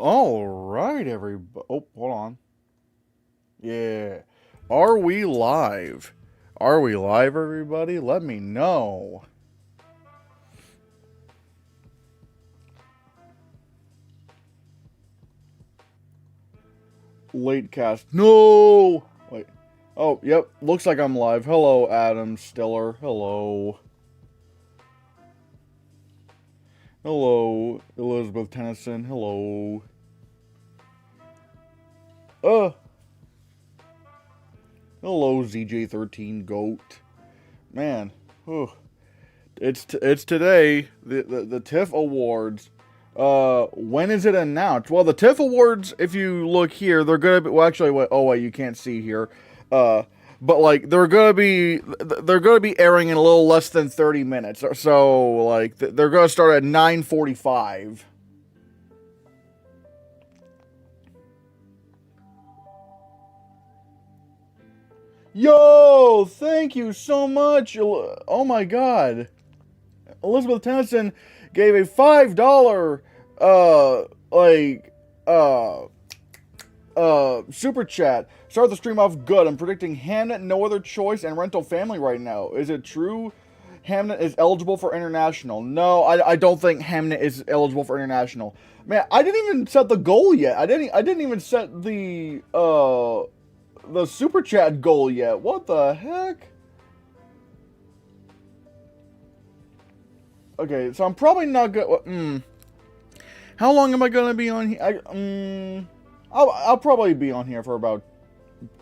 All right, everybody. Oh, hold on. Yeah. Are we live? Are we live, everybody? Let me know. Late cast. No! Wait. Oh, yep. Looks like I'm live. Hello, Adam Stiller. Hello. Hello, Elizabeth Tennyson. Hello. Hello, ZJ13 Goat. Man, it's today. The TIFF Awards. When is it announced? Well, the TIFF Awards, if you look here, they're gonna be. Well, actually, wait. Oh wait, you can't see here. But like they're gonna be airing in a little less than 30 minutes. So like they're gonna start at 9:45. Yo, thank you so much. Oh my god. Elizabeth Tennyson gave a $5 like super chat. Start the stream off good. I'm predicting Hamnet, No Other Choice, and Rental Family right now. Is it true Hamnet is eligible for international? No, I don't think Hamnet is eligible for international. Man, I didn't even set the goal yet. I didn't even set the super chat goal yet. What the heck? Okay, so I'm probably not good. How long am I gonna be on here? I'll probably be on here for about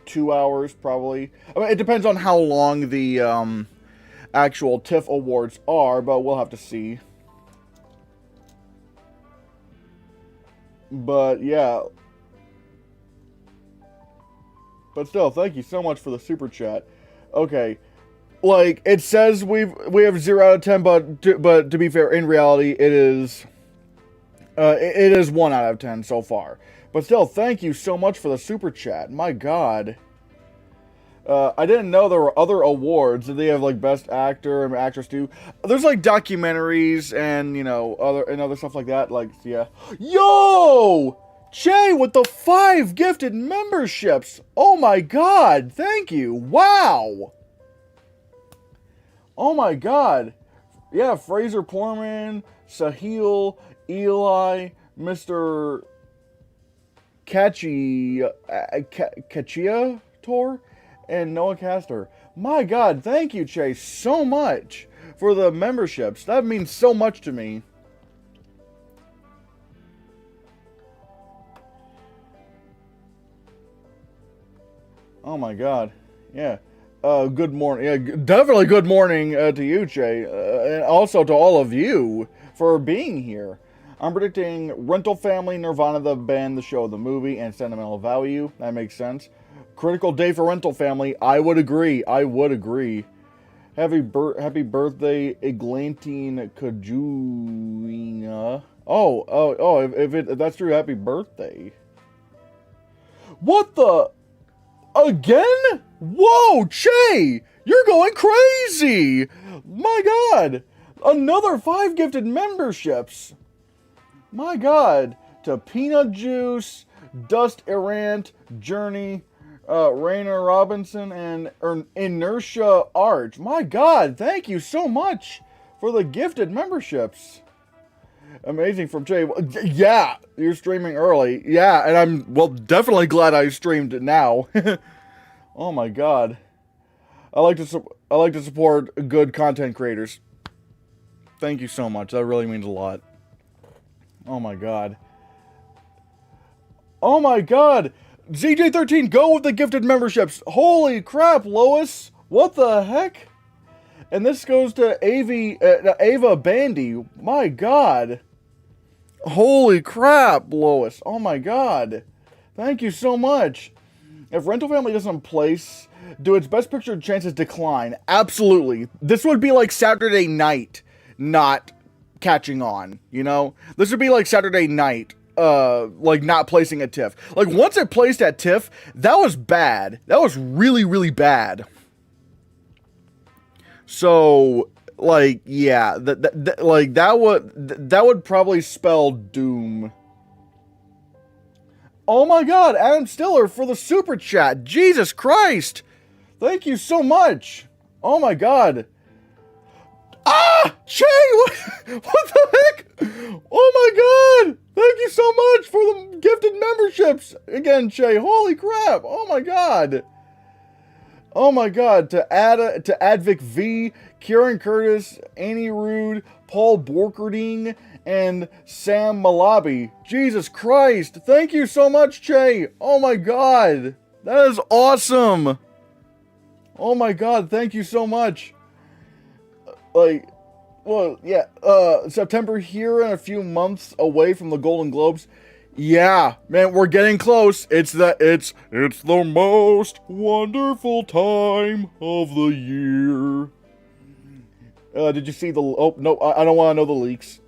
2 hours, probably. I mean, it depends on how long the actual TIFF awards are, but we'll have to see. But yeah. But still, thank you so much for the super chat. Okay. Like, it says we have 0 out of 10, but to be fair, in reality, it is 1 out of 10 so far. But still, thank you so much for the super chat. My god. I didn't know there were other awards. Did they have like best actor and actress too? There's like documentaries and other stuff like that. Like, yeah. Yo! Che with the 5 gifted memberships. Oh my god. Thank you. Wow. Oh my god. Yeah, Fraser Porman, Sahil, Eli, Mr. Kachia Tor, and Noah Caster. My god, thank you, Chase, so much for the memberships. That means so much to me. Oh my god. Yeah. Good morning. Yeah, definitely good morning to you, Che, and also to all of you for being here. I'm predicting Rental Family, Nirvana, the band, the show, the movie, and sentimental value. That makes sense. Critical day for Rental Family. I would agree. I would agree. Happy birthday, Eglantine Kajuina. If that's true, happy birthday. What the? Again? Whoa, Che! You're going crazy! My god! Another 5 gifted memberships! My god! To Peanut Juice, Dust Errant, Journey, Rainer Robinson, and Inertia Art. My god, thank you so much for the gifted memberships. Amazing from Jay. Yeah, you're streaming early. Yeah, and I'm, well, definitely glad I streamed now. Oh my god. I like to support good content creators. Thank you so much. That really means a lot. Oh my god. Oh my god. ZJ13, go with the gifted memberships. Holy crap, Lois. What the heck? And this goes to Ava Bandy. My god. Holy crap, Lois. Oh my god. Thank you so much. If Rental Family doesn't place, do its best picture chances decline? Absolutely. This would be like Saturday Night not catching on, you know? This would be like Saturday Night, like not placing at TIFF. Like once it placed at TIFF, that was bad. That was really, really bad. So, like, yeah, that would probably spell doom. Oh my god, Adam Stiller for the super chat. Jesus Christ. Thank you so much. Oh my god. Ah! Che! What the heck? Oh my god! Thank you so much for the gifted memberships. Again, Che. Holy crap. Oh my god. Oh my god. To Advic V, Kieran Curtis, Annie Rude, Paul Borkerding, and Sam Malabi. Jesus Christ. Thank you so much, Che. Oh my god. That is awesome. Oh my god. Thank you so much. Like, well, yeah, September here and a few months away from the Golden Globes. Yeah, man, we're getting close. It's the most wonderful time of the year. Did you see the, oh, no, I don't want to know the leaks.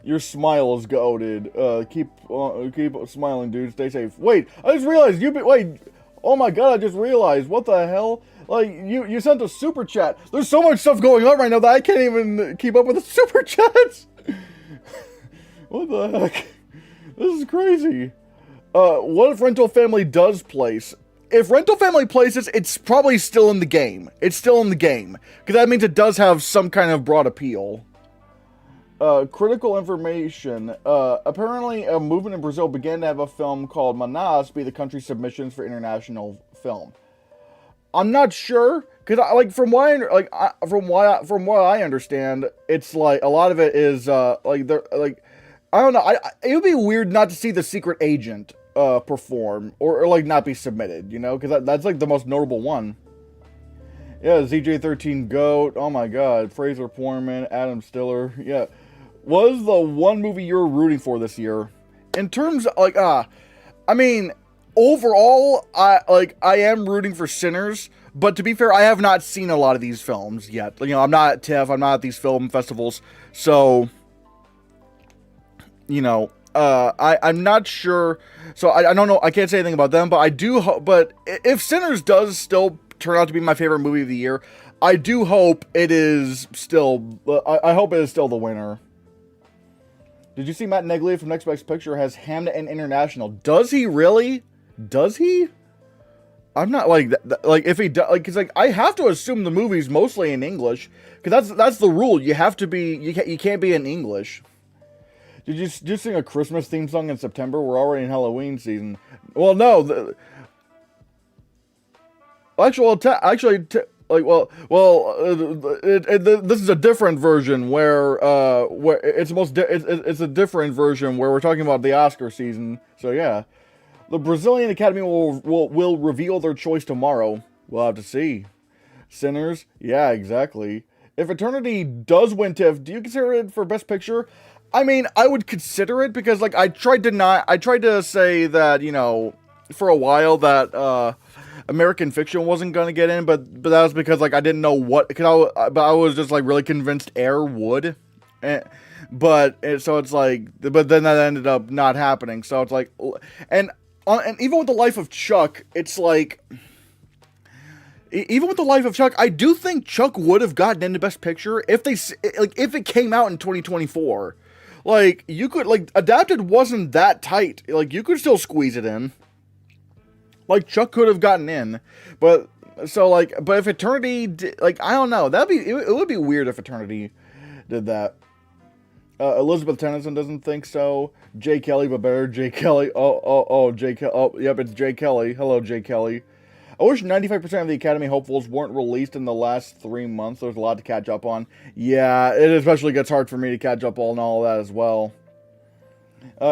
Your smile is goated. Keep smiling, dude. Stay safe. Wait, I just realized wait. Oh my god, I just realized. What the hell? Like, you sent a super chat. There's so much stuff going on right now that I can't even keep up with the super chats. What the heck? This is crazy. What if Rental Family does place? If Rental Family places, it's probably still in the game. It's still in the game. Because that means it does have some kind of broad appeal. Critical information. Apparently, a movement in Brazil began to have a film called Manaus be the country's submissions for international film. I'm not sure, because from what I understand, it's like a lot of it is I don't know. It would be weird not to see The Secret Agent perform or like not be submitted, you know, because that's like the most notable one. Yeah, ZJ13 Goat. Oh my God, Fraser Poorman, Adam Stiller. Yeah, what is the one movie you're rooting for this year? In terms of, I mean, overall, I am rooting for Sinners, but to be fair, I have not seen a lot of these films yet. You know, I'm not at TIFF, I'm not at these film festivals, so, you know, I'm not sure, so I don't know, I can't say anything about them, but I do but if Sinners does still turn out to be my favorite movie of the year, I do hope it is still, I hope it is still the winner. Did you see Matt Neglia from Next Best Picture has Hamnet and International? Does he really? Does he? I'm not like like if he does, like, cause like I have to assume the movie's mostly in English, cause that's the rule. You have to be, you can't be in English. Did you just sing a Christmas theme song in September? We're already in Halloween season. Well, no. This is a different version where it's a different version where we're talking about the Oscar season. So yeah, the Brazilian Academy will reveal their choice tomorrow. We'll have to see. Sinners, yeah, exactly. If Eternity does win TIFF, do you consider it for Best Picture? I mean, I would consider it because like I tried to say that, you know, for a while that American Fiction wasn't gonna get in, but that was because like I didn't know what, but I was just like really convinced Air would, but it's like, but then that ended up not happening. So it's like, and even with The Life of Chuck, it's like, even with The Life of Chuck, I do think Chuck would have gotten into Best Picture if if it came out in 2024. Like, you could, like, Adapted wasn't that tight. Like, you could still squeeze it in. Like, Chuck could have gotten in. But, so, like, but if Eternity, like, I don't know. It would be weird if Eternity did that. Elizabeth Tennyson doesn't think so. Jay Kelly, but better. Jay Kelly. Jay Kelly. Oh, yep, it's Jay Kelly. Hello, Jay Kelly. I wish 95% of the Academy hopefuls weren't released in the last 3 months. There's a lot to catch up on. Yeah, it especially gets hard for me to catch up on all that as well.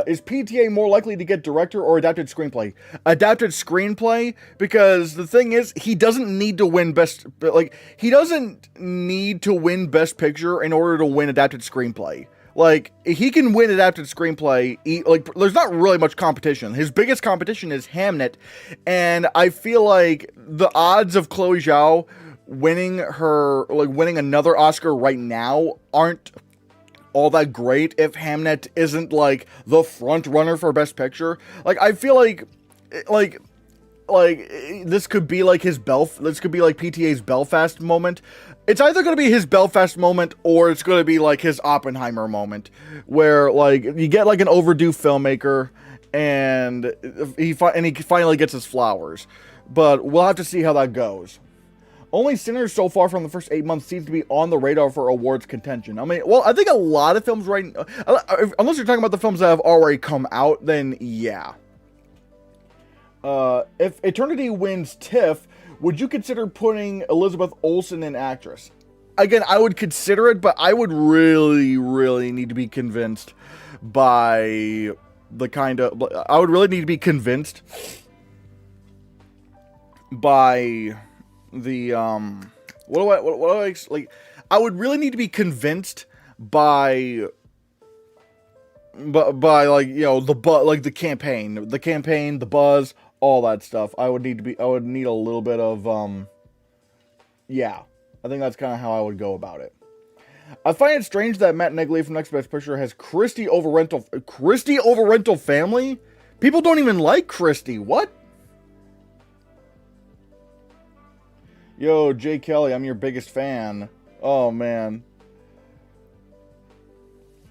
Is PTA more likely to get director or adapted screenplay? Adapted screenplay, because the thing is, he doesn't need to win best, like, he doesn't need to win Best Picture in order to win adapted screenplay. Like, he can win adapted screenplay, like, there's not really much competition. His biggest competition is Hamnet, and I feel like the odds of Chloe Zhao winning another Oscar right now aren't all that great if Hamnet isn't, like, the front runner for Best Picture. Like, I feel like this could be like this could be like PTA's Belfast moment. It's either going to be his Belfast moment or it's going to be like his Oppenheimer moment, where like you get like an overdue filmmaker and he finally gets his flowers. But we'll have to see how that goes. Only Sinners so far from the first 8 months seems to be on the radar for awards contention. I mean, well, I think a lot of films unless you're talking about the films that have already come out, then yeah. If Eternity wins TIFF, would you consider putting Elizabeth Olsen in actress? Again, I would consider it, but I would really, really need to be convinced by the kind of... I would really need to be convinced by the, what do I, like, I would really need to be convinced by, like, you know, the campaign, the buzz, all that stuff. I would need a little bit of, yeah. I think that's kind of how I would go about it. I find it strange that Matt Negley from Next Best Picture has Christie over Rental Family? People don't even like Christie. What? Yo, Jay Kelly, I'm your biggest fan. Oh, man.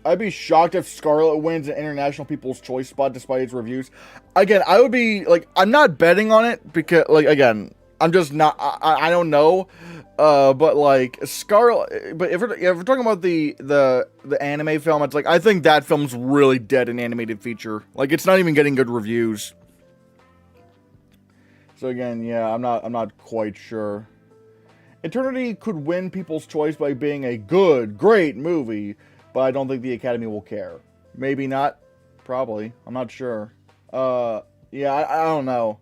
I'd be shocked if Scarlett wins an International People's Choice spot despite its reviews. Again, I would be, like, I'm not betting on it because, like, again, I'm just not, I don't know. But, like, Scarlett, but if we're talking about the anime film, it's like, I think that film's really dead in animated feature. Like, it's not even getting good reviews. So again, yeah, I'm not quite sure. Eternity could win People's Choice by being a good, great movie, but I don't think the Academy will care. Maybe not. Probably. I'm not sure. Yeah, I don't know.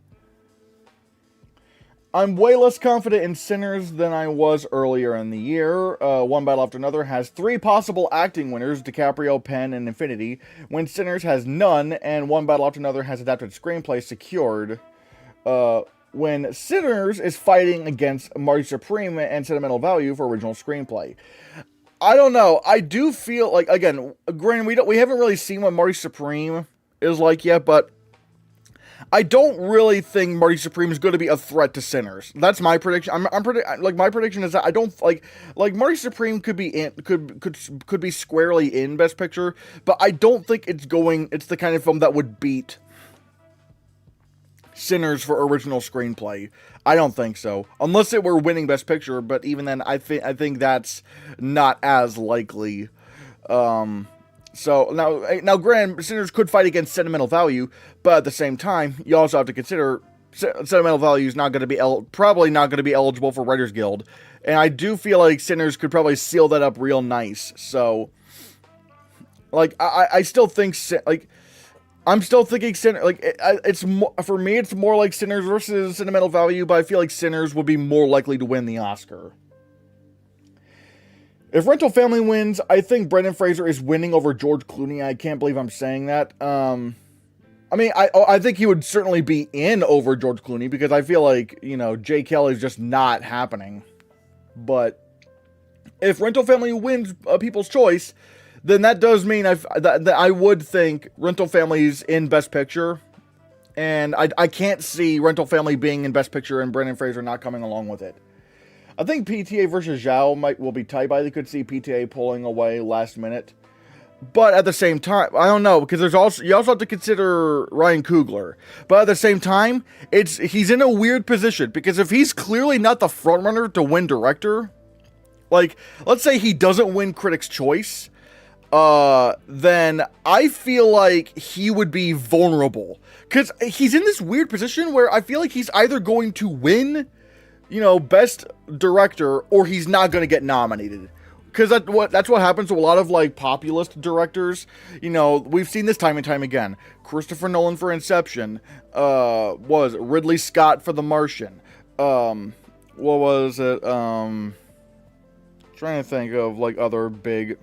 I'm way less confident in Sinners than I was earlier in the year. One Battle After Another has 3 possible acting winners, DiCaprio, Penn, and Infinity, when Sinners has none, and One Battle After Another has adapted screenplay secured. When Sinners is fighting against Marty Supreme and Sentimental Value for original screenplay. I don't know. I do feel like, again, granted, we haven't really seen what Marty Supreme is like yet, but I don't really think Marty Supreme is going to be a threat to Sinners. That's my prediction. My prediction is that I don't like Marty Supreme could be in, could be squarely in Best Picture, but I don't think it's the kind of film that would beat Sinners for original screenplay. I don't think so, unless it were winning Best Picture. But even then, I think that's not as likely. So now, granted, Sinners could fight against Sentimental Value, but at the same time, you also have to consider Sentimental Value is not going to be probably not going to be eligible for Writers Guild, and I do feel like Sinners could probably seal that up real nice. So, like, I still think I'm still thinking it's more, for me, it's more like Sinners versus Sentimental Value, but I feel like Sinners would be more likely to win the Oscar. If Rental Family wins, I think Brendan Fraser is winning over George Clooney. I can't believe I'm saying that. I mean, I think he would certainly be in over George Clooney because I feel like, you know, Jay Kelly is just not happening. But if Rental Family wins People's Choice, then that does mean that I would think Rental Family's in Best Picture. And I can't see Rental Family being in Best Picture and Brendan Fraser not coming along with it. I think PTA versus Zhao will be tight, but I could see PTA pulling away last minute. But at the same time, I don't know, because you also have to consider Ryan Coogler. But at the same time, he's in a weird position, because if he's clearly not the frontrunner to win director, like, let's say he doesn't win Critics' Choice, then I feel like he would be vulnerable. Because he's in this weird position where I feel like he's either going to win, you know, Best Director, or he's not going to get nominated. Because that's what happens to a lot of, like, populist directors. You know, we've seen this time and time again. Christopher Nolan for Inception. Was it Ridley Scott for The Martian? What was it? Trying to think of, like, other big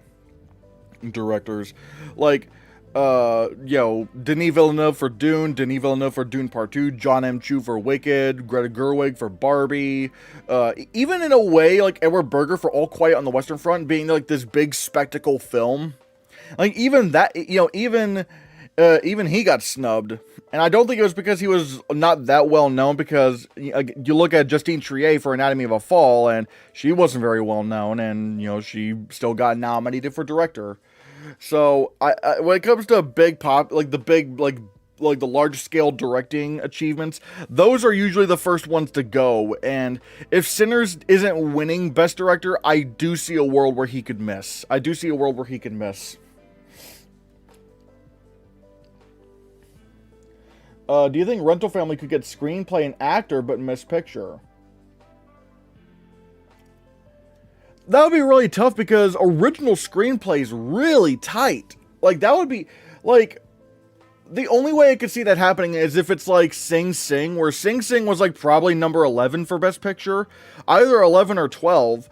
directors. Like, Denis Villeneuve for Dune, Denis Villeneuve for Dune Part 2, John M. Chu for Wicked, Greta Gerwig for Barbie, even in a way, like, Edward Berger for All Quiet on the Western Front being, like, this big spectacle film. Like, even that, you know, even he got snubbed. And I don't think it was because he was not that well known, because you look at Justine Triet for Anatomy of a Fall, and she wasn't very well known, and, you know, she still got nominated for director. So, when it comes to big pop, like, the big, like, like the large scale directing achievements, those are usually the first ones to go. And if Sinners isn't winning Best Director, I do see a world where he could miss. Do you think Rental Family could get screenplay and actor but miss picture? That would be really tough because original screenplay is really tight. Like, that would be, like, the only way I could see that happening is if it's like Sing Sing, where Sing Sing was like probably number 11 for Best Picture, either 11 or 12,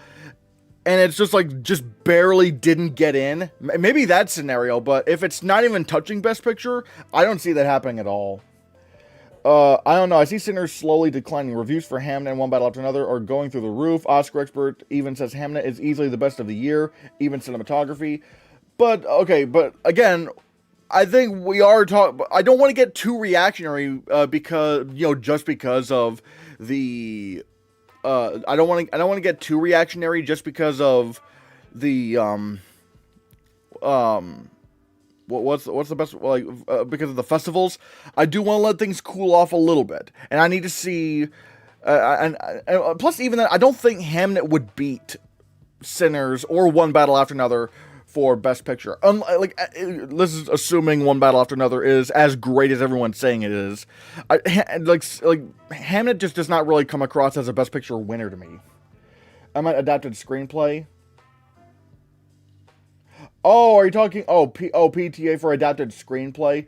and it's just like, just barely didn't get in. Maybe that scenario, but if it's not even touching Best Picture, I don't see that happening at all. I don't know. I see Sinners slowly declining. Reviews for Hamnet and One Battle After Another are going through the roof. Oscar expert even says Hamnet is easily the best of the year, even cinematography. But, okay, but again, I think we are talking. I don't want to get too reactionary because, you know, just because of the. I don't want to get too reactionary just because of the what's the best, like, because of the festivals. I do want to let things cool off a little bit, and I need to see, and plus even that, I don't think Hamnet would beat Sinners or One Battle After Another for Best Picture. This is assuming One Battle After Another is as great as everyone's saying it is. Hamnet just does not really come across as a Best Picture winner to me. I might adapted screenplay. Oh, are you talking? PTA for adapted screenplay.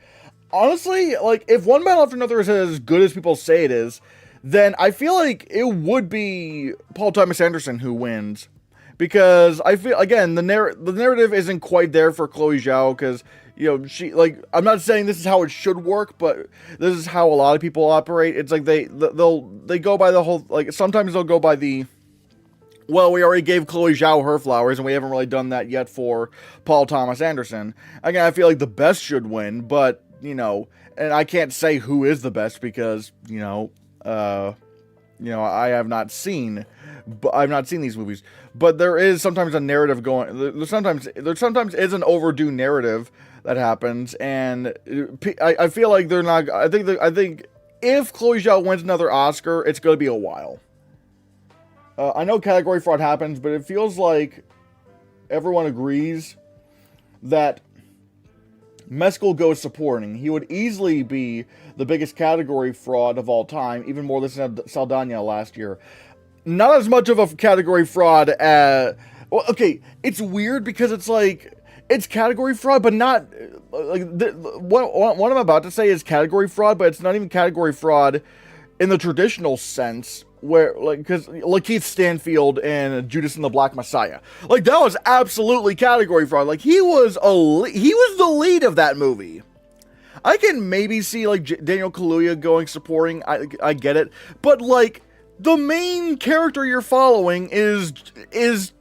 Honestly, like, if One Battle After Another is as good as people say it is, then I feel like it would be Paul Thomas Anderson who wins. Because I feel, again, the narrative isn't quite there for Chloe Zhao, because, you know, she, like, I'm not saying this is how it should work, but this is how a lot of people operate. It's like they go by the whole, like, sometimes they'll go by the, well, we already gave Chloe Zhao her flowers, and we haven't really done that yet for Paul Thomas Anderson. Again, I feel like the best should win, but, you know, and I can't say who is the best because, I have not seen these movies. But there is sometimes a narrative going. There sometimes is an overdue narrative that happens, and I feel like they're not. I think if Chloe Zhao wins another Oscar, it's going to be a while. I know category fraud happens, but it feels like everyone agrees that Mescal goes supporting. He would easily be the biggest category fraud of all time, even more than Saldana last year. Not as much of a category fraud as... Well, okay, it's weird because it's like... It's category fraud, but not... What I'm about to say is category fraud, but it's not even category fraud in the traditional sense, where, like, because Lakeith Stanfield and Judas and the Black Messiah, like, that was absolutely category fraud. Like, he was the lead of that movie. I can maybe see, like, Daniel Kaluuya going supporting. I get it, but, like, the main character you're following is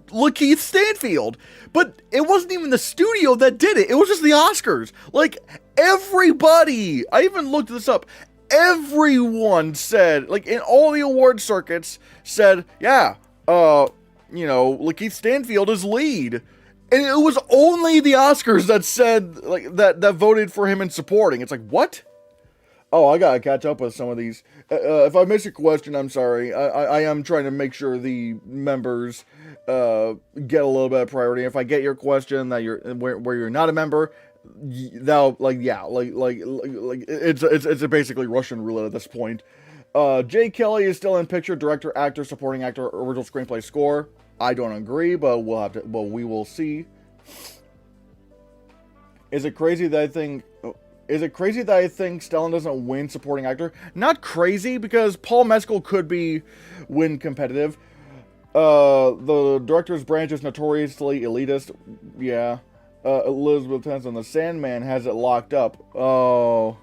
Lakeith Stanfield. But it wasn't even the studio that did it. It was just the Oscars. Like, everybody, I even looked this up. Everyone said, like, in all the award circuits, said, yeah, Lakeith Stanfield is lead. And it was only the Oscars that said, like, that voted for him in supporting. It's like, what? Oh, I gotta catch up with some of these. If I miss your question, I'm sorry. I am trying to make sure the members get a little bit of priority. If I get your question that you're where you're not a member, it's basically Russian roulette at this point. Jay Kelly is still in picture, director, actor, supporting actor, original screenplay, score. I don't agree, but we will see. Is it crazy that I think Stellan doesn't win supporting actor? Not crazy, because Paul Mescal could win competitive. The director's branch is notoriously elitist. Yeah. Elizabeth Henson, The Sandman, has it locked up. Oh.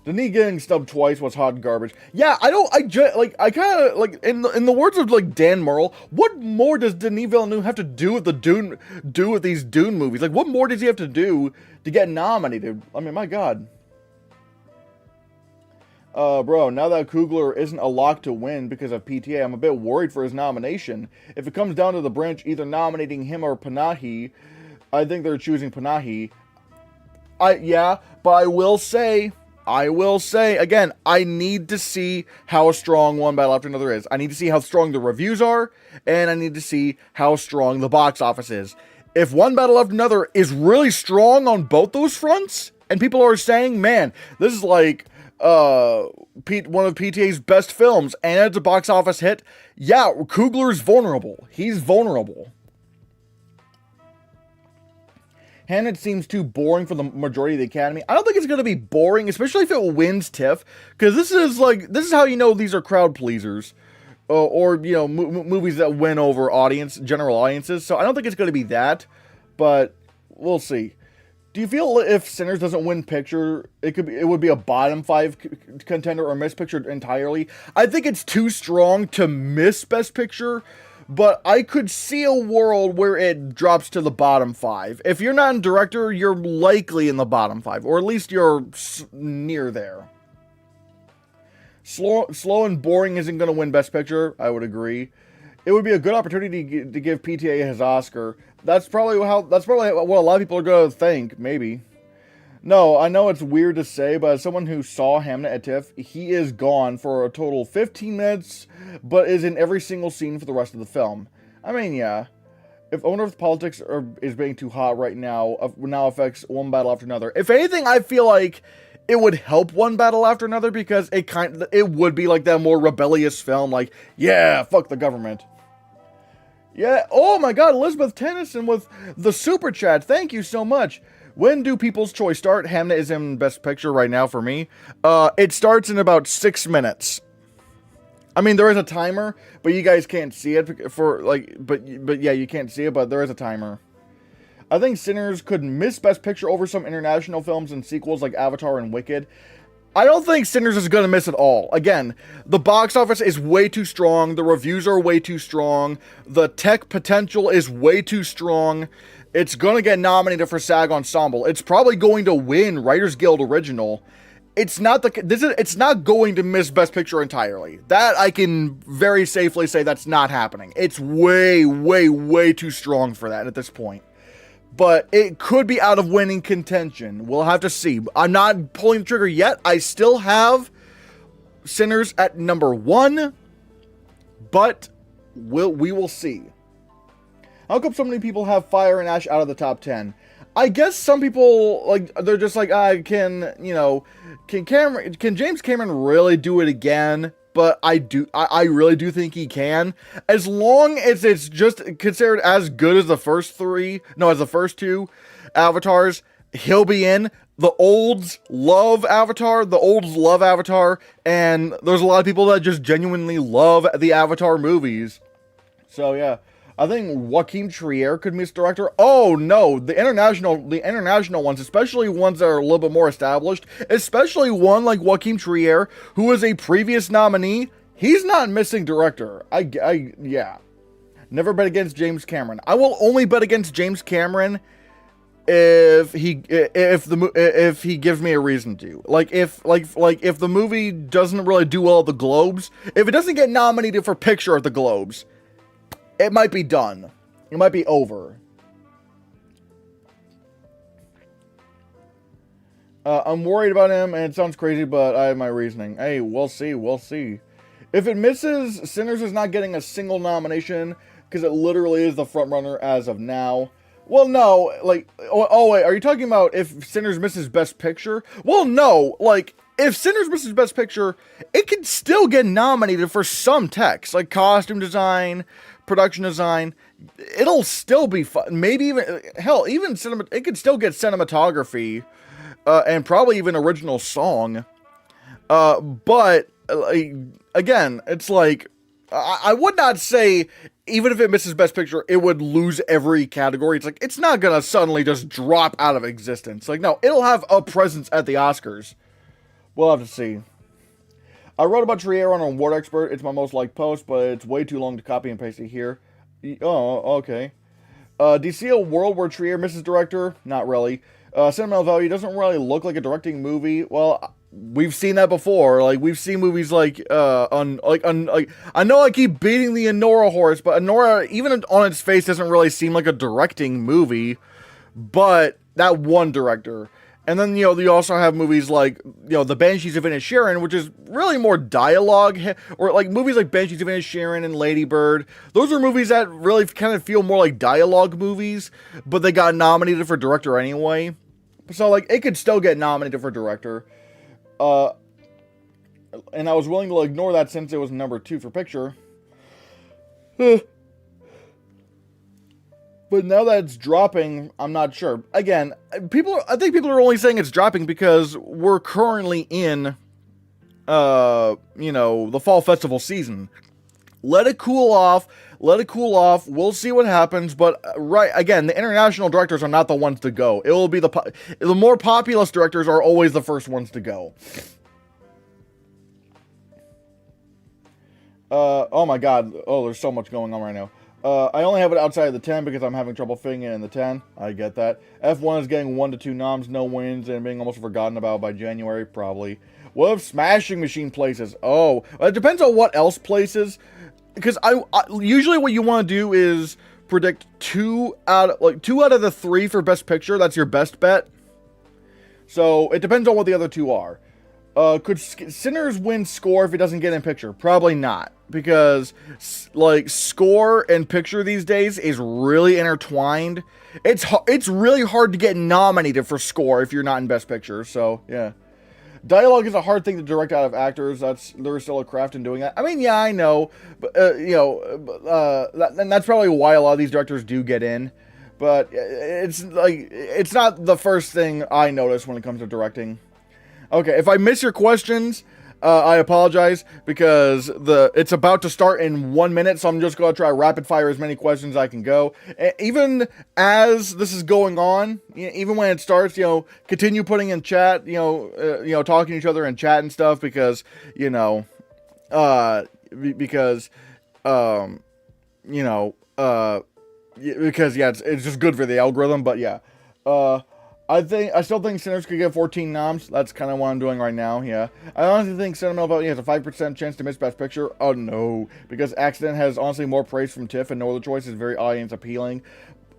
Denis getting stubbed twice was hot garbage. Yeah, in the words of, like, Dan Murrell, what more does Denis Villeneuve have to do with these Dune movies? Like, what more does he have to do to get nominated? I mean, my God. Bro, now that Coogler isn't a lock to win because of PTA, I'm a bit worried for his nomination. If it comes down to the branch either nominating him or Panahi, I think they're choosing Panahi. But I will say, I will say, again, I need to see how strong One Battle After Another is. I need to see how strong the reviews are, and I need to see how strong the box office is. If One Battle After Another is really strong on both those fronts, and people are saying, man, this is like one of PTA's best films, and it's a box office hit, yeah, Coogler's vulnerable. He's vulnerable. Hannah seems too boring for the majority of the Academy. I don't think it's going to be boring, especially if it wins TIFF, because this is how you know these are crowd pleasers, or you know, movies that win over general audiences. So I don't think it's going to be that, but we'll see. Do you feel if Sinners doesn't win picture, it would be a bottom 5 contender or miss picture entirely? I think it's too strong to miss best picture. But I could see a world where it drops to the bottom 5. If you're not in director, you're likely in the bottom 5. Or at least you're near there. Slow and boring isn't going to win Best Picture. I would agree. It would be a good opportunity to give PTA his Oscar. That's probably what a lot of people are going to think. Maybe. No, I know it's weird to say, but as someone who saw Hamnet at TIFF, he is gone for a total 15 minutes, but is in every single scene for the rest of the film. I mean, yeah. If owner of politics is being too hot right now affects One Battle After Another. If anything, I feel like it would help One Battle After Another because it would be like that more rebellious film, like, yeah, fuck the government. Yeah, oh my god, Elizabeth Tennyson with the super chat. Thank you so much. When do People's Choice start? Hamnet is in Best Picture right now for me. It starts in about 6 minutes. I mean, there is a timer, but you guys can't see it but yeah, you can't see it, but there is a timer. I think Sinners could miss Best Picture over some international films and sequels like Avatar and Wicked. I don't think Sinners is going to miss it all. Again, the box office is way too strong. The reviews are way too strong. The tech potential is way too strong. It's going to get nominated for SAG Ensemble. It's probably going to win Writers Guild Original. It's not going to miss Best Picture entirely. That I can very safely say that's not happening. It's way, way, way too strong for that at this point. But it could be out of winning contention. We'll have to see. I'm not pulling the trigger yet. I still have Sinners at number 1. But we will see. How come so many people have Fire and Ash out of the top 10? I guess some people, like, they're just like, can James Cameron really do it again? But I really do think he can. As long as it's just considered as good as the first 2 Avatars, he'll be in. The olds love Avatar, and there's a lot of people that just genuinely love the Avatar movies. So yeah. I think Joachim Trier could be his director. Oh no, the international ones, especially ones that are a little bit more established, especially one like Joachim Trier, who is a previous nominee. He's not missing director. Yeah. Never bet against James Cameron. I will only bet against James Cameron if he gives me a reason to. Like if the movie doesn't really do well at the Globes, if it doesn't get nominated for picture at the Globes, it might be done. It might be over. I'm worried about him, and it sounds crazy, but I have my reasoning. Hey, we'll see. If it misses, Sinners is not getting a single nomination, because it literally is the frontrunner as of now. Well, no, like, oh wait, are you talking about if Sinners misses Best Picture? Well, no, like, if Sinners misses Best Picture, it can still get nominated for some techs, like costume design, production design. It'll still be fun. Maybe even, hell, even it could still get cinematography, and probably even original song. But again, it's like, I would not say, even if it misses Best Picture, it would lose every category. It's like, it's not gonna suddenly just drop out of existence. Like, no, it'll have a presence at the Oscars. We'll have to see. I wrote about Trier on Award Expert. It's my most liked post, but it's way too long to copy and paste it here. Oh, okay. Do you see a world where Trier misses director? Not really. Sentimental Value doesn't really look like a directing movie. Well, we've seen that before. Like, we've seen movies like, I know I keep beating the Anora horse, but Anora, even on its face, doesn't really seem like a directing movie. But that one director. And then, you know, you also have movies like, you know, The Banshees of Inisherin, which is really more dialogue, or like movies like Banshees of Inisherin and Lady Bird. Those are movies that really kind of feel more like dialogue movies, but they got nominated for director anyway. So, like, it could still get nominated for director. And I was willing to ignore that since it was number 2 for picture. But now that it's dropping, I'm not sure. Again, I think people are only saying it's dropping because we're currently in, you know, the fall festival season. Let it cool off. Let it cool off. We'll see what happens. But right, again, the international directors are not the ones to go. It will be the more populous directors are always the first ones to go. Oh my God. Oh, there's so much going on right now. I only have it outside of the 10 because I'm having trouble fitting it in the 10. I get that. F1 is getting 1 to 2 noms, no wins, and being almost forgotten about by January, probably. What if Smashing Machine places? Oh, it depends on what else places. Because I usually what you want to do is predict 2 out of the 3 for Best Picture. That's your best bet. So it depends on what the other 2 are. Could Sinners win score if it doesn't get in picture? Probably not, because like score and picture these days is really intertwined. It's really hard to get nominated for score if you're not in Best Picture. So yeah, dialogue is a hard thing to direct out of actors. There's still a craft in doing that. I mean, yeah, I know, but you know, and that's probably why a lot of these directors do get in. But it's like it's not the first thing I notice when it comes to directing. Okay, if I miss your questions, I apologize, because it's about to start in 1 minute, so I'm just going to try rapid fire as many questions as I can go. Even as this is going on, even when it starts, you know, continue putting in chat, you know, talking to each other in chat and stuff, because, you know, because yeah, it's just good for the algorithm, but yeah. I still think Sinners could get 14 noms. That's kind of what I'm doing right now, yeah. I honestly think Sentimental Value has a 5% chance to miss Best Picture. Oh, no. Because Accident has honestly more praise from TIFF, and No Other Choice is very audience appealing.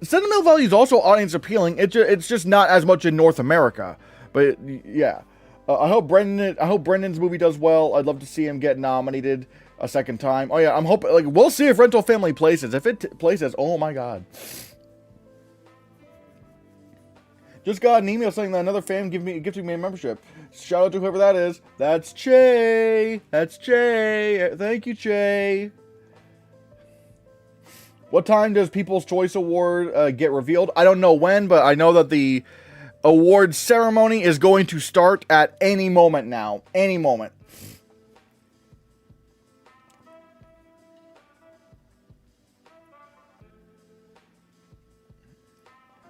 Sentimental Value is also audience appealing. It's just not as much in North America. But, yeah. I hope Brendan's movie does well. I'd love to see him get nominated a second time. Oh, yeah, I'm hoping, like, we'll see if Rental Family places. If it places, oh my God. Just got an email saying that another fan gifted me a membership. Shout out to whoever that is. That's Che. That's Che. Thank you, Che. What time does People's Choice Award get revealed? I don't know when, but I know that the award ceremony is going to start at any moment now. Any moment.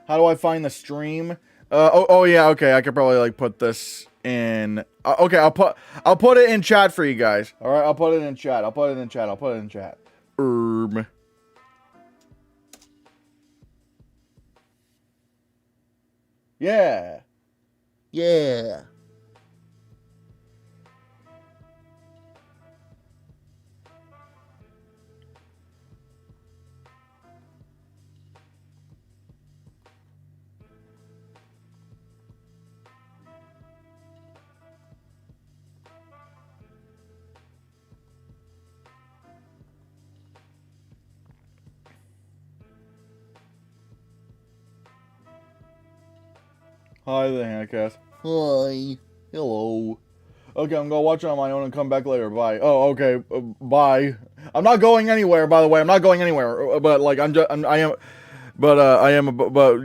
How do I find the stream? Oh yeah, okay. I could probably like put this in. Okay, I'll put it in chat for you guys. All right, I'll put it in chat. I'll put it in chat. Yeah. Yeah. Hi there, Hannahcast. Hi. Hello. Okay, I'm gonna watch it on my own and come back later. Bye. Oh, okay. Bye. I'm not going anywhere, by the way. I'm not going anywhere. But like, but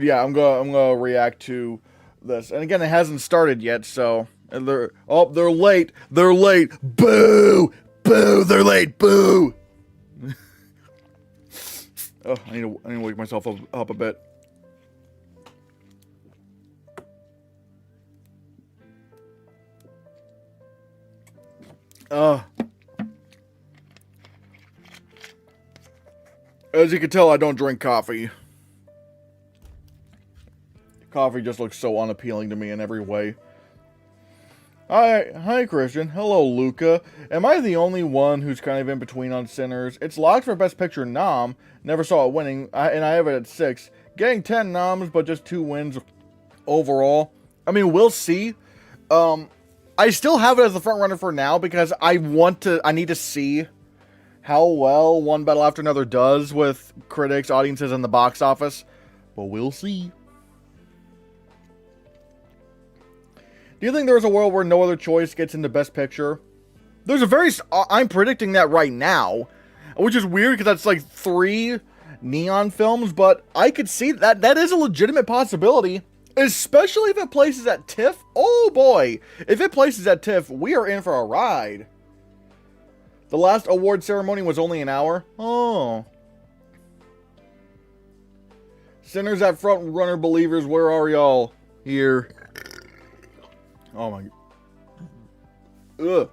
yeah, I'm gonna react to this. And again, it hasn't started yet, so they're late. They're late. Boo! Boo! They're late. Boo! Oh, I need to wake myself up a bit. As you can tell, I don't drink coffee. Coffee just looks so unappealing to me in every way. Hi, Christian. Hello, Luca. Am I the only one who's kind of in between on Sinners? It's locked for Best Picture nom. Never saw it winning, and I have it at 6. Getting 10 noms, but just 2 wins overall. I mean, we'll see. I still have it as the front runner for now because I need to see how well One Battle After Another does with critics, audiences, and the box office. But we'll see. Do you think there's a world where No Other Choice gets into Best Picture? I'm predicting that right now, which is weird because that's like 3 neon films, but I could see that. That is a legitimate possibility. Especially if it places at TIFF. Oh boy. If it places at TIFF, we are in for a ride. The last award ceremony was only an hour. Oh. Sinners at front runner believers, where are y'all? Here. Oh my. Ugh.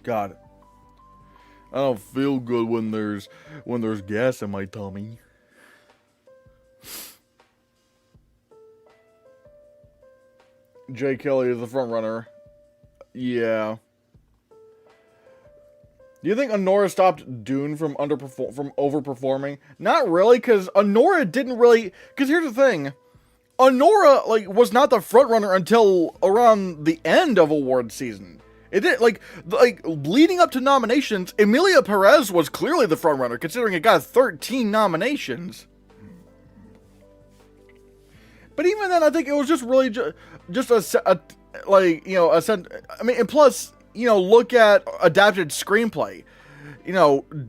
God. I don't feel good when there's gas in my tummy. Jay Kelly is the front runner. Yeah. Do you think Honora stopped Dune from overperforming? Not really, because Honora didn't really. Because here's the thing, Honora was not the front runner until around the end of award season. It did like leading up to nominations. Emilia Perez was clearly the front runner, considering it got 13 nominations. But even then, I think it was just really just a I mean, and plus, look at adapted screenplay.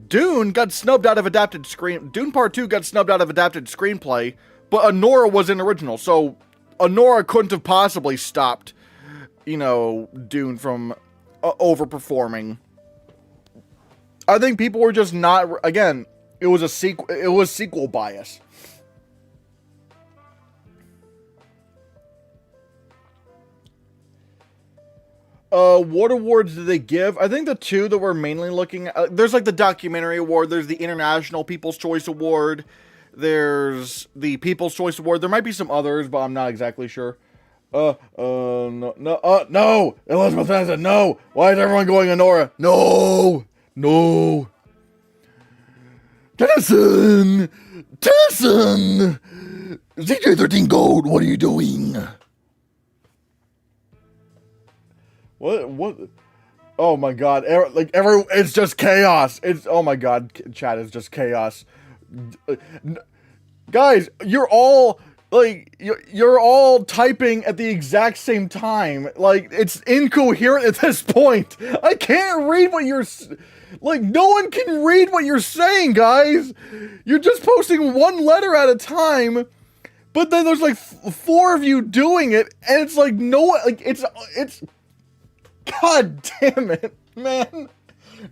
Dune got snubbed out of Dune Part 2 got snubbed out of adapted screenplay, but Honora was an original, so Honora couldn't have possibly stopped, Dune from overperforming. I think people were just not, again, it was sequel bias. What awards did they give? I think the 2 that we're mainly looking at, there's the documentary award, there's the International People's Choice Award, there's the People's Choice Award. There might be some others, but I'm not exactly sure. No, Elizabeth Benson, no! Why is everyone going Honora? No! Tennyson! CJ13 Gold, what are you doing? What? Oh my god. It's just chaos. Oh my god, chat is just chaos. Guys, you're all typing at the exact same time. It's incoherent at this point. I can't read what you're no one can read what you're saying, guys. You're just posting one letter at a time. But then there's 4 of you doing it, and it's it's God damn it, man.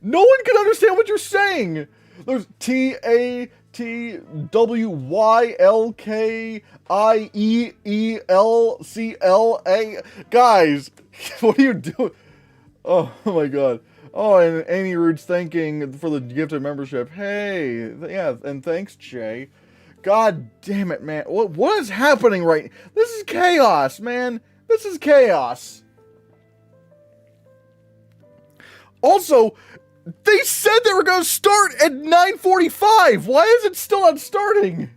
No one can understand what you're saying. There's TATWYLKIEELCLA. Guys, what are you doing? Oh my god. Oh, and Amy Roots thanking for the gifted membership. Hey, yeah, and thanks, Jay. God damn it, man. What is happening right now? This is chaos, man. This is chaos. Also, they said they were going to start at 9:45. Why is it still not starting?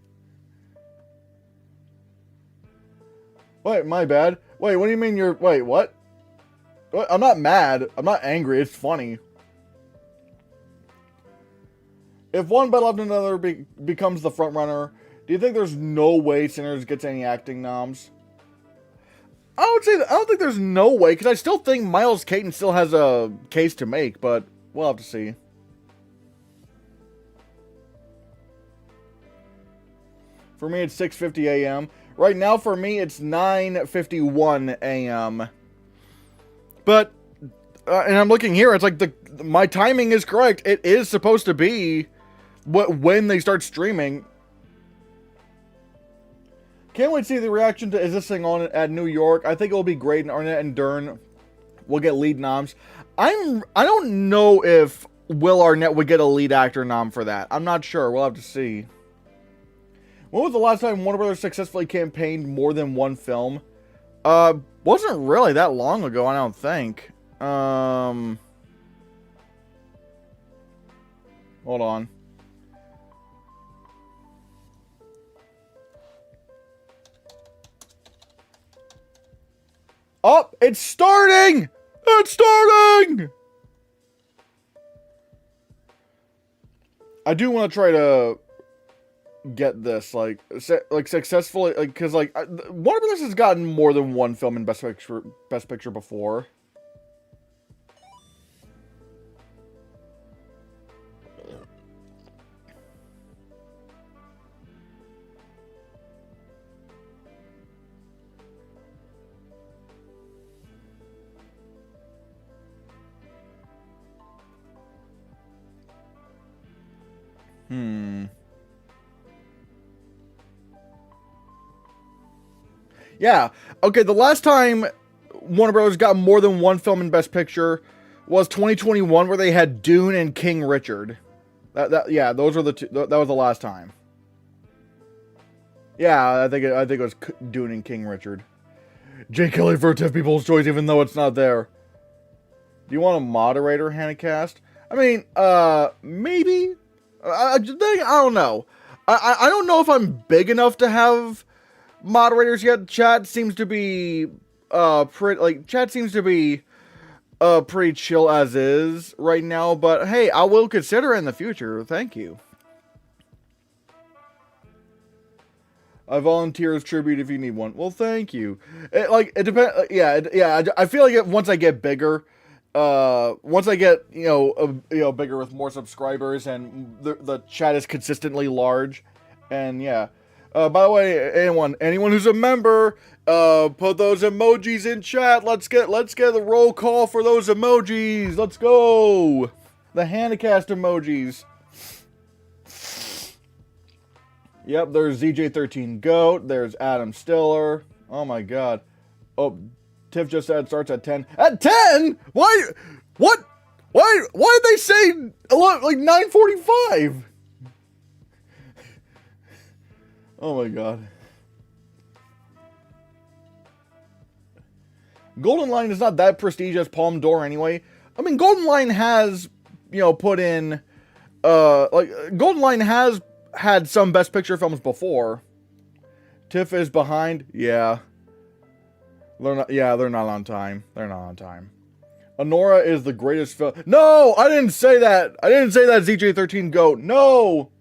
Wait, my bad. Wait, what do you mean wait, what? I'm not mad. I'm not angry. It's funny. If One Battle After Another becomes the front runner, do you think there's no way Sinners gets any acting noms? I don't think there's no way, because I still think Miles Caton still has a case to make, but we'll have to see. For me, it's 6:50 a.m. Right now, for me, it's 9:51 a.m. But, and I'm looking here, it's my timing is correct. It is supposed to be when they start streaming. Can't wait to see the reaction to Is This Thing On at New York. I think it will be great, and Arnett and Dern will get lead noms. I don't know if Will Arnett would get a lead actor nom for that. I'm not sure. We'll have to see. When was the last time Warner Brothers successfully campaigned more than one film? Wasn't really that long ago, I don't think. Hold on. Oh, it's starting! It's starting! I do want to try to get this, like successfully, like, because, like, Warner Bros. Has gotten more than one film in Best Picture before. Yeah. Okay, the last time Warner Bros. Got more than one film in Best Picture was 2021, where they had Dune and King Richard. Yeah, those were the two. That was the last time. Yeah, I think it was Dune and King Richard. Jay Kelly for TIFF People's Choice, even though it's not there. Do you want a moderator, Hannahcast? I mean, maybe. I don't know. I don't know if I'm big enough to have moderators yet. Chat seems to be pretty chill as is right now, but hey, I will consider it in the future. Thank you. I volunteer as tribute if you need one. Well, thank you. It depends. Yeah. I feel like once I get bigger, once I get bigger with more subscribers and the chat is consistently large, and yeah. By the way, anyone who's a member, put those emojis in chat. Let's get the roll call for those emojis. Let's go. The Hannahcast emojis. Yep, there's ZJ13 Goat. There's Adam Stiller. Oh my god. Oh, Tiff just said starts at 10. At 10? Why? What? Why did they say like 9:45? Oh my god. Golden Lion is not that prestigious Palme d'Or anyway. I mean, Golden Lion has, put in, Golden Lion has had some Best Picture films before. TIFF is behind. Yeah. They're not on time. They're not on time. Honora is the greatest film. No! I didn't say that! ZJ13 Goat. No!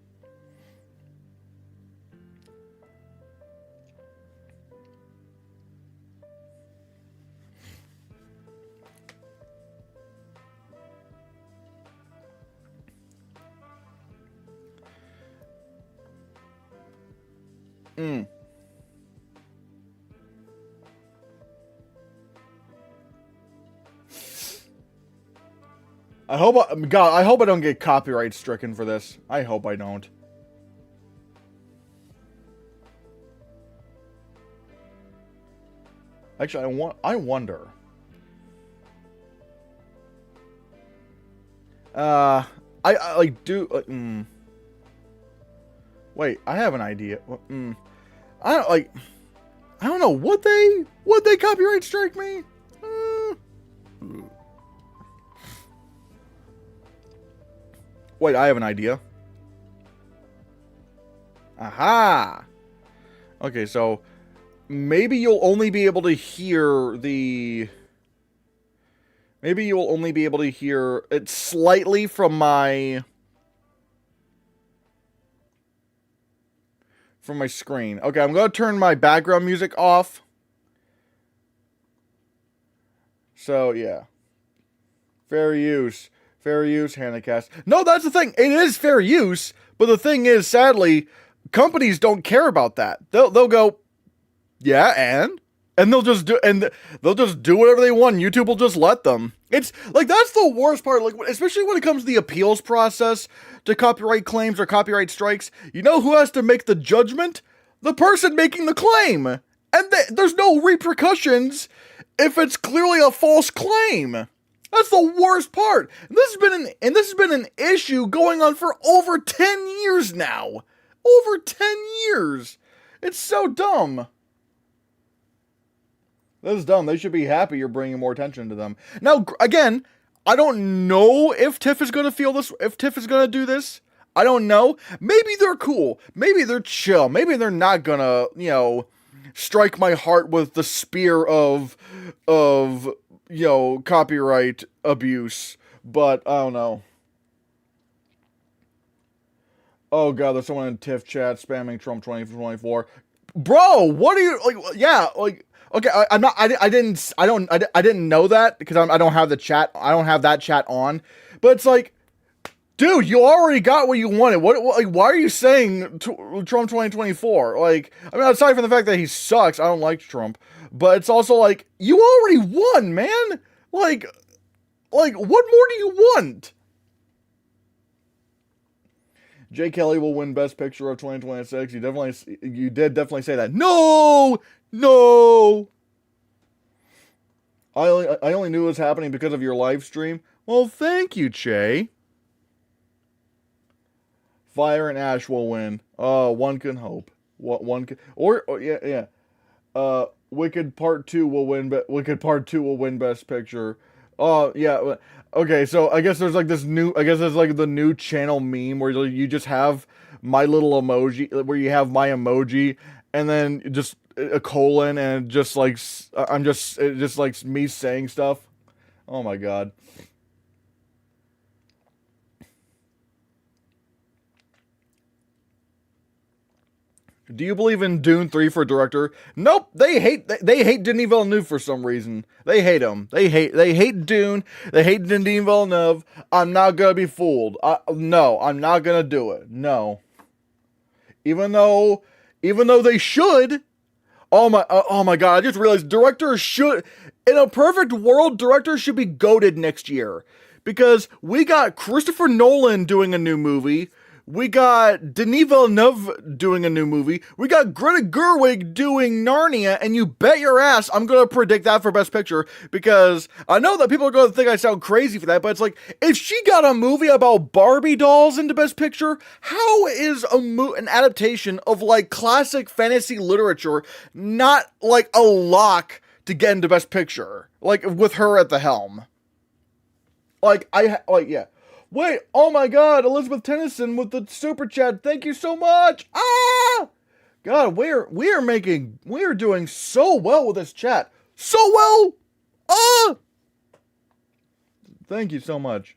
I hope I don't get copyright stricken for this. I hope I don't. Actually, I wonder. Wait, I have an idea. I don't know. Would they copyright strike me? Wait, I have an idea. Aha! Okay, so maybe you'll only be able to hear the... Maybe you'll only be able to hear it slightly from my screen. Okay, I'm going to turn my background music off. So, yeah. Fair use. Fair use, Hannahcast. No, that's the thing. It is fair use, but the thing is, sadly, companies don't care about that. They'll go, yeah, and they'll just do whatever they want. YouTube will just let them. It's like, that's the worst part. Like, especially when it comes to the appeals process to copyright claims or copyright strikes. You know who has to make the judgment? The person making the claim. And there's no repercussions if it's clearly a false claim. That's the worst part. And this has been an issue going on for over 10 years now. Over 10 years. It's so dumb. This is dumb. They should be happy you're bringing more attention to them. Now, again, I don't know if TIFF is going to feel this, if TIFF is going to do this. I don't know. Maybe they're cool. Maybe they're chill. Maybe they're not going to, strike my heart with the spear of copyright abuse. But I don't know. Oh god, there's someone in TIFF chat spamming Trump 2024. Bro, what are you like? Yeah, like okay, I'm not. I didn't know that because I don't have the chat. I don't have that chat on. But it's like, dude, you already got what you wanted. What like, why are you saying Trump 2024? Like, I mean, aside from the fact that he sucks, I don't like Trump. But it's also like, you already won, man. Like, what more do you want? Jay Kelly will win Best Picture of 2026. You did definitely say that. No, no. I only knew it was happening because of your live stream. Well, thank you, Che. Fire and Ash will win. One can hope. One can, or yeah. Wicked Part 2 will win. Wicked Part 2 will win Best Picture. Yeah. Okay, so I guess there's like this new. I guess there's like the new channel meme where you just have my little emoji, where you have my emoji, and then just a colon, and just like just like me saying stuff. Oh my god. Do you believe in Dune 3 for director? Nope. They hate Denis Villeneuve for some reason. They hate him. They hate Dune. They hate Denis Villeneuve. I'm not gonna be fooled. No, I'm not gonna do it. No. Even though they should. Oh my god, I just realized directors should, in a perfect world, directors should be goated next year. Because we got Christopher Nolan doing a new movie. We got Denis Villeneuve doing a new movie. We got Greta Gerwig doing Narnia, and you bet your ass I'm going to predict that for Best Picture, because I know that people are going to think I sound crazy for that, but it's like, if she got a movie about Barbie dolls into Best Picture, how is an adaptation of like classic fantasy literature not like a lock to get into Best Picture? Like, with her at the helm. Yeah. Wait, oh my god, Elizabeth Tennyson with the super chat. Thank you so much. Ah! God, we are doing so well with this chat. So well. Ah! Thank you so much.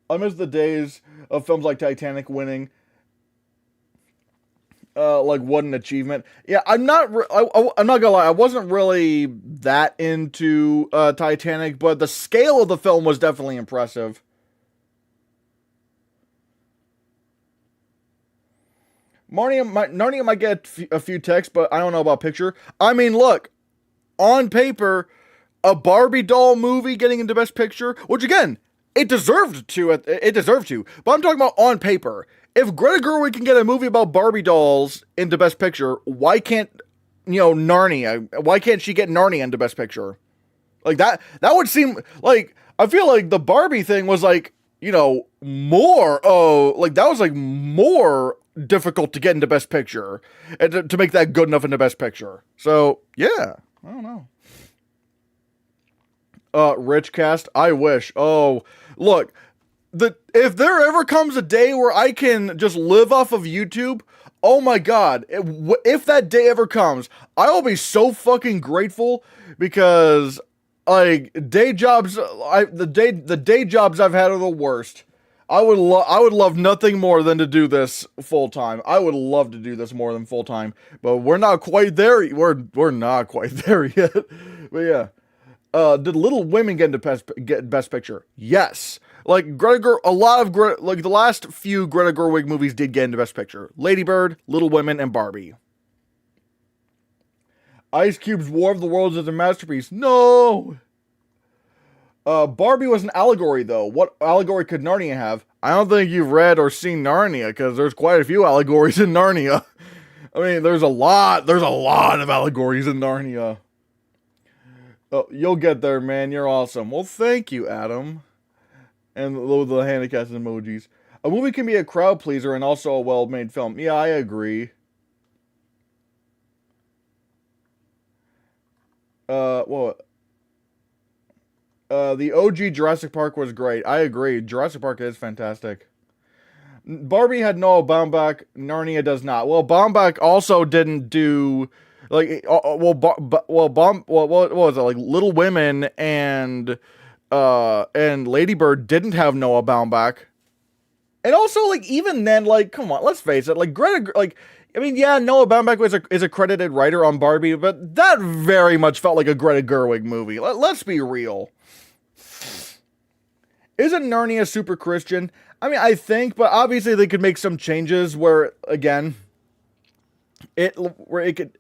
I miss the days of films like Titanic winning. Like, what an achievement. Yeah, I'm not gonna lie, I wasn't really that into Titanic, but the scale of the film was definitely impressive. Narnia might get a few texts, but I don't know about picture. I mean, look, on paper, a Barbie doll movie getting into Best Picture, which again, it deserved to. But I'm talking about on paper. If Greta Gerwig can get a movie about Barbie dolls into Best Picture, why can't Narnia? Why can't she get Narnia into Best Picture? Like that would seem like, I feel like the Barbie thing was like, more. Oh, like that was like more difficult to get into Best Picture, and to make that good enough into Best Picture. So yeah, I don't know. Rich cast, I wish. Oh, look, if there ever comes a day where I can just live off of YouTube, oh my god, if that day ever comes, I will be so fucking grateful, because like day jobs, the day jobs I've had are the worst. I would love nothing more than to do this full time. I would love to do this more than full time, but we're not quite there. We're not quite there yet. But yeah, did Little Women get Best Picture? Yes. Like like the last few Greta Gerwig movies did get into Best Picture: Lady Bird, Little Women, and Barbie. Ice Cube's War of the Worlds is a masterpiece. No. Barbie was an allegory, though. What allegory could Narnia have? I don't think you've read or seen Narnia, because there's quite a few allegories in Narnia. I mean, there's a lot of allegories in Narnia. Oh, you'll get there, man. You're awesome. Well, thank you, Adam. And the Hannahcast emojis. A movie can be a crowd pleaser and also a well-made film. Yeah, I agree. Well, the OG Jurassic Park was great. I agree. Jurassic Park is fantastic. Barbie had Noah Baumbach. Narnia does not. Well, Baumbach also didn't do like what was it, like Little Women and Lady Bird didn't have Noah Baumbach. And also, like, even then, like, come on, let's face it, like, Greta, like, I mean, yeah, Noah Baumbach is a credited writer on Barbie, but that very much felt like a Greta Gerwig movie. Let's be real. Isn't Narnia super Christian? I mean, I think, but obviously they could make some changes where, again, where it could.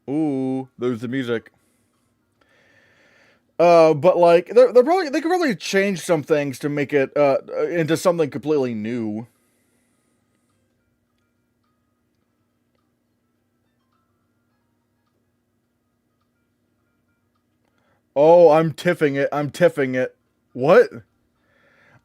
Ooh, there's the music. But like they could probably change some things to make it into something completely new. Oh, I'm tiffing it. I'm tiffing it. What?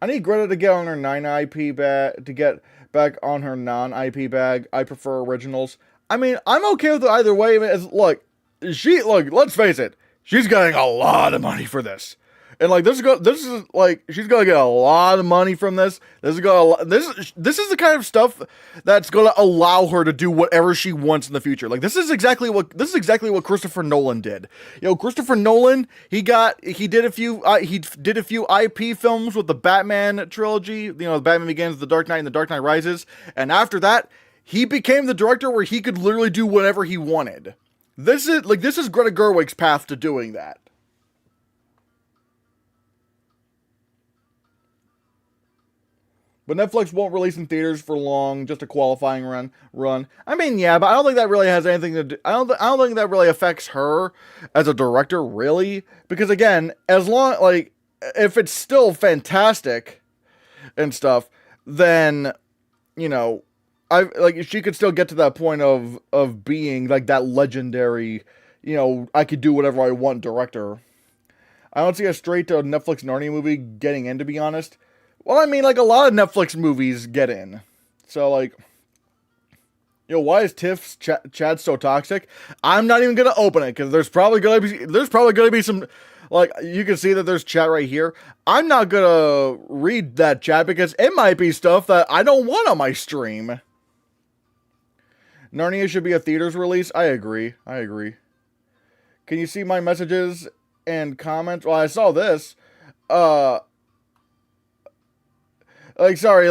I need Greta to get on her 9 IP bag to get back on her non IP bag. I prefer originals. I mean, I'm okay with it either way. Look, let's face it. She's getting a lot of money for this. And like this is like she's gonna get a lot of money from this. This is the kind of stuff that's gonna allow her to do whatever she wants in the future. Like this is exactly what Christopher Nolan did. You know, Christopher Nolan, he did a few IP films with the Batman trilogy. You know, the Batman Begins, The Dark Knight, and The Dark Knight Rises. And after that, he became the director where he could literally do whatever he wanted. This is Greta Gerwig's path to doing that. But Netflix won't release in theaters for long, just a qualifying run. I mean, yeah, but I don't think that really has anything to do. I don't think that really affects her as a director, really, because again, as long like if it's still fantastic and stuff, then you know, if she could still get to that point of being like that legendary, you know, I could do whatever I want director. I don't see a straight to Netflix Narnia movie getting in, to be honest. Well, I mean, like, a lot of Netflix movies get in. So, like, you know, why is TIFF's chat so toxic? I'm not even gonna open it, because there's probably gonna be some, like, you can see that there's chat right here. I'm not gonna read that chat, because it might be stuff that I don't want on my stream. Narnia should be a theaters release? I agree. Can you see my messages and comments? Well, I saw this. Like, sorry,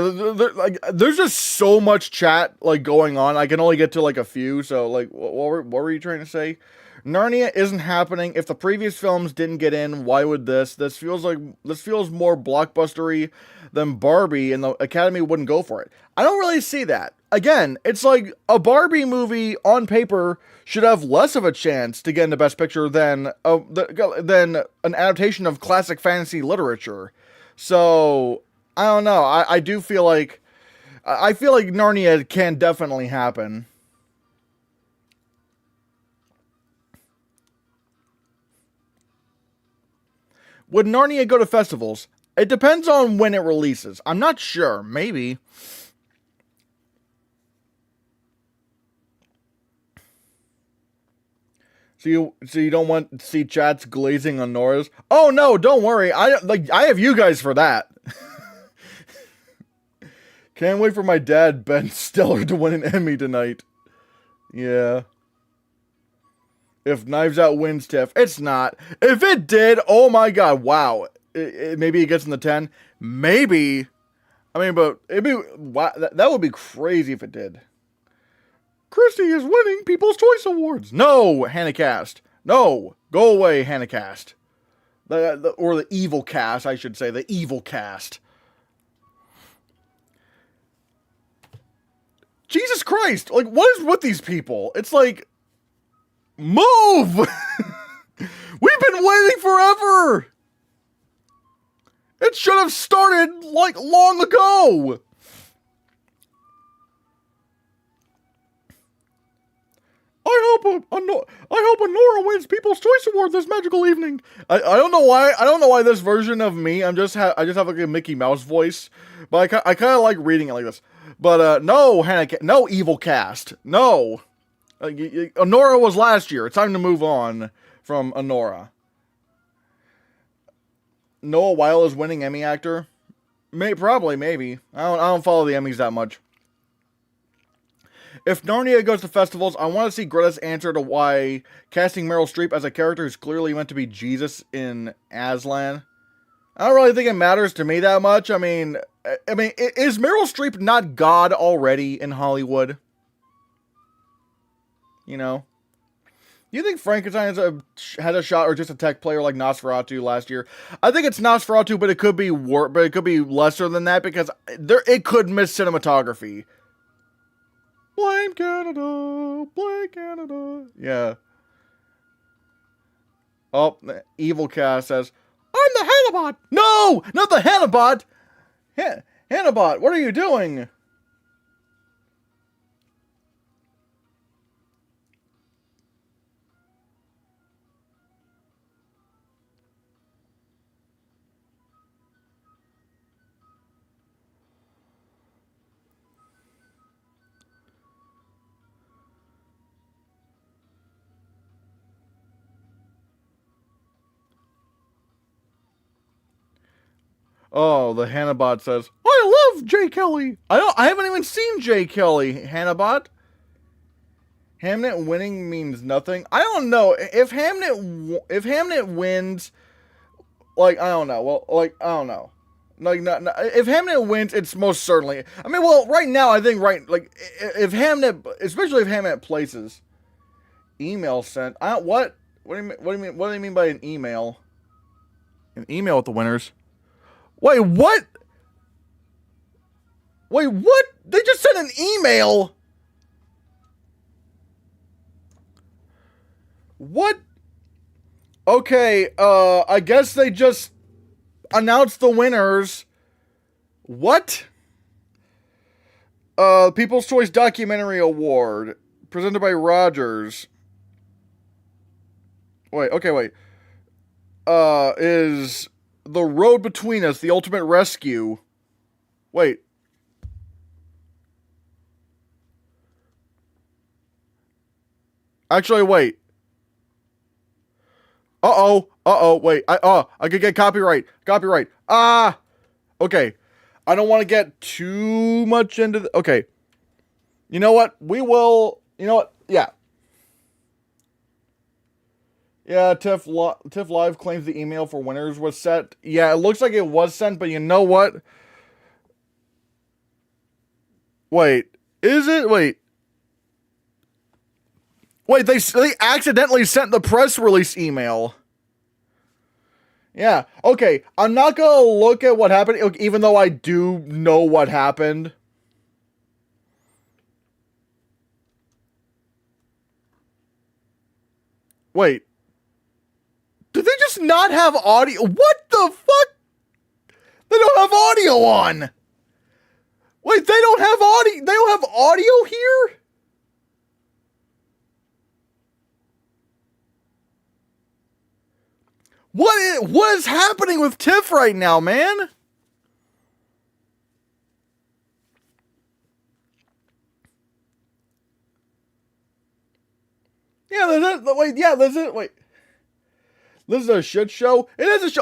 there's just so much chat, like, going on. I can only get to, like, a few, so, like, what were you trying to say? Narnia isn't happening. If the previous films didn't get in, why would this? This feels more blockbustery than Barbie, and the Academy wouldn't go for it. I don't really see that. Again, it's like a Barbie movie on paper should have less of a chance to get into Best Picture than an adaptation of classic fantasy literature. So I don't know. I do feel like Narnia can definitely happen. Would Narnia go to festivals? It depends on when it releases. I'm not sure. Maybe. So you don't want to see chats glazing on Nora's? Oh no, don't worry. I have you guys for that. Can't wait for my dad, Ben Stiller, to win an Emmy tonight. Yeah. If Knives Out wins TIFF, it's not. If it did, oh my god, wow. Maybe it gets in the 10. Maybe. I mean, but it'd be wow, that would be crazy if it did. Christy is winning People's Choice Awards. No, Hannahcast. No, go away, Hannahcast. Or the evil cast, I should say, the evil cast. Jesus Christ! Like, what is with these people? It's like, move! We've been waiting forever! It should have started, like, long ago! I hope Honora wins People's Choice Award this magical evening. I don't know why this version of me, I just have like a Mickey Mouse voice, but I kind of like reading it like this. But no, no evil cast, no. Honora was last year. It's time to move on from Honora. Noah Weil is winning Emmy actor? Probably, maybe. I don't follow the Emmys that much. If Narnia goes to festivals, I want to see Greta's answer to why casting Meryl Streep as a character who's clearly meant to be Jesus in Aslan. I don't really think it matters to me that much. I mean, is Meryl Streep not God already in Hollywood? You know? Do you think Frankenstein has a shot or just a tech player like Nosferatu last year? I think it's Nosferatu, but it could be but it could be lesser than that because it could miss cinematography. Blame Canada, blame Canada. Yeah. Oh, Evil Cast says, I'm the Hannahbot! No! Not the Hannahbot! Hannahbot, what are you doing? Oh, the Hannahbot says, I love Jay Kelly. I haven't even seen Jay Kelly, Hannahbot. Hamnet winning means nothing. I don't know. If Hamnet wins, like, I don't know. Well, like, I don't know. Like, if Hamnet wins, it's most certainly. I mean, well, right now, I think, like, if Hamnet, especially if Hamnet places, email sent. What? What do you mean? What do you mean by an email? An email with the winners? Wait, what? Wait, what? They just sent an email. What? Okay, I guess they just announced the winners. What? People's Choice Documentary Award, presented by Rogers. Wait. Is The Road Between Us, The Ultimate Rescue. Wait. Actually, wait. Wait. I could get copyright. Okay. I don't want to get too much into okay. You know what? Yeah. Yeah, TIFF Live claims the email for winners was sent. Yeah, it looks like it was sent, but you know what? Wait. Is it? Wait, they accidentally sent the press release email. Yeah, okay. I'm not gonna look at what happened, even though I do know what happened. Wait. Do they just not have audio? What the fuck? They don't have audio on. Wait, they don't have audio. They don't have audio here? What is happening with TIFF right now, man? Wait. This is a shit show? It is a show.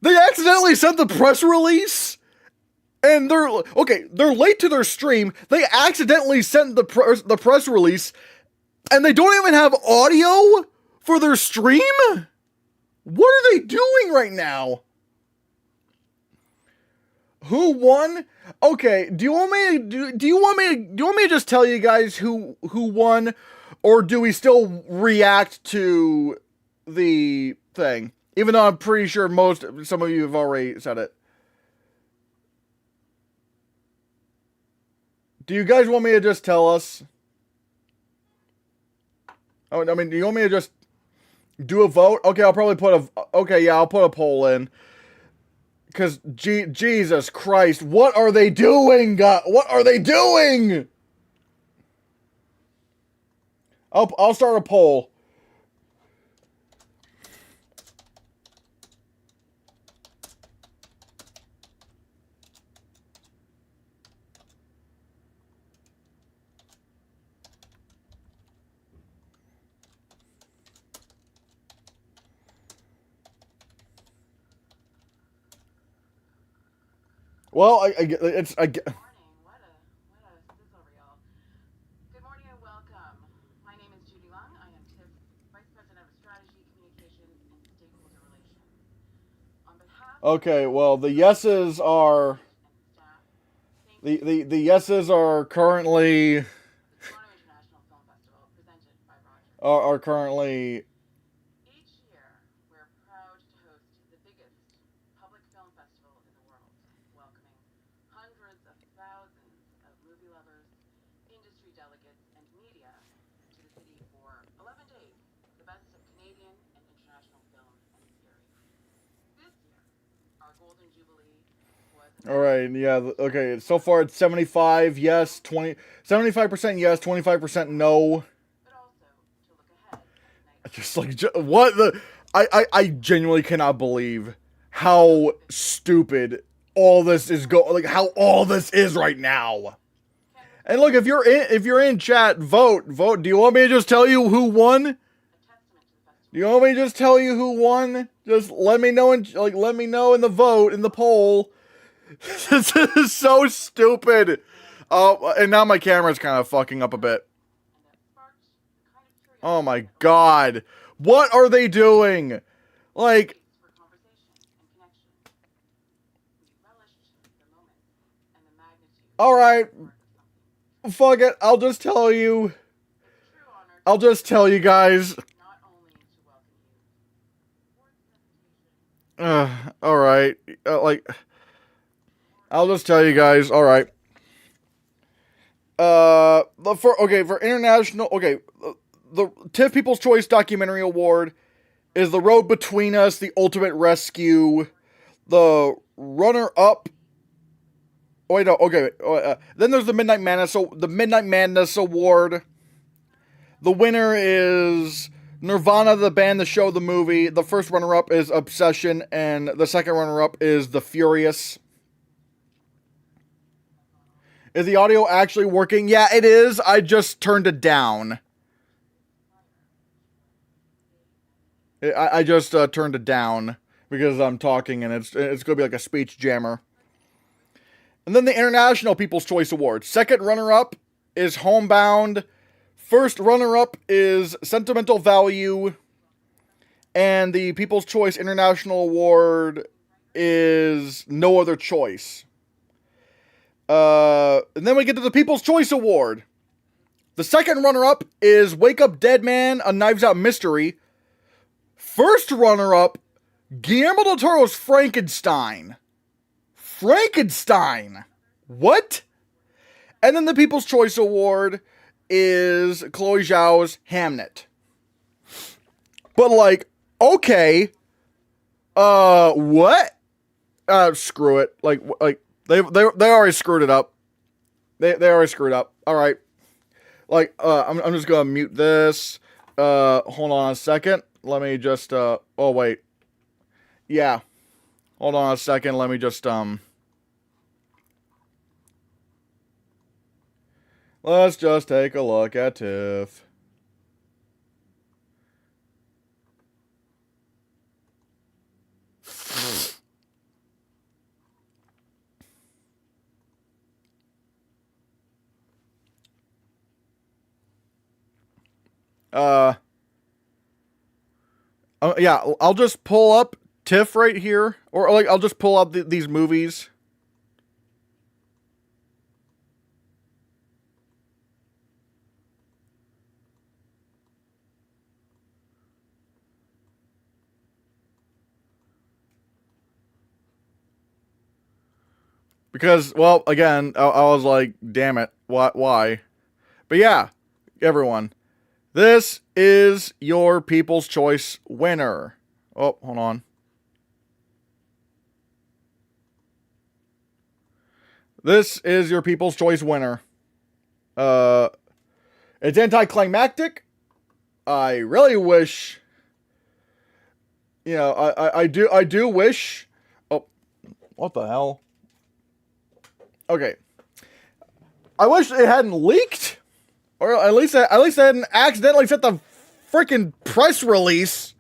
They accidentally sent the press release? And they're late to their stream. They accidentally sent the press release, and they don't even have audio for their stream? What are they doing right now? Who won? Okay, do you want me to just tell you guys who won, or do we still react to the thing? Even though I'm pretty sure some of you have already said it. Do you guys want me to just tell us? I mean, do you want me to just do a vote? Okay, I'll put a poll in. Because, Jesus Christ, what are they doing? What are they doing? I'll start a poll. Well, it's Good morning and welcome. My name is Judy Long. I am TIFF Vice President of Strategy, Communications, and Stakeholder Relations. On behalf okay. Well, the yeses are the yeses are currently the Toronto International Film Festival presented by Roger. are currently. Each year, we're proud to host the biggest public film festival in the world, welcoming hundreds of thousands of movie lovers, industry delegates, and media to the city for 11 days, the best of Canadian and international film and series. This year, our Golden Jubilee was... All right, yeah, okay. So far it's 75 yes, 75% yes, 25% no. But also to look ahead. Just like what the I genuinely cannot believe how stupid all this is how all this is right now. And look, if you're in chat, vote. Do you want me to just tell you who won? Do you want me to just tell you who won? Just let me know let me know in the vote, in the poll. This is so stupid. Oh, and now my camera's kind of fucking up a bit. Oh my god. What are they doing? Like, alright. Fuck it. I'll just tell you. I'll just tell you guys. Alright. I'll just tell you guys. Alright. For international. Okay. The TIFF People's Choice Documentary Award is The Road Between Us, The Ultimate Rescue. The runner-up... Oh, wait, no, okay. Then there's the Midnight Madness Award. The winner is Nirvana, the band, the show, the movie. The first runner-up is Obsession, and the second runner-up is The Furious. Is the audio actually working? Yeah, it is. I just turned it down. I just turned it down because I'm talking and it's going to be like a speech jammer. And then the International People's Choice Award. Second runner-up is Homebound. First runner-up is Sentimental Value. And the People's Choice International Award is No Other Choice. And then we get to the People's Choice Award. The second runner-up is Wake Up Dead Man, A Knives Out Mystery. First runner-up, Guillermo del Toro's Frankenstein. Frankenstein! What? And then the People's Choice Award is Chloe Zhao's Hamnet. But like, okay. What? Screw it. Like they already screwed it up. They already screwed up. Alright. Like, I'm just gonna mute this. Hold on a second. Let me just, oh, wait. Yeah. Hold on a second. Let me just, let's just take a look at TIFF. Yeah, I'll just pull up TIFF right here. Or, like, I'll just pull up these movies. Because, well, again, I was like, damn it, why? But yeah, everyone, this is your People's Choice winner. Oh, hold on. This is your People's Choice winner. It's anticlimactic. I really wish, you know, I do wish. Oh, what the hell? Okay. I wish it hadn't leaked, or at least I hadn't accidentally set the freaking press release.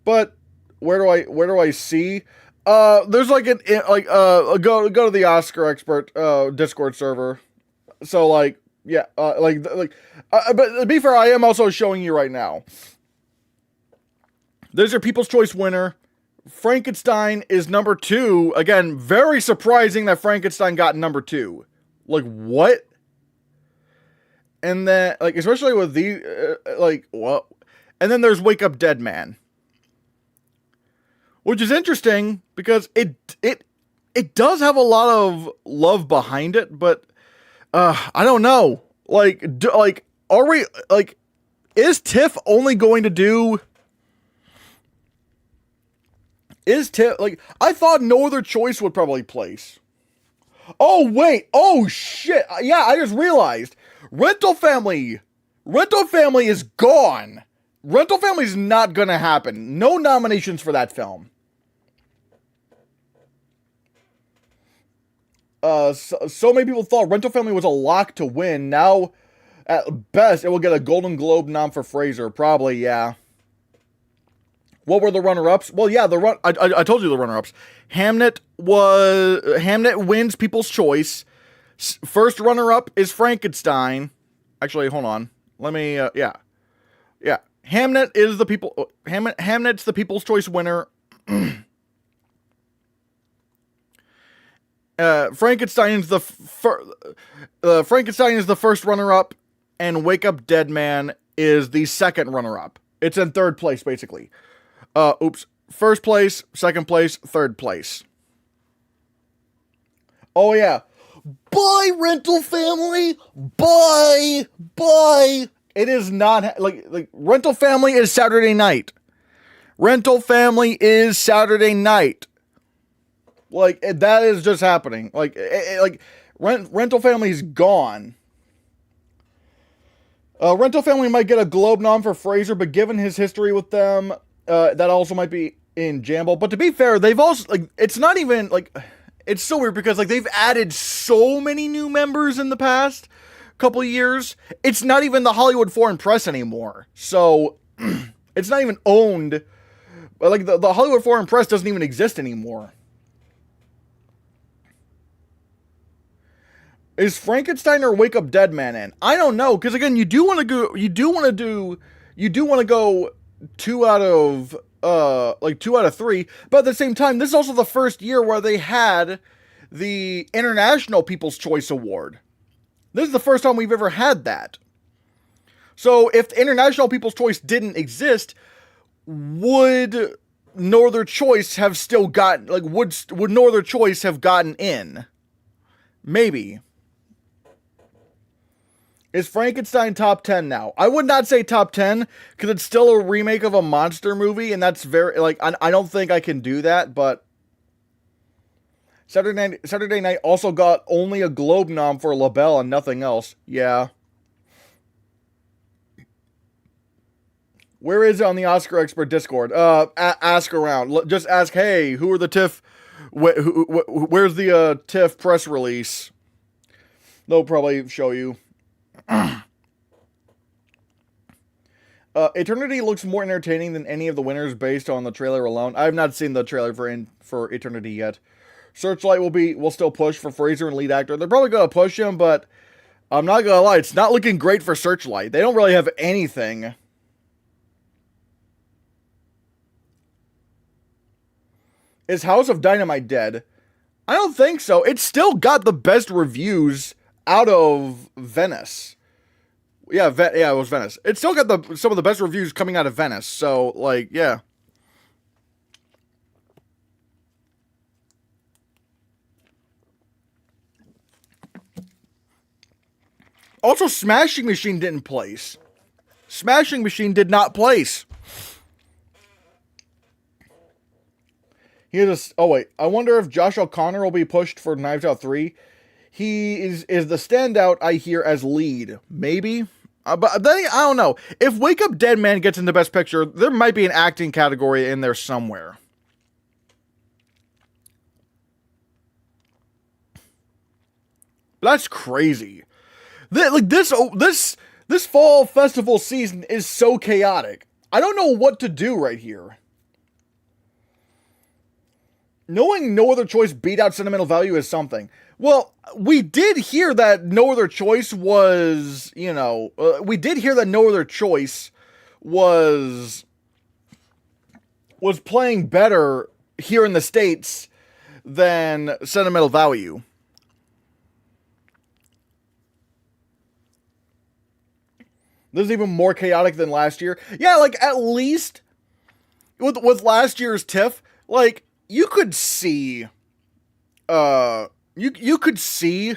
But where do I see? There's like go to the Oscar expert Discord server. So like yeah, but to be fair, I am also showing you right now. There's your People's Choice winner. Frankenstein is number 2. Again, very surprising that Frankenstein got number 2. Like what? And then like especially with the like what? And then there's Wake Up Dead Man. Which is interesting because it does have a lot of love behind it, but I don't know. Are we like is TIFF only going to do? Is TIFF like I thought No Other Choice would probably place. Oh wait, oh shit! Yeah, I just realized Rental Family is gone. Rental Family is not gonna happen. No nominations for that film. So many people thought Rental Family was a lock to win. Now, at best, it will get a Golden Globe nom for Fraser. Probably, yeah. What were the runner-ups? Well, yeah, I told you the runner-ups. Hamnet wins People's Choice. First runner-up is Frankenstein. Actually, hold on. Let me. Yeah. Hamnet is the people. Hamnet's the People's Choice winner. Frankenstein is the first runner-up, and Wake Up Dead Man is the second runner-up. It's in third place, basically. First place, second place, third place. Oh yeah, bye Rental Family, bye. It is not like Rental Family is Saturday night. Rental Family is Saturday night. Like, that is just happening. Rental Family's gone. Rental Family might get a Globe nom for Fraser, but given his history with them, that also might be in Jamble. But to be fair, they've also, it's not even, it's so weird because, they've added so many new members in the past couple of years. It's not even the Hollywood Foreign Press anymore. So, it's not even owned. The Hollywood Foreign Press doesn't even exist anymore. Is Frankenstein or Wake Up Dead Man in? I don't know, because again, you do want to go 2 out of 3, but at the same time, this is also the first year where they had the International People's Choice Award. This is the first time we've ever had that. So if the International People's Choice didn't exist, would No Other Choice have still gotten, would No Other Choice have gotten in? Maybe. Is Frankenstein top 10 now? I would not say top 10, because it's still a remake of a monster movie, and that's very, I don't think I can do that, but Saturday Night also got only a Globe nom for La Belle and nothing else. Yeah. Where is it on the Oscar Expert Discord? Ask around. Just ask, hey, who are the TIFF, where's the TIFF press release? They'll probably show you. Eternity looks more entertaining than any of the winners based on the trailer alone. I have not seen the trailer for Eternity yet. Searchlight will still push for Fraser and lead actor. They're probably gonna push him, but I'm not gonna lie, it's not looking great for Searchlight. They don't really have anything. Is House of Dynamite dead? I don't think so. It's still got the best reviews out of Venice. Yeah, it was Venice. It's still got some of the best reviews coming out of Venice. So, yeah. Also, Smashing Machine didn't place. Smashing Machine did not place. Oh wait, I wonder if Josh O'Connor will be pushed for Knives Out 3. He is the standout, I hear, as lead. Maybe? But then, I don't know. If Wake Up Dead Man gets in the Best Picture, there might be an acting category in there somewhere. That's crazy. This fall festival season is so chaotic. I don't know what to do right here. knowing No Other Choice beat out Sentimental Value is something. Well, we did hear that No Other Choice was, we did hear that No Other Choice was playing better here in the States than Sentimental Value. This is even more chaotic than last year. Yeah, like, at least with last year's TIFF, like, you could see, you could see,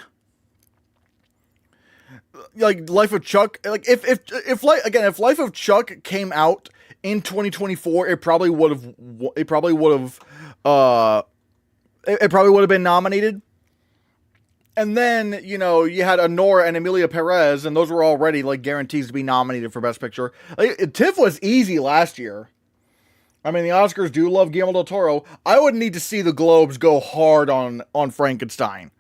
like, Life of Chuck, like, if Life of Chuck came out in 2024, it probably would have been nominated. And then, you had Honora and Emilia Perez, and those were already, like, guarantees to be nominated for Best Picture. Like, TIFF was easy last year. I mean, the Oscars do love Guillermo del Toro. I would need to see the Globes go hard on Frankenstein.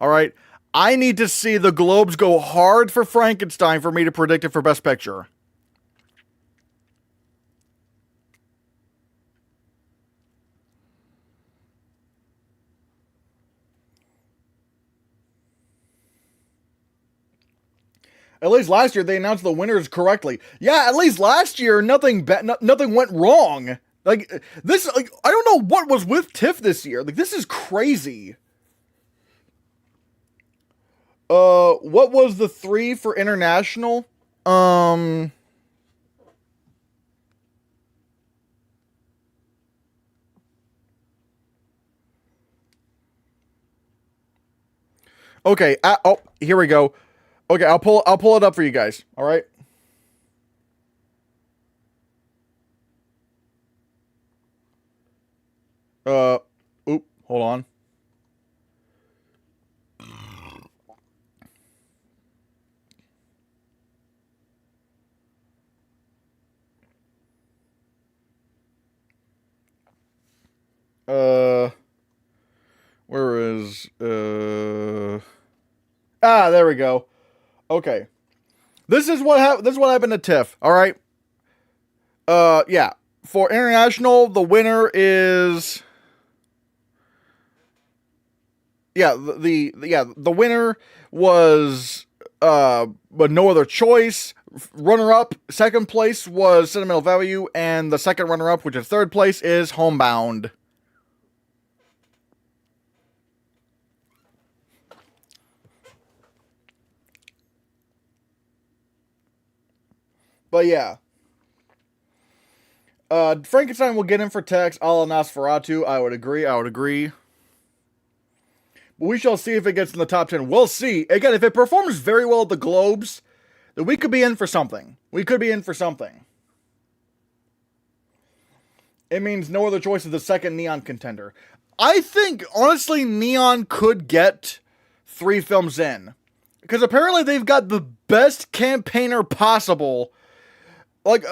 Alright? I need to see the Globes go hard for Frankenstein for me to predict it for Best Picture. At least last year they announced the winners correctly. Yeah, at least last year nothing went wrong. Like, this, like, I don't know what was with TIFF this year. Like, this is crazy. What was the 3 for international? Okay, oh, here we go. Okay, I'll pull it up for you guys. All right. Hold on. Where is, there we go. Okay. This is what happened to TIFF, all right? Yeah. For international, the winner is, the winner was but No Other Choice. Runner-up, second place was Sentimental Value, and the second runner-up, which is third place, is Homebound. But yeah. Frankenstein will get in for Tex, a la Nosferatu. I would agree. But we shall see if it gets in the top 10. We'll see. Again, if it performs very well at the Globes, then we could be in for something. It means No Other Choice is the second Neon contender. I think, honestly, Neon could get 3 films in. Because apparently they've got the best campaigner possible. What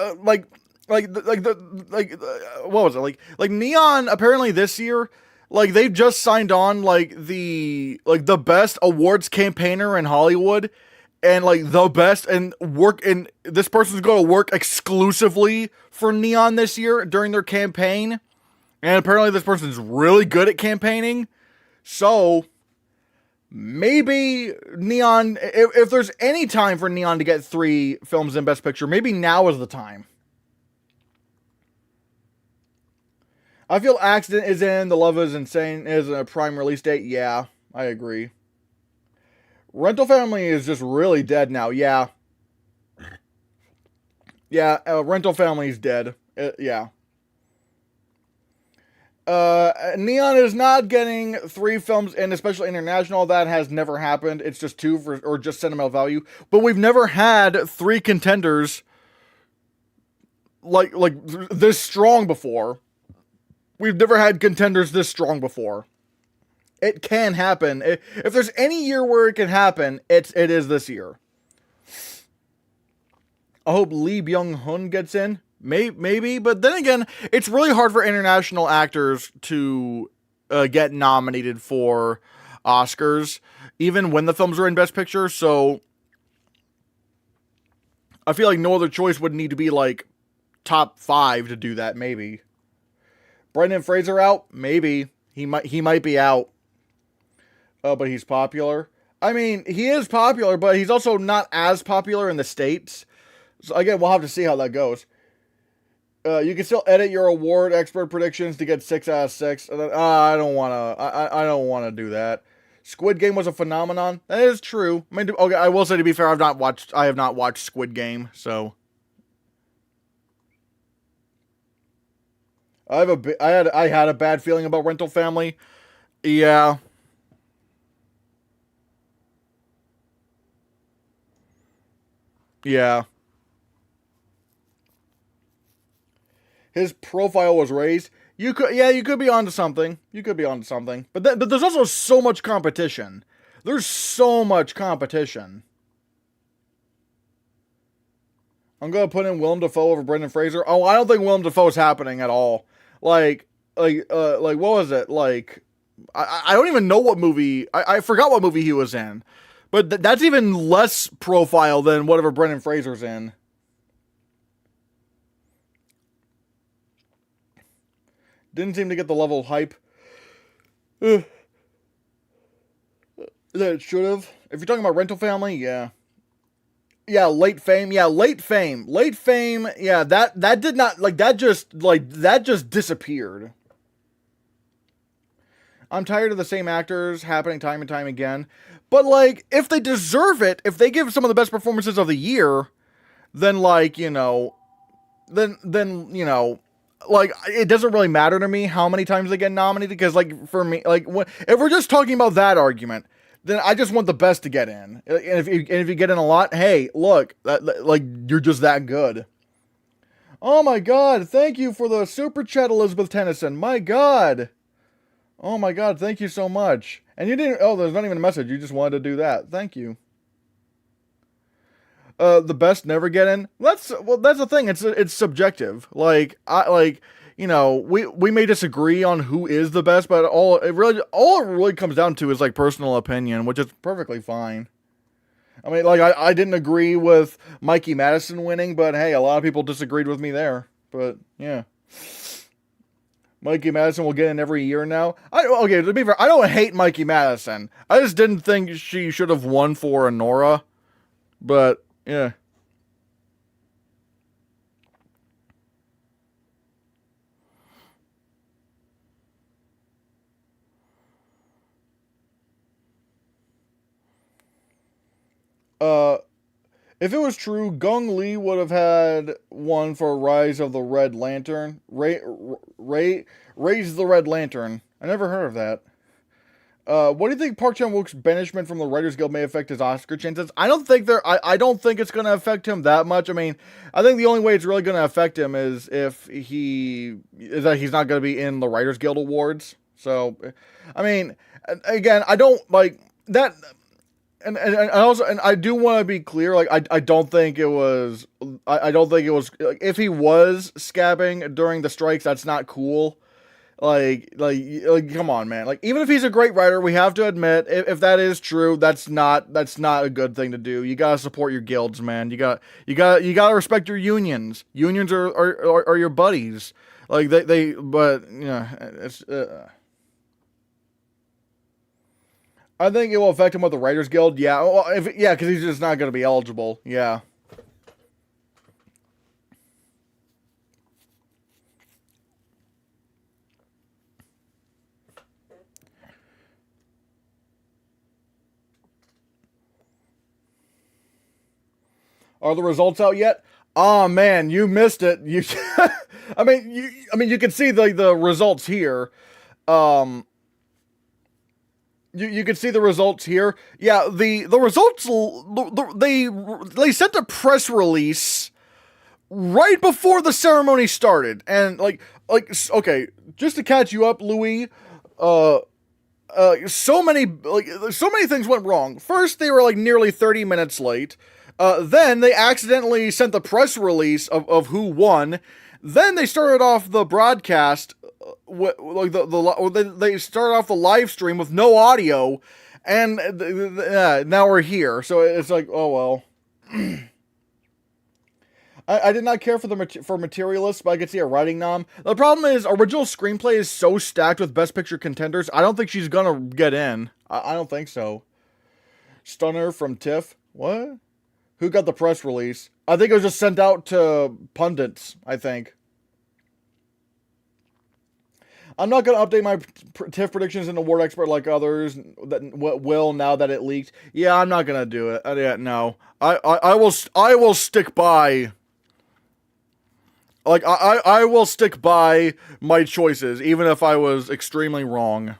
was it? Like Neon, apparently this year, like, they've just signed on, the best awards campaigner in Hollywood, and, the best, and this person's going to work exclusively for Neon this year during their campaign, and apparently this person's really good at campaigning, so maybe Neon, if there's any time for Neon to get 3 films in Best Picture, maybe now is the time. I feel Accident is in, The Love is Insane is a prime release date. Yeah, I agree. Rental Family is just really dead now. Yeah. Yeah, Rental Family is dead. Yeah. Neon is not getting 3 films in, especially international. That has never happened. It's just 2 or just Sentimental Value. But we've never had 3 contenders like this strong before. We've never had contenders this strong before. It can happen. If there's any year where it can happen, it is this year. I hope Lee Byung-hun gets in. Maybe, but then again, it's really hard for international actors to get nominated for Oscars, even when the films are in Best Picture, so I feel like No Other Choice would need to be, top 5 to do that, maybe. Brendan Fraser out? Maybe. he might be out. But he's popular. I mean, he is popular, but he's also not as popular in the States. So again, we'll have to see how that goes. You can still edit your award expert predictions to get 6 out of 6. I don't wanna do that. Squid Game was a phenomenon. That is true. I mean, okay, I will say, to be fair, I have not watched Squid Game, so I had a bad feeling about Rental Family. Yeah. Yeah. His profile was raised. You could be onto something. But there's also so much competition. There's so much competition. I'm gonna put in Willem Dafoe over Brendan Fraser. Oh, I don't think Willem Dafoe is happening at all. Like what was it? Like, I don't even know what movie. I forgot what movie he was in. But that's even less profile than whatever Brendan Fraser's in. Didn't seem to get the level of hype that it should have. If you're talking about Rental Family, yeah. Yeah, late fame. Yeah, late fame. Yeah, that did not, that just disappeared. I'm tired of the same actors happening time and time again. But, if they deserve it, if they give some of the best performances of the year, then, it doesn't really matter to me how many times they get nominated, because, for me, if we're just talking about that argument, then I just want the best to get in. And if you get in a lot, hey, look, you're just that good. Oh my god, thank you for the super chat, Elizabeth Tennyson. My god. Oh my god, thank you so much. And you didn't, there's not even a message, you just wanted to do that. Thank you. The best never get in. That's the thing. It's subjective. We may disagree on who is the best, but all it really comes down to is personal opinion, which is perfectly fine. I mean, I didn't agree with Mikey Madison winning, but hey, a lot of people disagreed with me there. But yeah, Mikey Madison will get in every year now. To be fair, I don't hate Mikey Madison. I just didn't think she should have won for Nora, but. Yeah. If it was true, Gong Li would have had one for Rise of the Red Lantern. Raise the Red Lantern. I never heard of that. What do you think Park Chan-wook's banishment from the Writers Guild may affect his Oscar chances? I don't think it's going to affect him that much. I mean, I think the only way it's really going to affect him is that he's not going to be in the Writers Guild Awards. So, I mean, again, I don't like that. And I do want to be clear. I don't think it was. I don't think it was. If he was scabbing during the strikes, that's not cool. Come on, man. Even if he's a great writer, we have to admit, if that is true, that's not a good thing to do. You gotta support your guilds, man. You gotta respect your unions. Unions are your buddies. But it's. I think it will affect him with the Writers Guild. Yeah, because he's just not gonna be eligible. Yeah. Are the results out yet? Oh man, you missed it. You, I mean, you can see the results here. You can see the results here. Yeah, the results. They sent a press release right before the ceremony started, and okay, just to catch you up, Louis. So many things went wrong. First, they were nearly 30 minutes late. Then they accidentally sent the press release of who won. Then they started off the broadcast, they started off the live stream with no audio, and now we're here. So it's oh well. I did not care for for Materialist, but I could see a writing nom. The problem is, original screenplay is so stacked with Best Picture contenders, I don't think she's gonna get in. I don't think so. Stunner from TIFF? What? Who got the press release? I think it was just sent out to pundits, I think. I'm not going to update my TIFF predictions in Award Expert like others that will now that it leaked. Yeah, I'm not going to do it. Yeah, no. I will stick by... Like, I will stick by my choices, even if I was extremely wrong.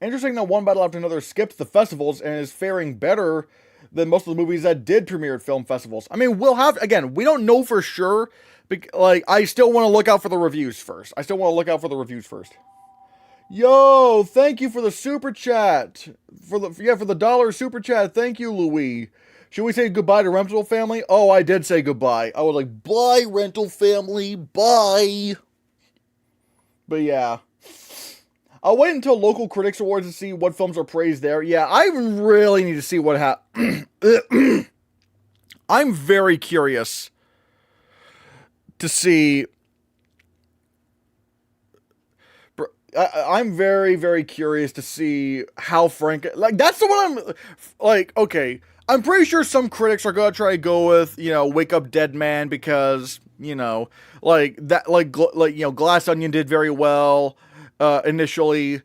Interesting that one battle after another skips the festivals and is faring better than most of the movies that did premiere at film festivals. I mean, we'll have, again, we don't know for sure. Like, I still want to look out for the reviews first. Yo, thank you for the super chat. For the $1 super chat. Thank you, Louis. Should we say goodbye to Rental Family? Oh, I did say goodbye. I was like, bye, Rental Family, bye. But yeah. I'll wait until local critics awards to see what films are praised there. Yeah, I really need to see what happens. I'm very curious to see. I'm very, very curious to see how Frank... Like, that's the one I'm... Like, okay. I'm pretty sure some critics are going to try to go with, you know, Wake Up Dead Man because, you know, like, that, like you know, Glass Onion did very well initially.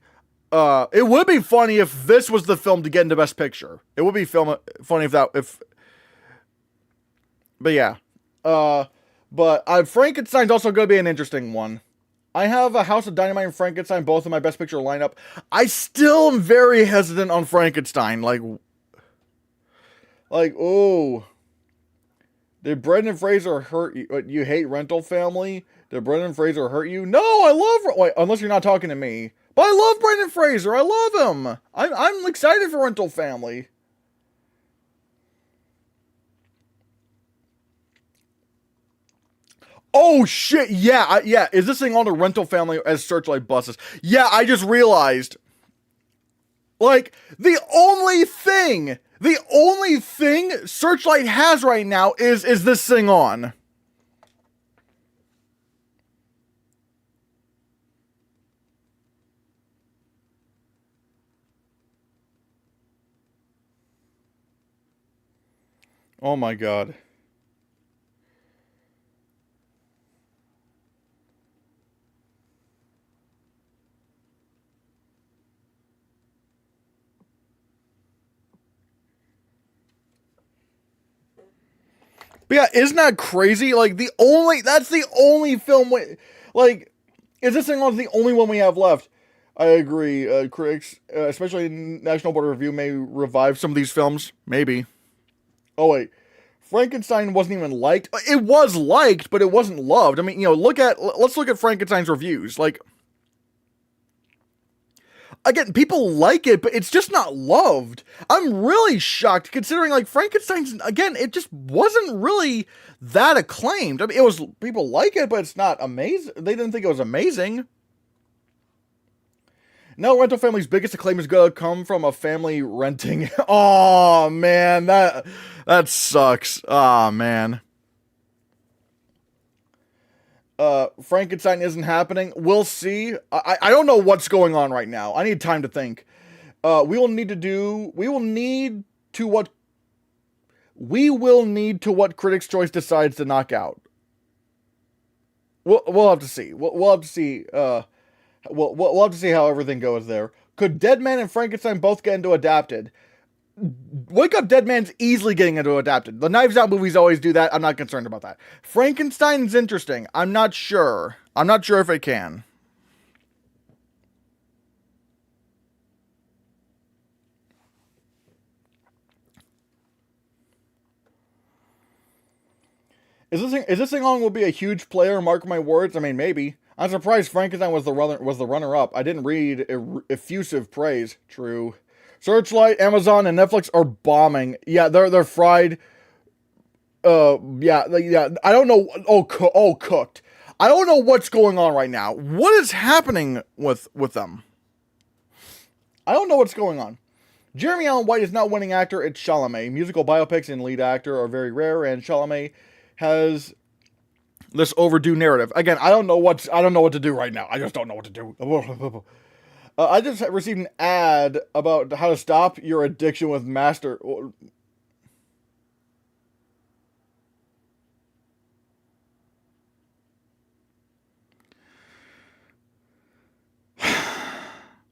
It would be funny if this was the film to get into Best Picture. It would be funny if that... But yeah. But Frankenstein's also going to be an interesting one. I have a House of Dynamite and Frankenstein both in my Best Picture lineup. I still am very hesitant on Frankenstein. Like, oh. Did Brendan Fraser hurt you? You hate Rental Family? Did Brendan Fraser hurt you? No, I love... Wait, unless you're not talking to me. But I love Brendan Fraser. I love him. I'm excited for Rental Family. Oh shit, yeah, yeah, is this thing on the Rental Family as Searchlight buses? Yeah, I just realized. Like, the only thing Searchlight has right now is this thing on. Oh my god. But yeah, isn't that crazy? Like, that's the only film like, is this thing on the only one we have left? I agree. Critics, especially National Board of Review, may revive some of these films. Maybe. Oh, wait. Frankenstein wasn't even liked. It was liked, but it wasn't loved. I mean, you know, let's look at Frankenstein's reviews. Like, again, people like it, but it's just not loved. I'm really shocked considering, like, Frankenstein's, again, it just wasn't really that acclaimed. I mean, people like it, but it's not amazing. They didn't think it was amazing. Now, Rental Family's biggest acclaim is gonna come from a family renting. Oh man, that sucks. Oh man. Frankenstein isn't happening. We'll see. I don't know what's going on right now. I need time to think. We will need to what Critics' Choice decides to knock out. We'll have to see. We'll have to see. We'll have to see how everything goes there. Could Dead Man and Frankenstein both get into adapted? Wake Up Dead Man's easily getting into adapted. The Knives Out movies always do that. I'm not concerned about that. Frankenstein's interesting. I'm not sure. I'm not sure if it can. Is this thing on will be a huge player? Mark my words. I mean, maybe. I'm surprised Frankenstein was the runner-up. I didn't read effusive praise. True. Searchlight, Amazon, and Netflix are bombing. Yeah, they're fried. Yeah. I don't know. Oh, cooked. I don't know what's going on right now. What is happening with them? I don't know what's going on. Jeremy Allen White is not winning actor, it's Chalamet. Musical biopics and lead actor are very rare, and Chalamet has this overdue narrative. Again, I don't know what to do right now. I just don't know what to do. I just received an ad about how to stop your addiction with master.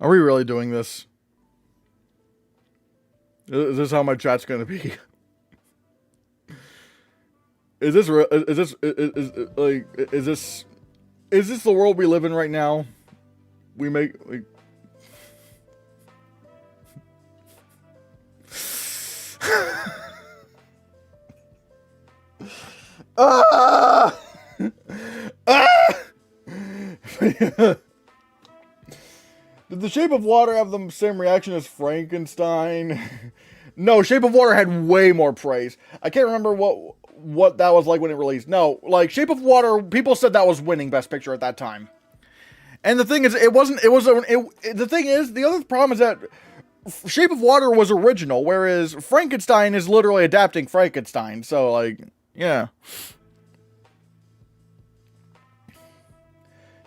Are we really doing this? Is this how my chat's gonna be? Is this the world we live in right now? We make like. Ah! Ah! Did The Shape of Water have the same reaction as Frankenstein? No, Shape of Water had way more praise. I can't remember what that was like when it released. No, like Shape of Water, people said that was winning Best Picture at that time. And the thing is, the thing is, the other problem is that Shape of Water was original, whereas Frankenstein is literally adapting Frankenstein. So, like, yeah.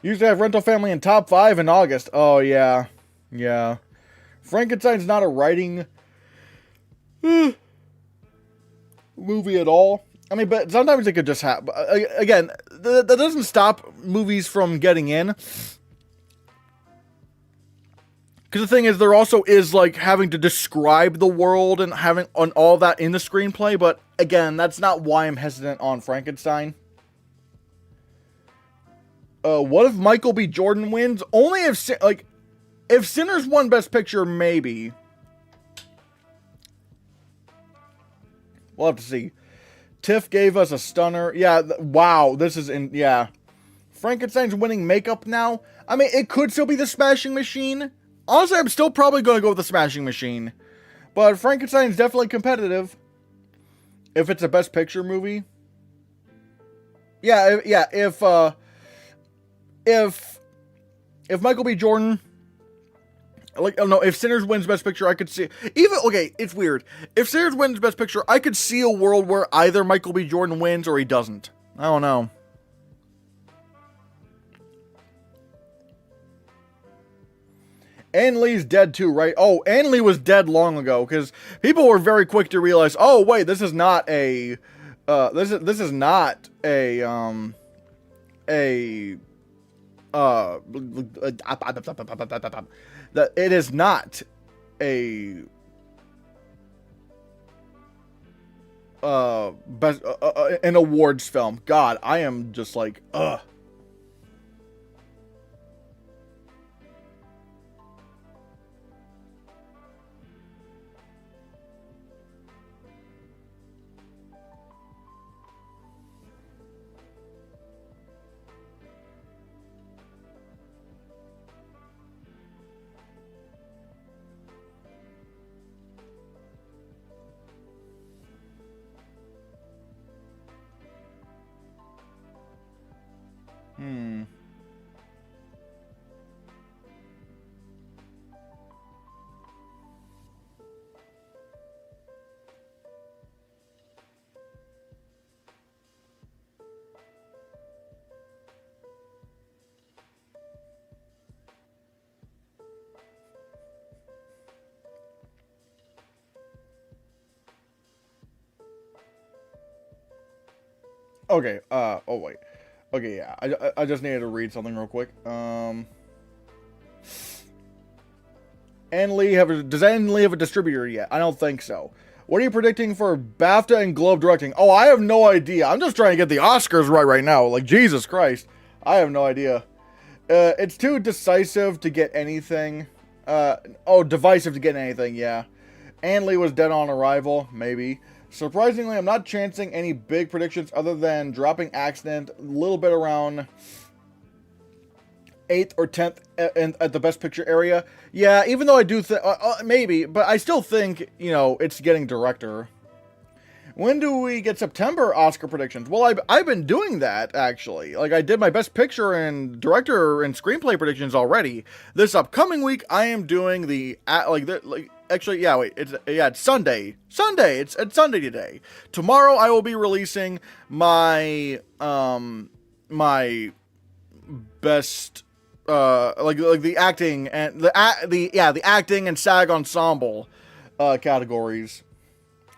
Used to have Rental Family in top 5 in August. Oh, yeah. Yeah. Frankenstein's not a writing movie at all. I mean, but sometimes it could just happen. Again, that doesn't stop movies from getting in. Because the thing is, there also is, like, having to describe the world and having on all that in the screenplay. But, again, that's not why I'm hesitant on Frankenstein. What if Michael B. Jordan wins? Only if, like, if Sinners won Best Picture, maybe. We'll have to see. TIFF gave us a stunner. Yeah, wow, this is in, yeah. Frankenstein's winning makeup now. I mean, it could still be The Smashing Machine. Honestly, I'm still probably going to go with The Smashing Machine. But Frankenstein's definitely competitive. If it's a Best Picture movie. Yeah, if Michael B. Jordan, like, I don't know, if Sinners wins Best Picture, I could see, even, okay, it's weird. If Sinners wins Best Picture, I could see a world where either Michael B. Jordan wins or he doesn't. I don't know. Ann Lee's dead too, right? Oh, Ann Lee was dead long ago, because people were very quick to realize, oh, wait, this is not a, this is not a, that it is not a an awards film. God, I am just like, ugh. Okay, oh wait. Okay, yeah, I just needed to read something real quick. Does Ann Lee have a distributor yet? I don't think so. What are you predicting for BAFTA and Globe directing? Oh, I have no idea. I'm just trying to get the Oscars right now. Like, Jesus Christ. I have no idea. It's too decisive to get anything. Divisive to get anything, yeah. Ann Lee was dead on arrival, maybe. Surprisingly, I'm not chancing any big predictions other than dropping Accident a little bit around 8th or 10th at the Best Picture area. Yeah, even though I do think, maybe, but I still think, you know, it's getting director. When do we get September Oscar predictions? Well, I've been doing that, actually. Like, I did my Best Picture and Director and Screenplay predictions already. This upcoming week, I am doing actually, yeah, wait, it's Sunday. It's Sunday today. Tomorrow, I will be releasing my, my best, the acting and the acting and SAG ensemble, categories.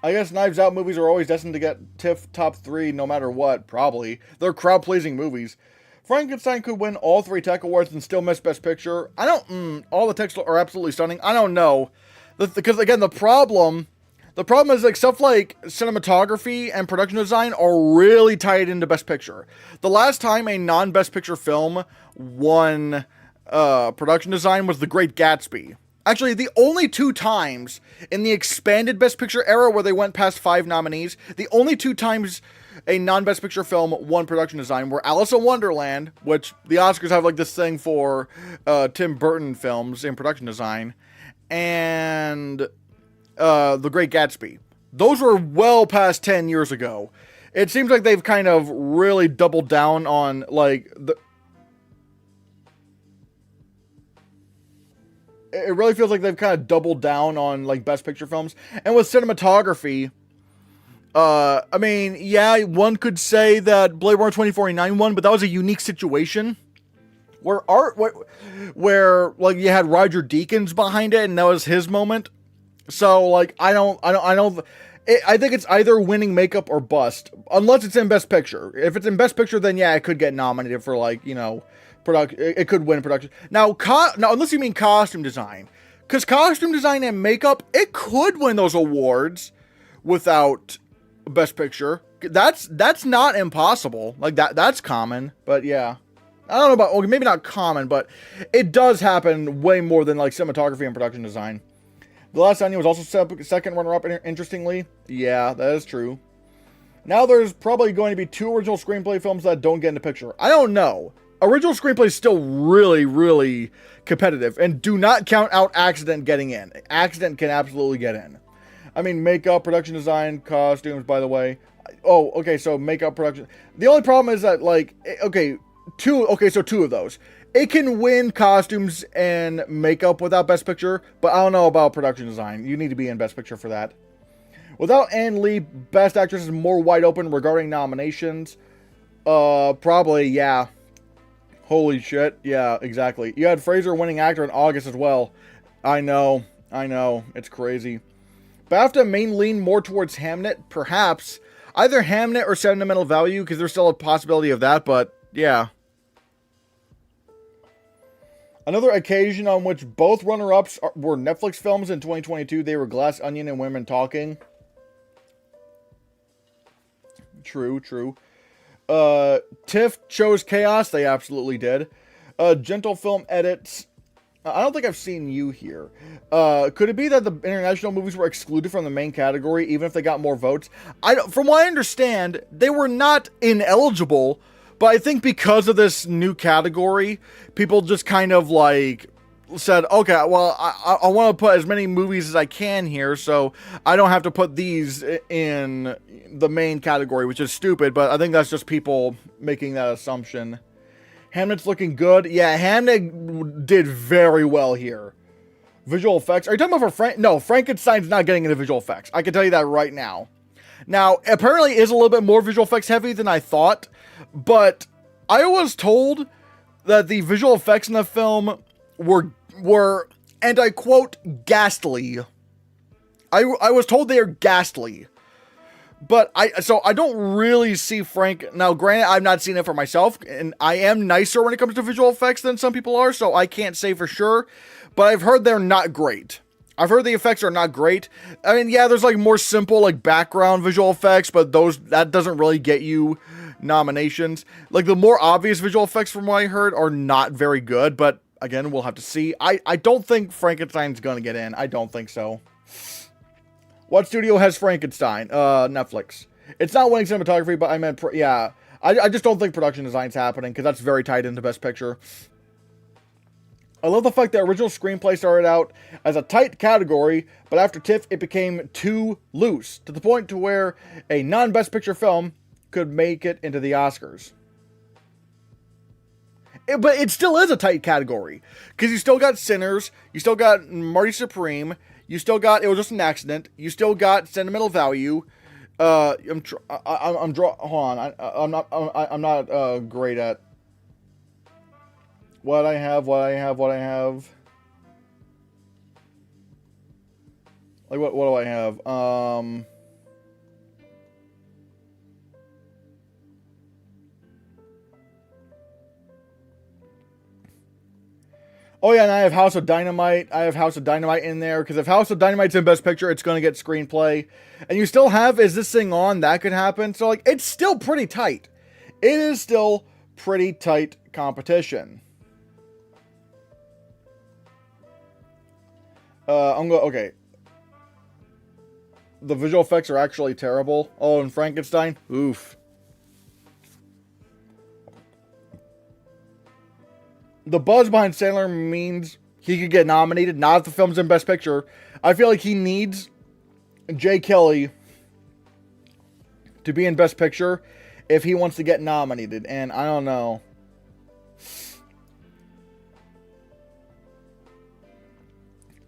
I guess Knives Out movies are always destined to get TIFF top 3 no matter what, probably. They're crowd-pleasing movies. Frankenstein could win all 3 tech awards and still miss Best Picture. All the techs are absolutely stunning. I don't know. Because, again, the problem is, like, stuff like cinematography and production design are really tied into Best Picture. The last time a non-Best Picture film won production design was The Great Gatsby. Actually, the only 2 times in the expanded Best Picture era where they went past 5 nominees, the only 2 times a non-Best Picture film won production design were Alice in Wonderland, which the Oscars have like this thing for Tim Burton films in production design, and The Great Gatsby. Those were well past 10 years ago. It seems like they've kind of really doubled down on like it really feels like they've kind of doubled down on like Best Picture films. And with cinematography, I mean, yeah, one could say that Blade Runner 2049 won, but that was a unique situation where like you had Roger Deakins behind it, and that was his moment. So like, I think it's either winning makeup or bust, unless it's in Best Picture. If it's in Best Picture, then yeah, it could get nominated for like, you know, it could win production. Now, unless you mean costume design, because costume design and makeup, it could win those awards without Best Picture. That's not impossible. Like that's common, but yeah, I don't know about, well, maybe not common, but it does happen way more than like cinematography and production design. The Last Onion was also second runner-up, interestingly. Yeah, that is true. Now there's probably going to be 2 original screenplay films that don't get in the picture. I don't know. Original screenplay is still really, really competitive, and do not count out Accident getting in. Accident can absolutely get in. I mean, makeup, production design, costumes, by the way. Oh, okay, so makeup, production. The only problem is that, like, so 2 of those. It can win costumes and makeup without Best Picture, but I don't know about production design. You need to be in Best Picture for that. Without Anne Lee, Best Actress is more wide open regarding nominations. Probably, yeah. Holy shit. Yeah, exactly. You had Fraser winning actor in August as well. I know. It's crazy. BAFTA may lean more towards Hamnet, perhaps. Either Hamnet or Sentimental Value, because there's still a possibility of that, but yeah. Another occasion on which both runner-ups were Netflix films in 2022, they were Glass Onion and Women Talking. True. TIFF chose Chaos. They absolutely did. Gentle Film Edits. I don't think I've seen you here. Could it be that the international movies were excluded from the main category, even if they got more votes? From what I understand, they were not ineligible, but I think because of this new category, people just kind of like said, okay, well, I want to put as many movies as I can here, so I don't have to put these in the main category, which is stupid, but I think that's just people making that assumption. Hamlet's looking good. Yeah, Hamlet did very well here. Visual effects. Are you talking about no, Frankenstein's not getting into visual effects. I can tell you that right now. Now, apparently it is a little bit more visual effects heavy than I thought, but I was told that the visual effects in the film were, and I quote, ghastly. I was told they are ghastly. But I don't really see Frank. Now, granted, I've not seen it for myself, and I am nicer when it comes to visual effects than some people are, so I can't say for sure. But I've heard they're not great. I've heard the effects are not great. I mean, yeah, there's like more simple like background visual effects, but that doesn't really get you nominations. Like the more obvious visual effects from what I heard are not very good, but again, we'll have to see. I don't think Frankenstein's gonna get in. I don't think so. What studio has Frankenstein? Netflix. It's not winning cinematography, but I meant, yeah. I just don't think production design's happening, because that's very tied into Best Picture. I love the fact that original screenplay started out as a tight category, but after TIFF it became too loose, to the point to where a non-Best Picture film could make it into the Oscars. But it still is a tight category, because you still got Sinners, you still got Marty Supreme, you still got It Was Just an Accident, you still got Sentimental Value. I'm not great at what I have. Like, what do I have? Oh yeah, and I have House of Dynamite. I have House of Dynamite in there, because if House of Dynamite's in Best Picture, it's going to get screenplay. And you still have Is This Thing On? That could happen. So, like, it's still pretty tight. It is still pretty tight competition. Okay. The visual effects are actually terrible. Oh, and Frankenstein? Oof. The buzz behind Sandler means he could get nominated, not if the film's in Best Picture. I feel like he needs Jay Kelly to be in Best Picture if he wants to get nominated, and I don't know.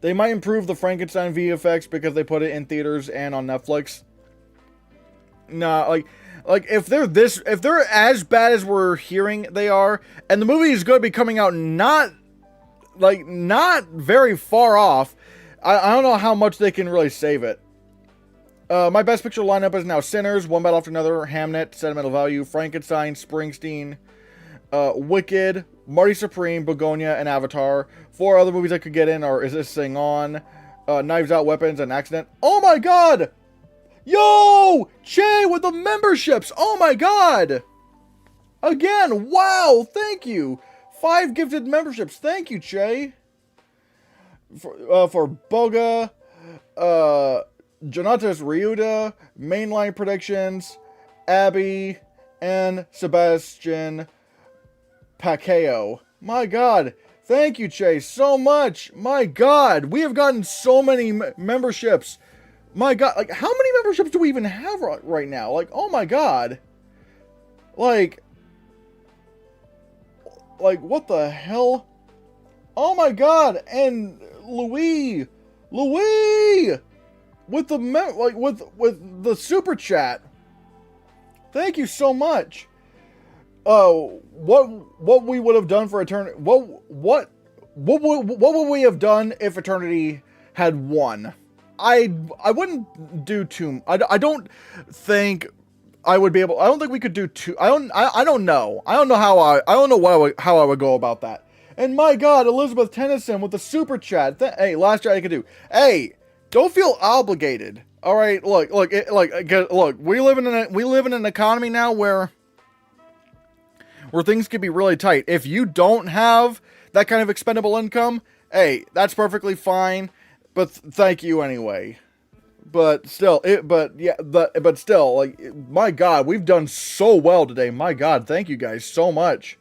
They might improve the Frankenstein VFX because they put it in theaters and on Netflix. Nah, like if they're as bad as we're hearing they are, and the movie is going to be coming out not very far off, I don't know how much they can really save it. My Best Picture lineup is now Sinners, One Battle After Another, Hamnet, Sentimental Value, Frankenstein, Springsteen, Wicked, Marty Supreme, Begonia, and Avatar. 4 other movies I could get in are Is This Thing On, Knives Out, Weapons, and Accident. Oh my god! Yo! Che with the memberships! Oh my god! Again, wow! Thank you! 5 gifted memberships. Thank you, Che. For Boga, Jonatas Ryuda, Mainline Predictions, Abby, and Sebastian Pacquiao. My god. Thank you, Che, so much. My god. We have gotten so many memberships. My god. Like, how many memberships do we even have right now? Like, oh my god. Like, what the hell? Oh my god. And Louis. With the with the super chat. Thank you so much. What we would have done for Eternity? What would we have done if Eternity had won? I wouldn't do too. I don't think I would be able. I don't think we could do too. I don't know. I don't know how I would go about that. And my God, Elizabeth Tennyson with the super chat. Hey, last chat I could do. Hey, don't feel obligated. All right, look. We live in an economy now where things can be really tight. If you don't have that kind of expendable income, hey, that's perfectly fine. But thank you anyway. But still, like, my God, we've done so well today. My God, thank you guys so much.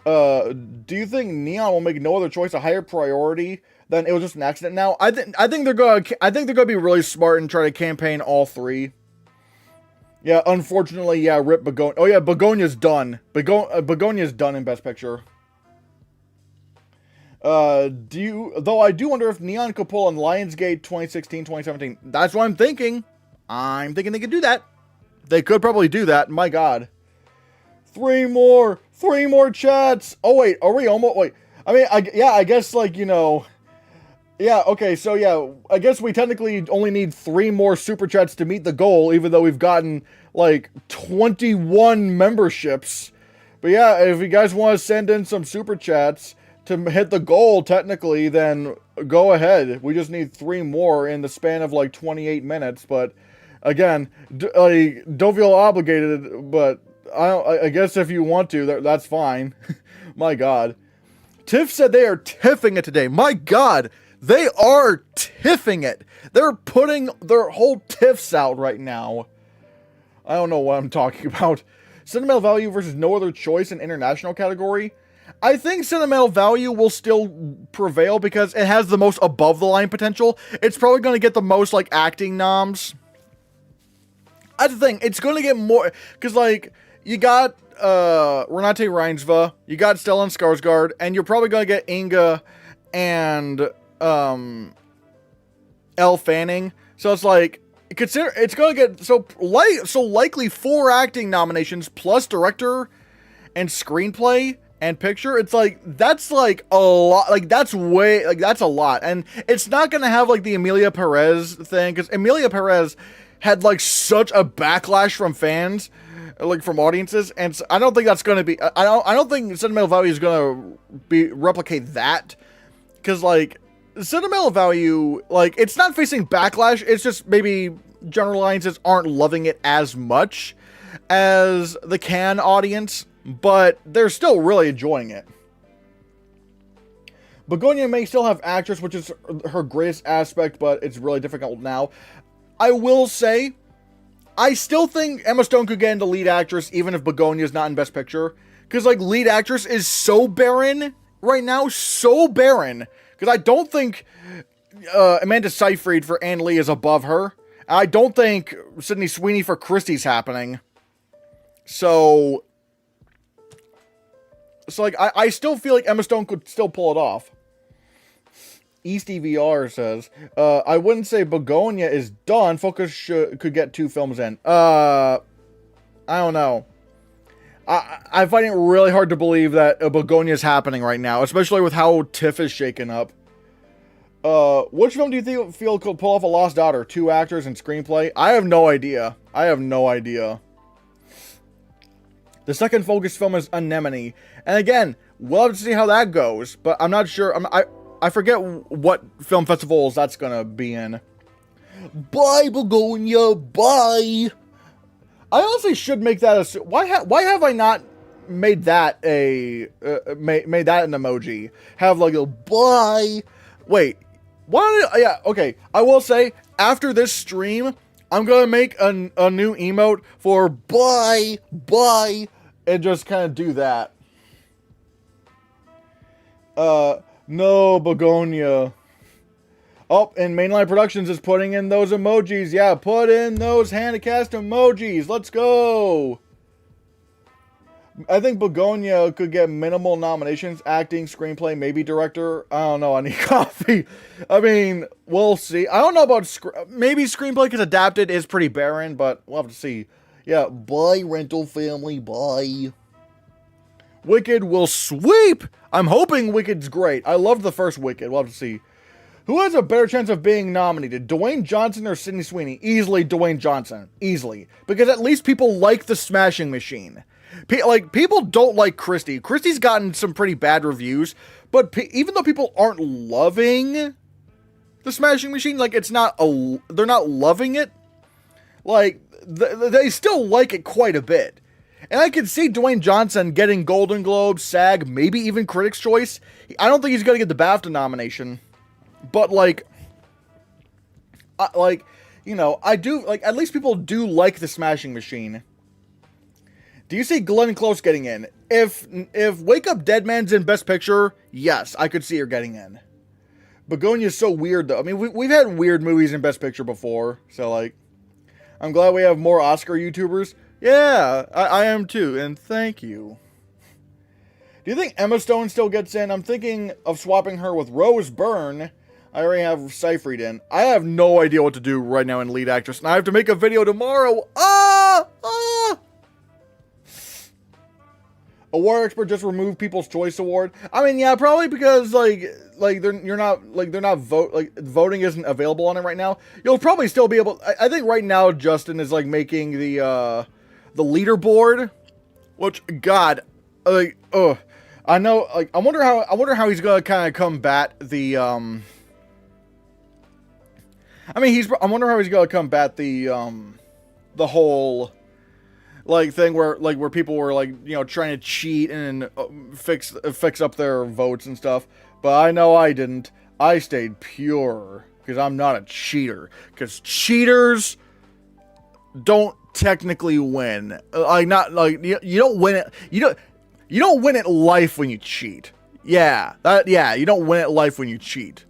Do you think Neon will make no other choice a higher priority than It Was Just an Accident? Now, I think they're gonna be really smart and try to campaign all 3. Yeah, unfortunately, yeah, rip Begonia. Oh yeah, Begonia's done. Begonia's done in Best Picture. I do wonder if Neon could pull on Lionsgate 2016, 2017. That's what I'm thinking. I'm thinking they could do that. They could probably do that. My God. 3 more chats. Oh wait, are we almost, wait. I mean, I guess, like, you know, yeah, okay, so yeah, I guess we technically only need 3 more super chats to meet the goal, even though we've gotten, like, 21 memberships. But yeah, if you guys want to send in some super chats to hit the goal, technically, then go ahead. We just need 3 more in the span of, like, 28 minutes, but, again, don't feel obligated, but I guess if you want to, that's fine. My God. TIFF said they are tiffing it today. My God. They are tiffing it. They're putting their whole tiffs out right now. I don't know what I'm talking about. Sentimental Value versus No Other Choice in international category. I think sentimental value will still prevail because it has the most above the line potential. It's probably going to get the most like acting noms. That's the thing. It's going to get more because like you got Renate Reinsva, you got Stellan Skarsgård, and you're probably going to get Inga and Elle Fanning. So it's like consider it's going to get so likely 4 acting nominations plus director and screenplay and picture. It's like that's like a lot. Like that's way like that's a lot, and it's not going to have like the Emilia Perez thing because Emilia Perez had like such a backlash from fans, like from audiences, and so I don't think that's going to be. I don't think sentimental value is going to replicate that because like sentimental value, like it's not facing backlash. It's just maybe general audiences aren't loving it as much as the Cannes audience, but they're still really enjoying it. Begonia may still have actress, which is her greatest aspect, but it's really difficult now. I will say, I still think Emma Stone could get into lead actress even if Begonia is not in Best Picture. Because, like, lead actress is so barren right now, so barren. Because I don't think Amanda Seyfried for Anne Lee is above her. I don't think Sydney Sweeney for Christie's happening. So like, I still feel like Emma Stone could still pull it off. East EVR says, I wouldn't say Begonia is done. Focus could get 2 films in. I don't know. I find it really hard to believe that Begonia is happening right now, especially with how TIFF is shaken up. Which film do you feel could pull off a Lost Daughter? 2 actors and screenplay? I have no idea. The second focus film is Anemone. And again, we'll have to see how that goes, but I'm not sure. I forget what film festivals that's gonna be in. Bye, Begonia, bye! I honestly should make that a... Why have I not made that made that an emoji? Have like a bye... Wait, yeah, okay. I will say, after this stream, I'm gonna make a new emote for bye, and just kind of do that. No, Begonia. Oh, and Mainline Productions is putting in those emojis. Yeah, put in those Hannahcast emojis. Let's go. I think Begonia could get minimal nominations. Acting, screenplay, maybe director. I don't know. I need coffee. I mean, we'll see. I don't know about... maybe screenplay because adapted is pretty barren, but we'll have to see. Yeah, bye, Rental Family. Bye. Wicked will sweep. I'm hoping Wicked's great. I loved the first Wicked. We'll have to see. Who has a better chance of being nominated? Dwayne Johnson or Sydney Sweeney? Easily Dwayne Johnson. Easily. Because at least people like The Smashing Machine. People don't like Christie. Christie's gotten some pretty bad reviews. But even though people aren't loving The Smashing Machine, like, it's not they're not loving it. Like, they still like it quite a bit. And I can see Dwayne Johnson getting Golden Globe, SAG, maybe even Critics' Choice. I don't think he's going to get the BAFTA nomination. But, like, you know, I do, like, at least people do like The Smashing Machine. Do you see Glenn Close getting in? If Wake Up Dead Man's in Best Picture, yes, I could see her getting in. Begonia's so weird, though. I mean, we've had weird movies in Best Picture before. So, like, I'm glad we have more Oscar YouTubers. Yeah, I am too, and thank you. Do you think Emma Stone still gets in? I'm thinking of swapping her with Rose Byrne. I already have Seyfried in. I have no idea what to do right now in lead actress, and I have to make a video tomorrow. Award expert just removed People's Choice Award. I mean, yeah, probably because voting isn't available on it right now. You'll probably still be able. I think right now Justin is like making the leaderboard, which God, I know. Like, I wonder how he's gonna kind of combat the I wonder how he's gonna combat the whole like thing where people were like, you know, trying to cheat and fix up their votes and stuff. But I know I didn't. I stayed pure because I'm not a cheater. Because cheaters don't technically win. You don't win it. You don't win at life when you cheat. Yeah, you don't win at life when you cheat.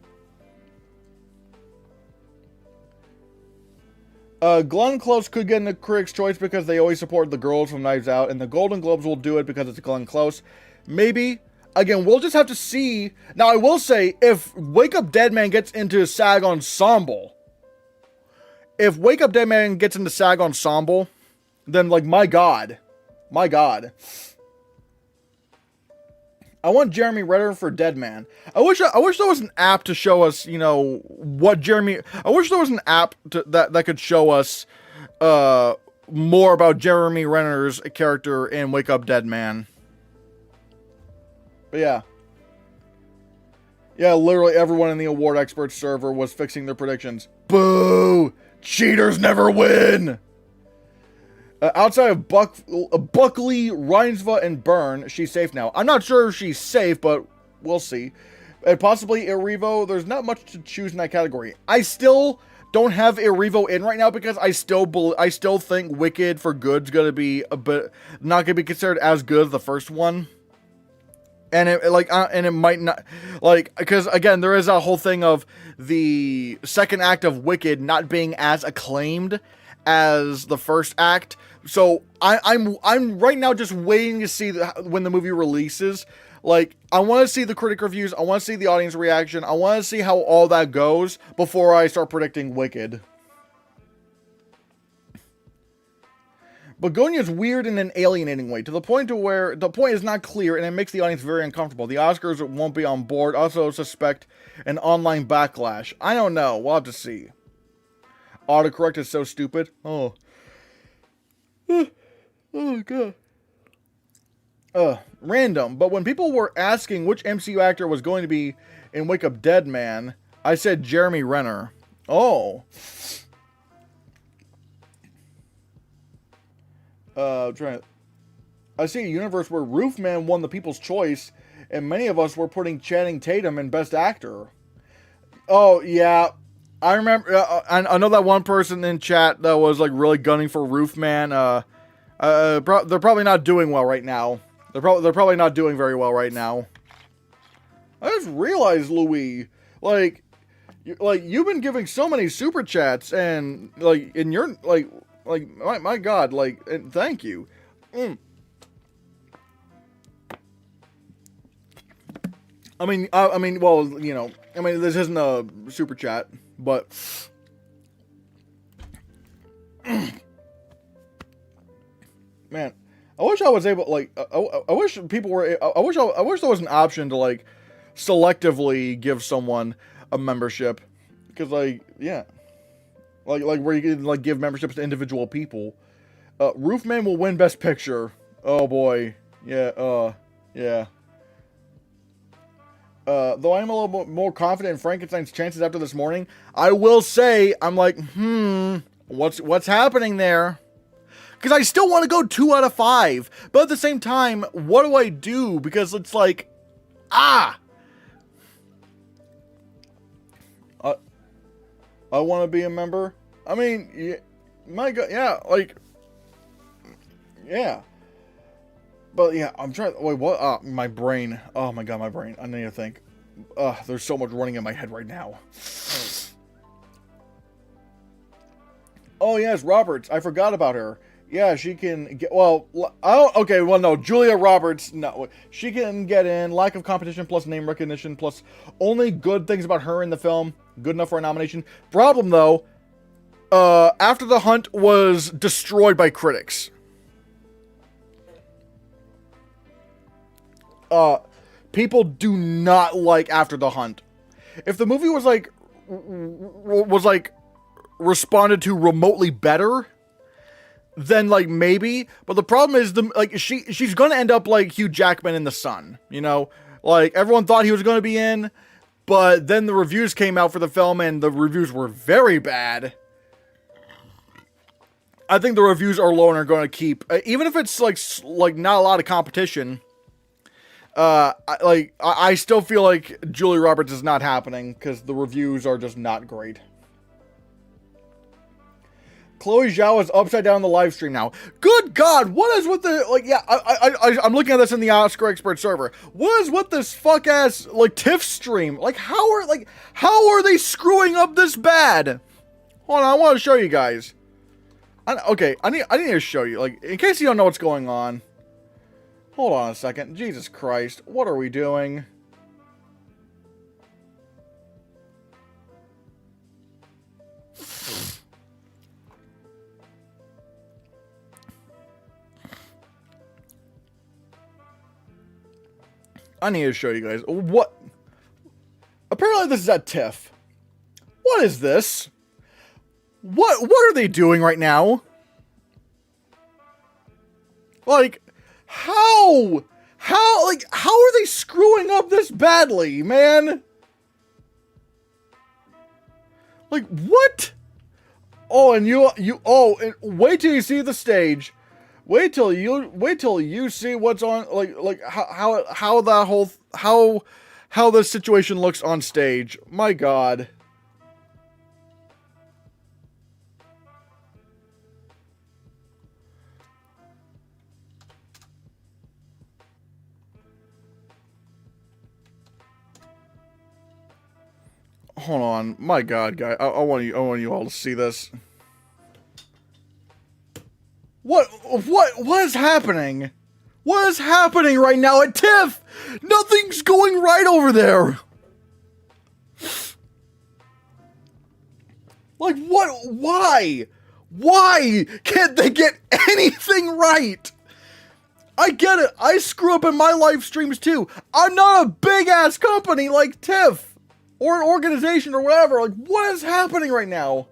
Glenn Close could get into Critics' Choice because they always support the girls from Knives Out, and the Golden Globes will do it because it's Glenn Close. Maybe. Again, we'll just have to see. Now, I will say, if Wake Up Dead Man gets into SAG Ensemble, then, like, my God. I want Jeremy Renner for Dead Man. I wish there was an app to show us, you know, what Jeremy... I wish there was an app that could show us more about Jeremy Renner's character in Wake Up Dead Man. But yeah. Yeah, literally everyone in the award experts server was fixing their predictions. Boo! Cheaters never win! Outside of Buckley, Reinsva, and Byrne, she's safe now. I'm not sure if she's safe, but we'll see. And possibly Erivo. There's not much to choose in that category. I still don't have Erivo in right now because I still think Wicked for Good's gonna be not gonna be considered as good as the first one. And it might not, like, because again, there is a whole thing of the second act of Wicked not being as acclaimed as the first act. So I'm right now just waiting to see when the movie releases. Like, I want to see the critic reviews. I want to see the audience reaction. I want to see how all that goes before I start predicting Wicked. Begonia is weird in an alienating way, to the point where the point is not clear and it makes the audience very uncomfortable. The Oscars won't be on board. Also suspect an online backlash. I don't know. We'll have to see. Autocorrect is so stupid. Oh. Oh, God. Random. But when people were asking which MCU actor was going to be in Wake Up Dead Man, I said Jeremy Renner. Oh. I see a universe where Roofman won the People's Choice, and many of us were putting Channing Tatum in Best Actor. Oh, yeah. I remember, I know that one person in chat that was, like, really gunning for Roofman. They're probably not doing well right now. They're probably not doing very well right now. I just realized, Louis, like, you've been giving so many super chats, and, like, and you're, like, my God, like, and thank you. I mean, well, you know, I mean, this isn't a super chat, but man, I wish I was able, like, I wish people were, I wish there was an option to, like, selectively give someone a membership, because, like, yeah. Like where you can, like, give memberships to individual people. Roofman will win Best Picture. Oh boy. Yeah, yeah. Though I am a little bit more confident in Frankenstein's chances after this morning, I will say, I'm like, what's happening there? Because I still want to go 2 out of 5. But at the same time, what do I do? Because it's like, I want to be a member. I mean, yeah, my God, yeah, like, yeah. But yeah, I'm trying. Wait, what? My brain. Oh my God, my brain. I need to think. There's so much running in my head right now. Oh yes, Roberts. I forgot about her. Yeah, she can get. Well, okay. Well, no, Julia Roberts. No, she can get in. Lack of competition plus name recognition plus only good things about her in the film. Good enough for a nomination. Problem though, After the Hunt was destroyed by critics. People do not like After the Hunt. If the movie was like responded to remotely better, then like maybe. But the problem is she's gonna end up like Hugh Jackman in The Sun. You know, like everyone thought he was gonna be in. But then the reviews came out for the film, and the reviews were very bad. I think the reviews are low and are going to keep, even if it's like not a lot of competition. I still feel like Julia Roberts is not happening because the reviews are just not great. Chloe Zhao is upside down in the live stream now. Good God, what is with the, like, yeah, I'm looking at this in the Oscar Expert server. What is with this fuck-ass, like, TIFF stream? Like, how are they screwing up this bad? Hold on, I want to show you guys. Okay, I need to show you, like, in case you don't know what's going on. Hold on a second. Jesus Christ, what are we doing? I need to show you guys. What? Apparently this is at TIFF. What is this? What are they doing right now? Like, how are they screwing up this badly, man? Like, what? Oh, and and wait till you see the stage. Wait till you see what's on, like how this situation looks on stage. My God. Hold on. My God, guy. I want you all to see this. What is happening? What is happening right now at TIFF? Nothing's going right over there. Like, what? Why? Why can't they get anything right? I get it. I screw up in my live streams too. I'm not a big ass company like TIFF or an organization or whatever. Like, what is happening right now?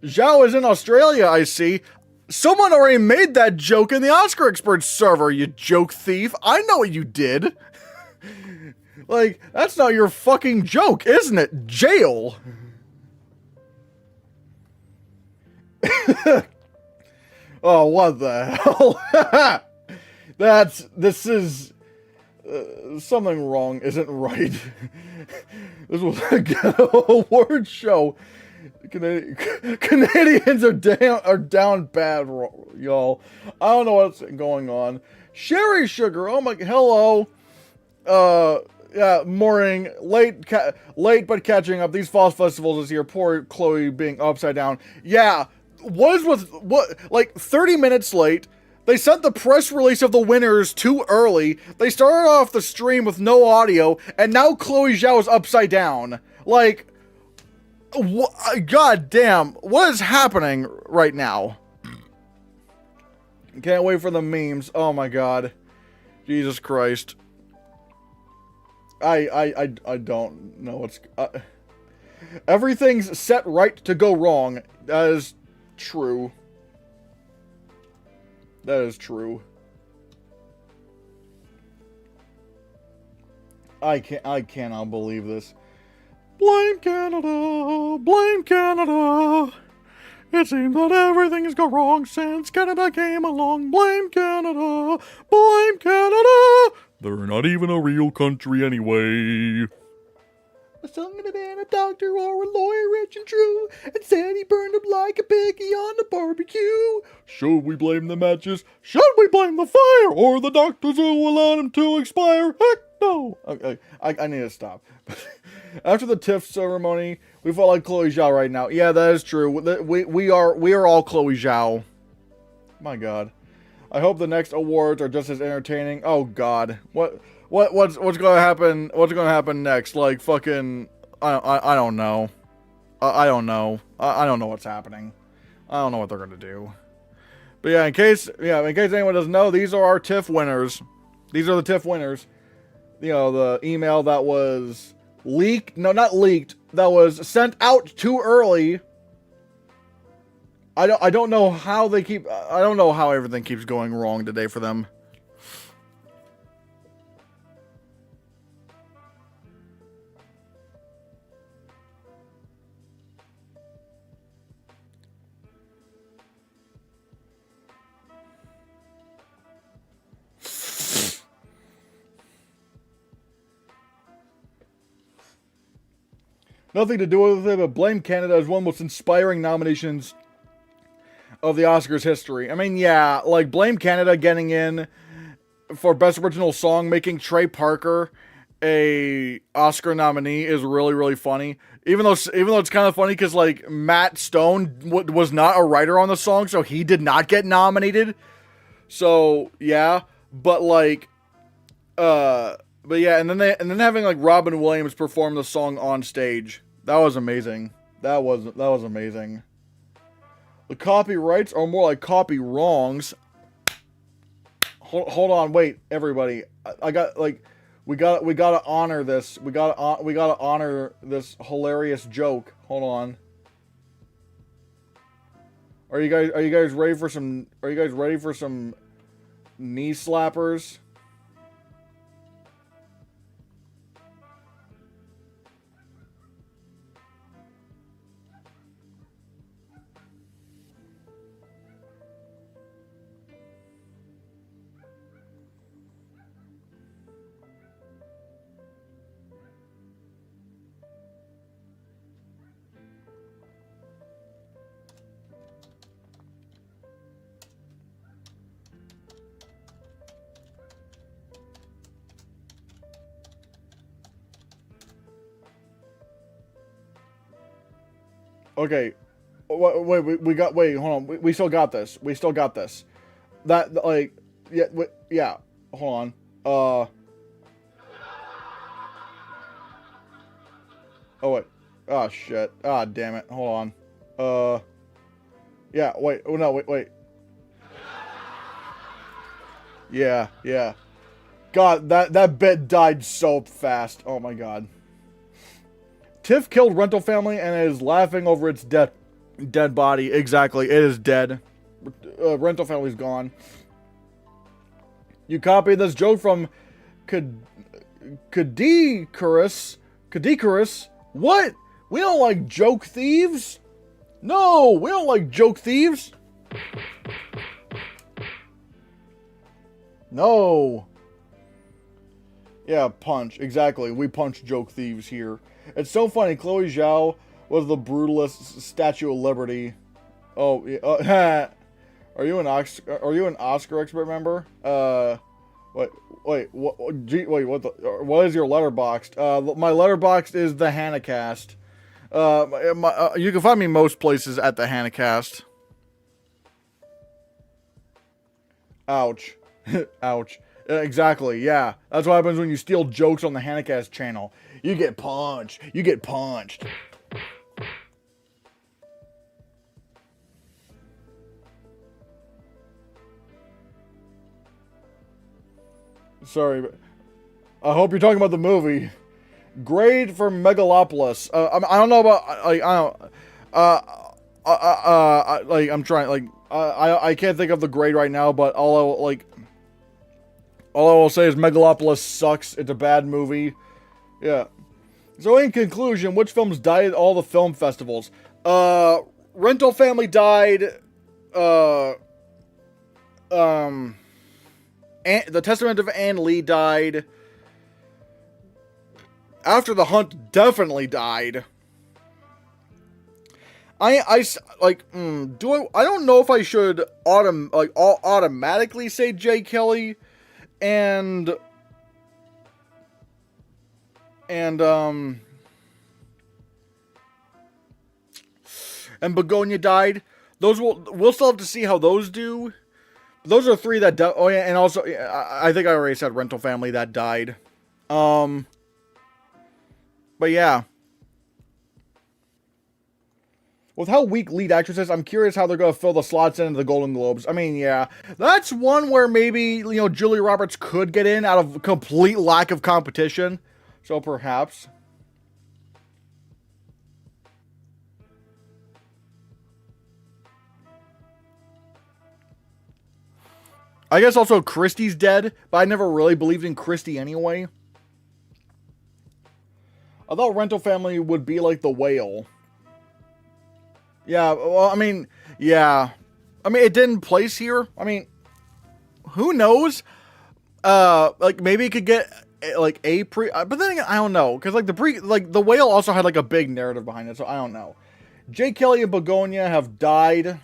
Zhao is in Australia, I see. Someone already made that joke in the Oscar Experts server, you joke thief. I know what you did. Like, that's not your fucking joke, isn't it? Jail. Oh, what the hell? This is... something wrong isn't right. This was a award show. Canadians are down bad, y'all. I don't know what's going on. Sherry Sugar, oh my, hello. Yeah, morning, late but catching up. These fall festivals this year. Poor Chloe being upside down. Yeah, like 30 minutes late. They sent the press release of the winners too early. They started off the stream with no audio, and now Chloe Zhao is upside down. Like, God damn, what is happening right now? Can't wait for the memes. Oh my God, Jesus Christ. I don't know what's. Everything's set right to go wrong. That is true. That is true. I cannot believe this. Blame Canada, blame Canada. It seems that everything's gone wrong since Canada came along. Blame Canada, blame Canada. They're not even a real country anyway. Some could have been a doctor or a lawyer, rich and true, and said he burned up like a piggy on the barbecue. Should we blame the matches? Should we blame the fire? Or the doctors who allowed him to expire? Heck no! Okay, I need to stop. After the TIFF ceremony, we felt like Chloe Zhao right now. Yeah, that is true. We are all Chloe Zhao. My God. I hope the next awards are just as entertaining. Oh God. What's gonna happen? What's gonna happen next? Like fucking, I don't know. I don't know. I don't know what's happening. I don't know what they're gonna do. But yeah, in case anyone doesn't know, these are our TIFF winners. These are the TIFF winners. You know, the email that was leaked. No, not leaked. That was sent out too early. I don't know how they keep. I don't know how everything keeps going wrong today for them. Nothing to do with it, but blame Canada as one of the most inspiring nominations of the Oscars history. I mean, yeah, like Blame Canada getting in for Best Original Song, making Trey Parker a Oscar nominee is really, really funny. Even though it's kind of funny because like Matt Stone was not a writer on the song, so he did not get nominated. So yeah, but like, but yeah, and then having like Robin Williams perform the song on stage, that was amazing. That was amazing. The copyrights are more like copy wrongs. Hold on, wait, everybody. I got like, we gotta honor this. We gotta honor this hilarious joke. Hold on. Are you guys ready for some? Are you guys ready for some knee slappers? Okay, wait, hold on. We still got this. We still got this. That, like, yeah, hold on. Oh, wait. Oh, shit. Ah, damn it. Hold on. Yeah, wait. Oh, no, wait. Yeah. God, that bit died so fast. Oh, my God. TIFF killed rental family and is laughing over its dead body. Exactly, it is dead. Rental family's gone. You copied this joke from Kadikarus. What? We don't like joke thieves? No, we don't like joke thieves. No. Yeah, punch. Exactly. We punch joke thieves here. It's so funny. Chloe Zhao was the brutalist Statue of Liberty. Oh, yeah. Are you an Oscar expert member? What is your letterboxd? My letterboxd is the Hannahcast. You can find me most places at the Hannahcast. Ouch. Ouch. Exactly, yeah. That's what happens when you steal jokes on the Hannahcast channel. You get punched. You get punched. Sorry, but I hope you're talking about the movie. Grade for Megalopolis. I don't know about, like, I'm trying, like, I can't think of the grade right now, but all I will say is Megalopolis sucks. It's a bad movie. Yeah. So in conclusion, which films died at all the film festivals? Rental Family died. The Testament of Anne Lee died. After the Hunt definitely died. I don't know if I should automatically say Jay Kelly and Begonia died. We'll still have to see how those do. Those are three that oh yeah, and also I think I already said Rental Family that died. But yeah. With how weak lead actress is, I'm curious how they're going to fill the slots into the Golden Globes. I mean, yeah, that's one where maybe, Julia Roberts could get in out of complete lack of competition. So perhaps. I guess also Christie's dead, but I never really believed in Christie anyway. I thought Rental Family would be like The Whale. Yeah, well, I mean, yeah. I mean, it didn't place here. I mean, who knows? Like, maybe it could get, like, but then again, I don't know. Because, like, The Whale also had, like, a big narrative behind it, so I don't know. Jay Kelly and Begonia have died.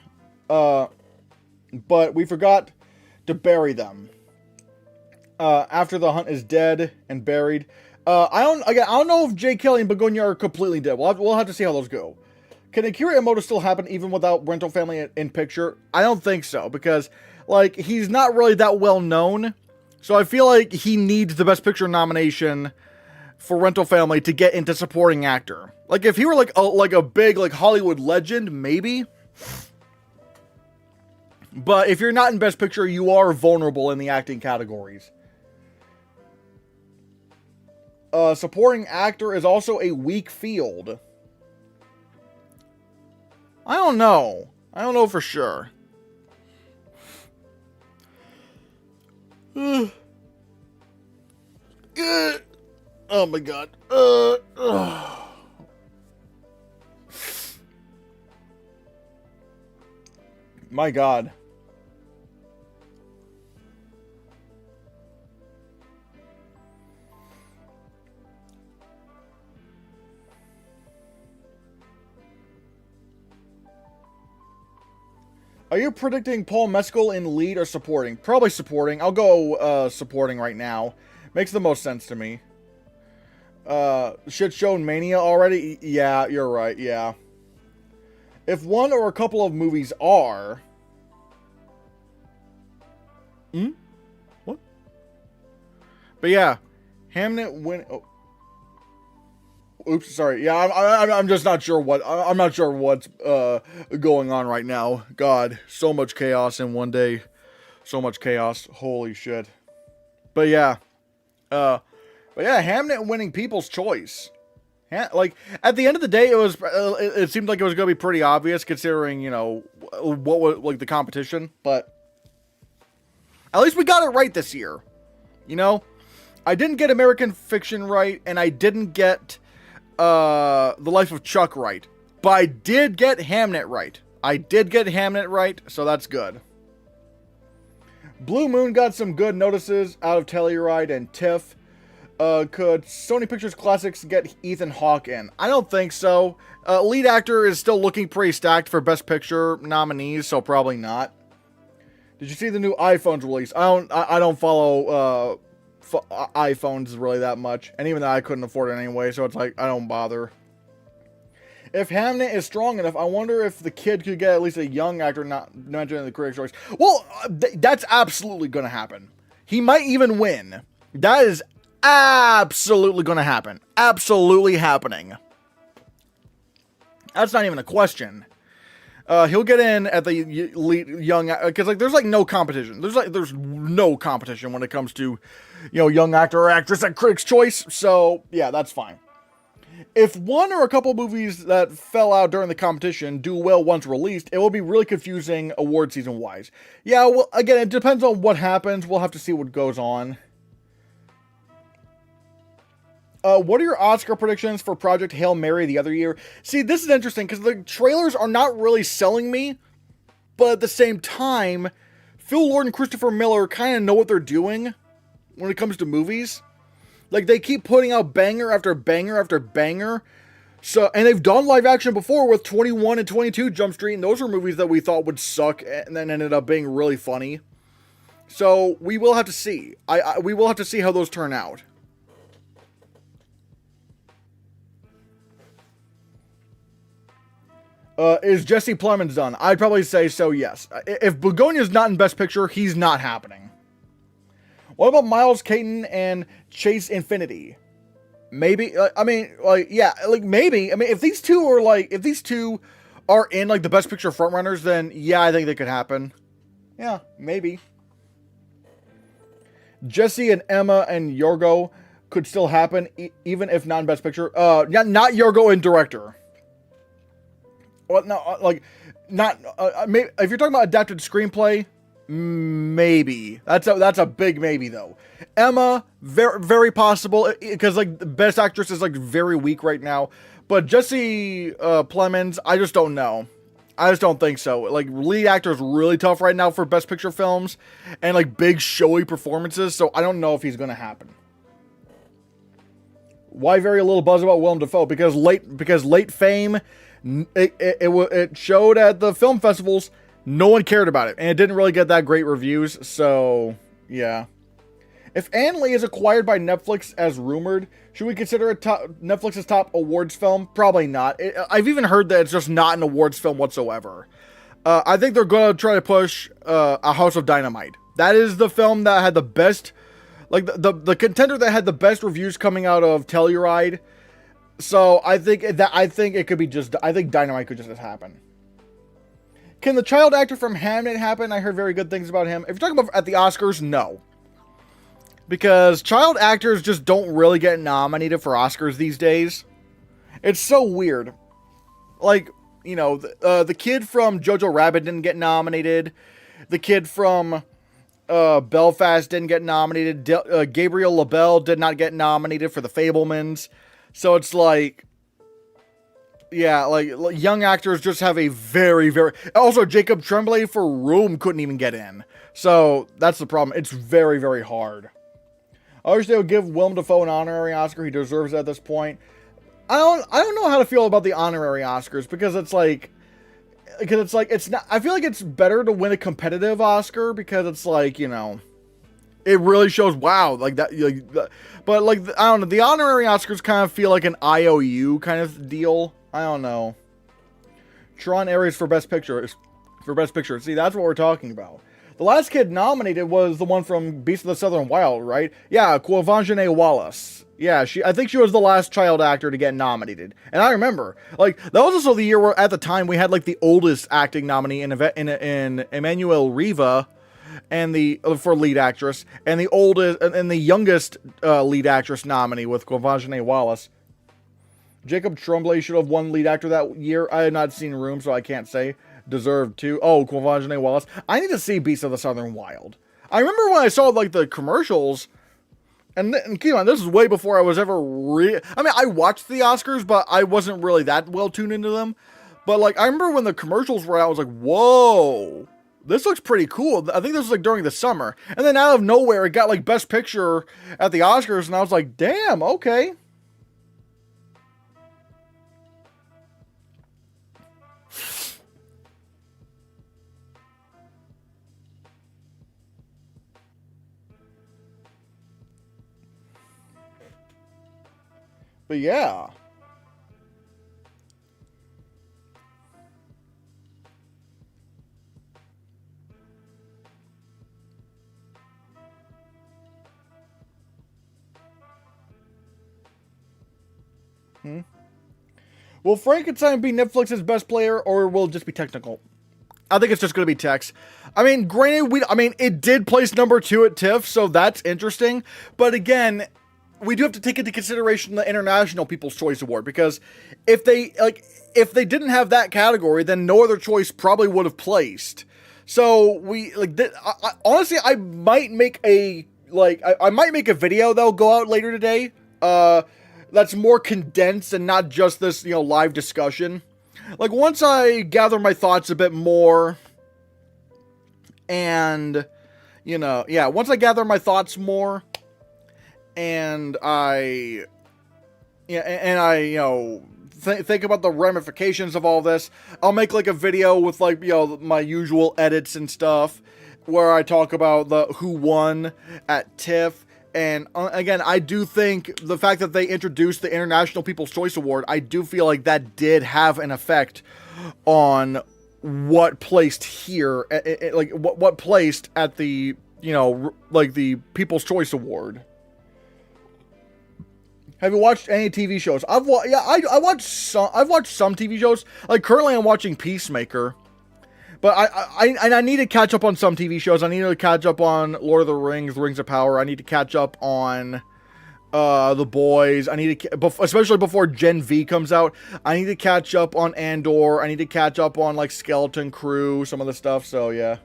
But we forgot to bury them. After the hunt is dead and buried. I don't know if Jay Kelly and Begonia are completely dead. We'll have to see how those go. Can Akira Emoto still happen even without Rental Family in picture? I don't think so, because, like, he's not really that well known. So I feel like he needs the Best Picture nomination for Rental Family to get into supporting actor. Like, if he were, like a big, like, Hollywood legend, maybe. But if you're not in Best Picture, you are vulnerable in the acting categories. Supporting actor is also a weak field. I don't know. I don't know for sure. Oh my god. My god. Are you predicting Paul Mescal in lead or supporting? Probably supporting. I'll go supporting right now. Makes the most sense to me. Shit show Mania already? Yeah, you're right, yeah. If one or a couple of movies are... What? But yeah, Hamnet win... Oh. Oops, sorry. Yeah, I'm just not sure what... I'm not sure what's going on right now. God, so much chaos in one day. So much chaos. Holy shit. But yeah. Hamnet winning People's Choice. Like, at the end of the day, it seemed like it was going to be pretty obvious considering, you know, what was, like, the competition. But at least we got it right this year. You know? I didn't get American Fiction right, and I didn't get The Life of Chuck right. But I did get Hamnet right. So that's good. Blue Moon got some good notices out of Telluride and TIFF. Could Sony Pictures Classics get Ethan Hawke in? I don't think so. Lead actor is still looking pretty stacked for Best Picture nominees, so probably not. Did you see the new iPhones release? I don't follow iPhones really that much, and even that I couldn't afford it anyway, so it's like I don't bother. If Hamnet is strong enough, I wonder if the kid could get at least a young actor not mentioned in the Critics' Choice. Well, that's absolutely going to happen. He might even win. That is absolutely going to happen. Absolutely happening. That's not even a question. He'll get in at the young, because like there's like no competition. There's no competition when it comes to, you know, young actor or actress at Critics' Choice. So yeah, that's fine. If one or a couple movies that fell out during the competition do well once released, it will be really confusing award season wise. Yeah, well, again, it depends on what happens. We'll have to see what goes on. What are your Oscar predictions for Project Hail Mary the other year? See, this is interesting because the trailers are not really selling me, but at the same time, Phil Lord and Christopher Miller kind of know what they're doing when it comes to movies. Like, they keep putting out banger after banger after banger. So, and they've done live action before with 21 and 22 Jump Street, and those were movies that we thought would suck and then ended up being really funny. So, we will have to see. We will have to see how those turn out. Is Jesse Plemons done? I'd probably say so, yes. If Begonia's not in Best Picture, he's not happening. What about Miles Caton and Chase Infinity? Maybe, I mean, like, yeah, like, maybe. I mean, if these two are in, like, the Best Picture frontrunners, then, yeah, I think they could happen. Yeah, maybe. Jesse and Emma and Yorgo could still happen, even if not in Best Picture. Not Yorgo in Director. Well, no, like, not, maybe, if you're talking about adapted screenplay, maybe. That's a big maybe, though. Emma, very, very possible, because, like, the Best Actress is, like, very weak right now. But Jesse Plemons, I just don't know. I just don't think so. Like, lead actor is really tough right now for Best Picture films, and, like, big, showy performances, so I don't know if he's going to happen. Why very little buzz about Willem Dafoe? Because late fame... It showed at the film festivals, No one cared about it, and it didn't really get that great reviews, so yeah. If Anne Lee is acquired by Netflix as rumored, should we consider it Netflix's top awards film? Probably not. I've even heard that it's just not an awards film whatsoever. I think they're going to try to push A House of Dynamite. That is the film that had the best, like the contender that had the best reviews coming out of Telluride. So I think it could be just, I think Dynamite could just happen. Can the child actor from Hamnet happen? I heard very good things about him. If you're talking about at the Oscars, no. Because child actors just don't really get nominated for Oscars these days. It's so weird. Like, you know, the kid from Jojo Rabbit didn't get nominated. The kid from Belfast didn't get nominated. Gabriel LaBelle did not get nominated for The Fabelmans. So it's like, yeah, like young actors just have a very, very... Also, Jacob Tremblay for Room couldn't even get in. So that's the problem. It's very, very hard. I wish they would give Willem Dafoe an honorary Oscar. He deserves it at this point. I don't know how to feel about the honorary Oscars because it's not. I feel like it's better to win a competitive Oscar because it's like, you know, it really shows wow like that. But like I don't know, the honorary Oscars kind of feel like an IOU kind of deal. I don't know. Tron Ares for Best Picture. See, that's what we're talking about. The last kid nominated was the one from Beast of the Southern Wild, right? Yeah, Quvenzhané Wallis. Yeah, I think she was the last child actor to get nominated. And I remember, like, that was also the year where, at the time, we had, like, the oldest acting nominee in Emmanuel Riva, and for lead actress, and the oldest, and the youngest lead actress nominee with Quvenzhané Wallis. Jacob Tremblay should have won lead actor that year. I had not seen Room, so I can't say. Deserved to. Oh, Quvenzhané Wallis. I need to see Beast of the Southern Wild. I remember when I saw, like, the commercials, and keep on, this is way before I was ever I mean, I watched the Oscars, but I wasn't really that well tuned into them. But, like, I remember when the commercials were out, I was like, whoa, this looks pretty cool. I think this was, like, during the summer. And then out of nowhere, it got, like, Best Picture at the Oscars, and I was like, damn, okay. But yeah. Will Frankenstein be Netflix's best player, or will it just be technical? I think it's just going to be Tex. I mean, granted, it did place number 2 at TIFF, so that's interesting. But again, we do have to take into consideration the International People's Choice Award, because if they didn't have that category, then no other choice probably would have placed. So honestly, I might make a video that'll go out later today. That's more condensed and not just this, live discussion. Like, once I gather my thoughts a bit more, and, once I gather my thoughts more, and I think about the ramifications of all this, I'll make, like, a video with, like, my usual edits and stuff, where I talk about the who won at TIFF. And again, I do think the fact that they introduced the International People's Choice Award, I do feel like that did have an effect on what placed here, like what placed at the, like the People's Choice Award. Have you watched any TV shows? I watched some. I've watched some TV shows. Like, currently, I'm watching Peacemaker. But I need to catch up on some TV shows. I need to catch up on Lord of the Rings, Rings of Power. I need to catch up on The Boys. I need to, especially before Gen V comes out, I need to catch up on Andor. I need to catch up on, like, Skeleton Crew, some of the stuff. So yeah,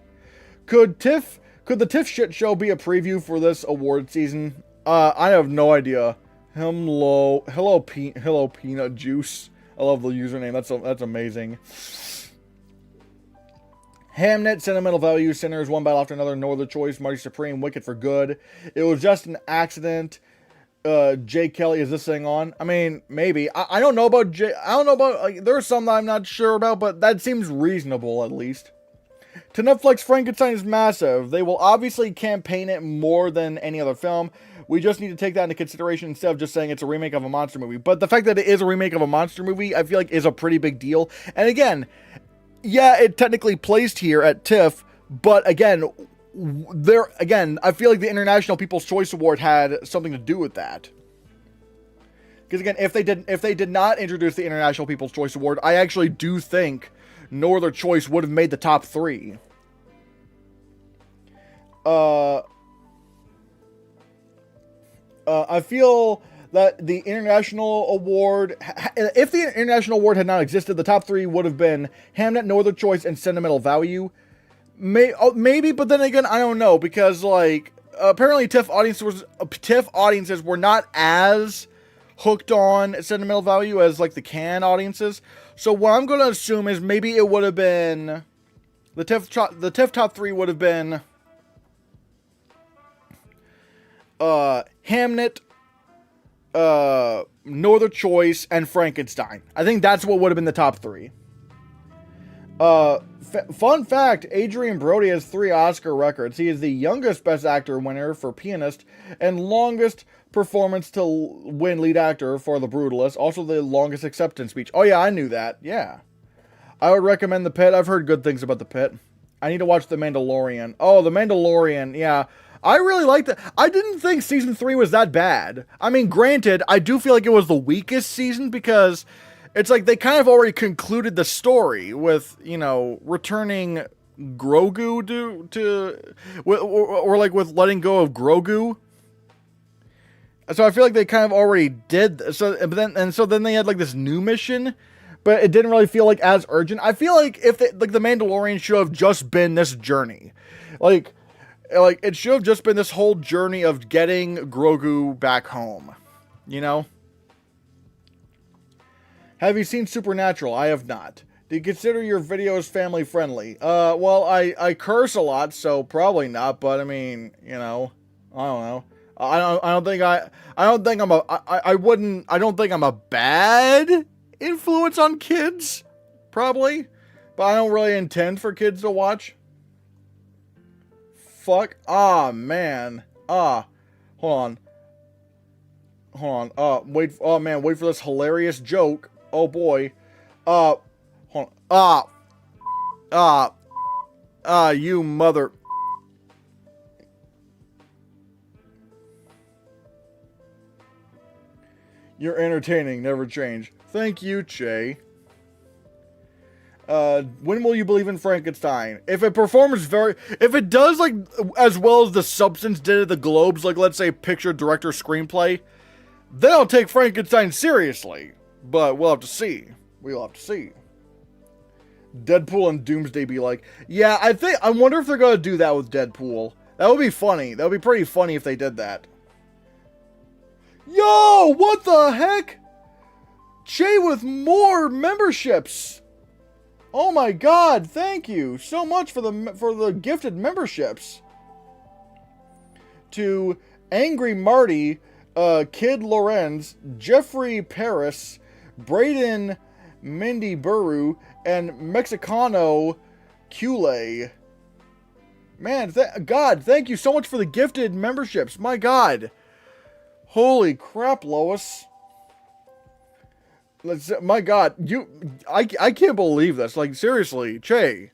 could the TIFF shit show be a preview for this award season? I have no idea. Hello Peanut Juice. I love the username. That's amazing. Hamnet, Sentimental Value, Sinners, One Battle After Another, No Other Choice, Marty Supreme, Wicked for Good. It Was Just an Accident. Jay Kelly, is this thing on? I mean, maybe. I don't know about, like, there's some that I'm not sure about, but that seems reasonable, at least. To Netflix, Frankenstein is massive. They will obviously campaign it more than any other film. We just need to take that into consideration instead of just saying it's a remake of a monster movie. But the fact that it is a remake of a monster movie, I feel like is a pretty big deal. And again, yeah, it technically placed here at TIFF, but again, I feel like the International People's Choice Award had something to do with that. Because again, if they did not introduce the International People's Choice Award, I actually do think No Other Choice would have made the top 3. I feel that the International Award, if the International Award had not existed, the top 3 would have been Hamnet, No Other Choice, and Sentimental Value. Maybe, but then again, I don't know, because, like, apparently TIFF audiences were not as hooked on Sentimental Value as, like, the Cannes audiences. So what I'm going to assume is maybe it would have been, the TIFF top 3 would have been Hamnet, No Other Choice, and Frankenstein. I think that's what would have been the top 3. Fun fact, Adrian Brody has 3 Oscar records. He is the youngest Best Actor winner for Pianist, and longest performance to win lead actor for The Brutalist. Also the longest acceptance speech. Oh yeah, I knew that. Yeah. I would recommend The Pit. I've heard good things about The Pit. I need to watch The Mandalorian. Oh, The Mandalorian. Yeah. I really liked it. I didn't think season 3 was that bad. I mean, granted, I do feel like it was the weakest season because it's like they kind of already concluded the story with, you know, returning Grogu or like with letting go of Grogu. So I feel like they kind of already did. So then they had like this new mission, but it didn't really feel like as urgent. I feel like if they, like the Mandalorian should have just been this journey, like it should have just been this whole journey of getting Grogu back home, you know? Have you seen Supernatural? I have not. Do you consider your videos family friendly? Well, I curse a lot, so probably not, but I mean, you know, I don't know. I don't think I'm a bad influence on kids, probably, but I don't really intend for kids to watch. Fuck. Ah, man. Hold on. Wait. Oh, man. Wait for this hilarious joke. Oh, boy. Hold on. You mother. You're entertaining. Never change. Thank you, Che. When will you believe in Frankenstein? If it performs if it does like as well as The Substance did at the Globes, like let's say picture, director, screenplay, then I'll take Frankenstein seriously. But we'll have to see. Deadpool and Doomsday be like, yeah, I wonder if they're gonna do that with Deadpool. That would be funny. That would be pretty funny if they did that. Yo, what the heck? Che with more memberships. Oh my god, thank you so much for the gifted memberships. To Angry Marty, Kid Lorenz, Jeffrey Paris, Braden Mindy Buru, and Mexicano Cule. Man, God, thank you so much for the gifted memberships. My god. Holy crap, Lois. My god, I can't believe this. Like, seriously, Che.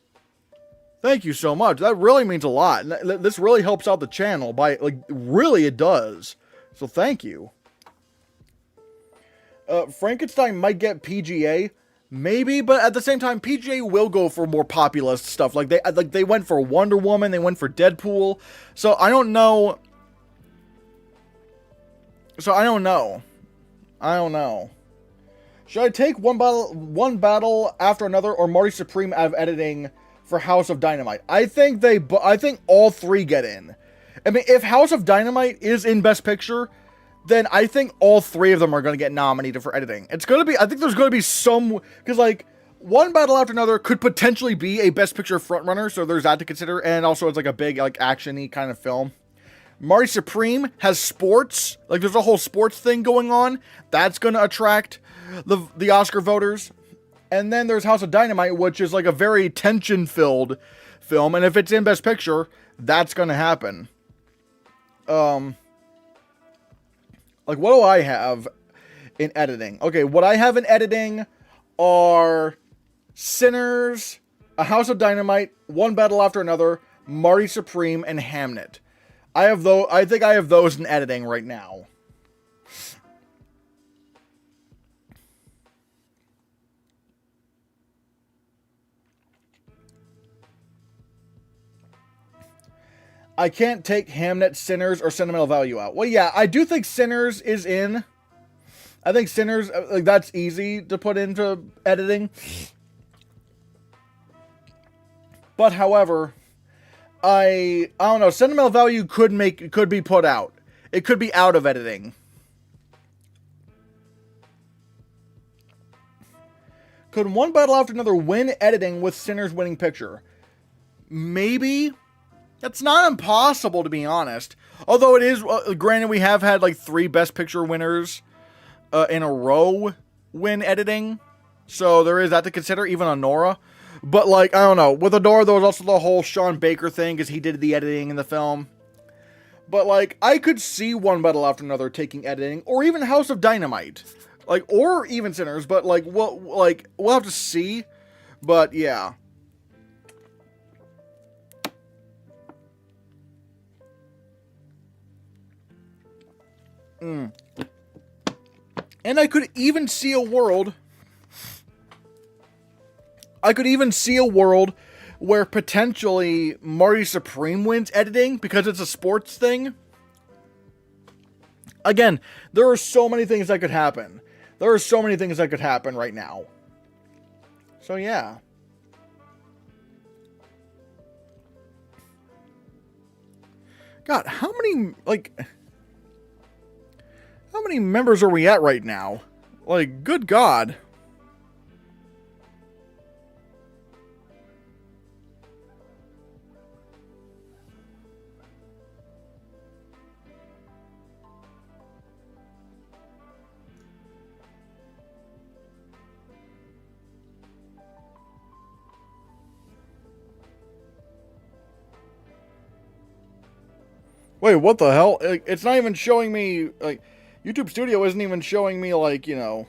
Thank you so much. That really means a lot. This really helps out the channel by, like, really it does. So thank you. Frankenstein might get PGA. Maybe, but at the same time, PGA will go for more populist stuff. Like they went for Wonder Woman, they went for Deadpool. So I don't know. Should I take one battle after another, or Marty Supreme out of editing for House of Dynamite? I think all 3 get in. I mean, if House of Dynamite is in Best Picture, then I think all 3 of them are going to get nominated for editing. I think there's going to be some, because like, One Battle After Another could potentially be a Best Picture frontrunner, so there's that to consider, and also it's like a big, like, action-y kind of film. Marty Supreme has sports, like there's a whole sports thing going on, that's going to attract the Oscar voters. And then there's House of Dynamite, which is like a very tension-filled film, and if it's in Best Picture, that's gonna happen. Like, what do I have in editing? Okay, what I have in editing are Sinners, A House of Dynamite, One Battle After Another, Marty Supreme, and Hamnet. I think I have those in editing right now. I can't take Hamnet, Sinners, or Sentimental Value out. Well, yeah, I do think Sinners is in. I think Sinners, like, that's easy to put into editing. But, however, I don't know. Sentimental Value could be put out. It could be out of editing. Could One Battle After Another win editing with Sinners winning picture? Maybe. That's not impossible, to be honest. Although it is, granted, we have had like 3 Best Picture winners in a row win editing. So there is that to consider, even on Nora. But, like, I don't know. With Nora, there was also the whole Sean Baker thing, because he did the editing in the film. But, like, I could see One Battle After Another taking editing, or even House of Dynamite. Like, or even Sinners, but, like, we'll have to see. But, yeah. And I could even see a world... where potentially Marty Supreme wins editing because it's a sports thing. Again, there are so many things that could happen. There are so many things that could happen right now. So, yeah. God, how many members are we at right now? Like, good God. Wait, what the hell? It's not even showing me, like, YouTube Studio isn't even showing me, like, you know.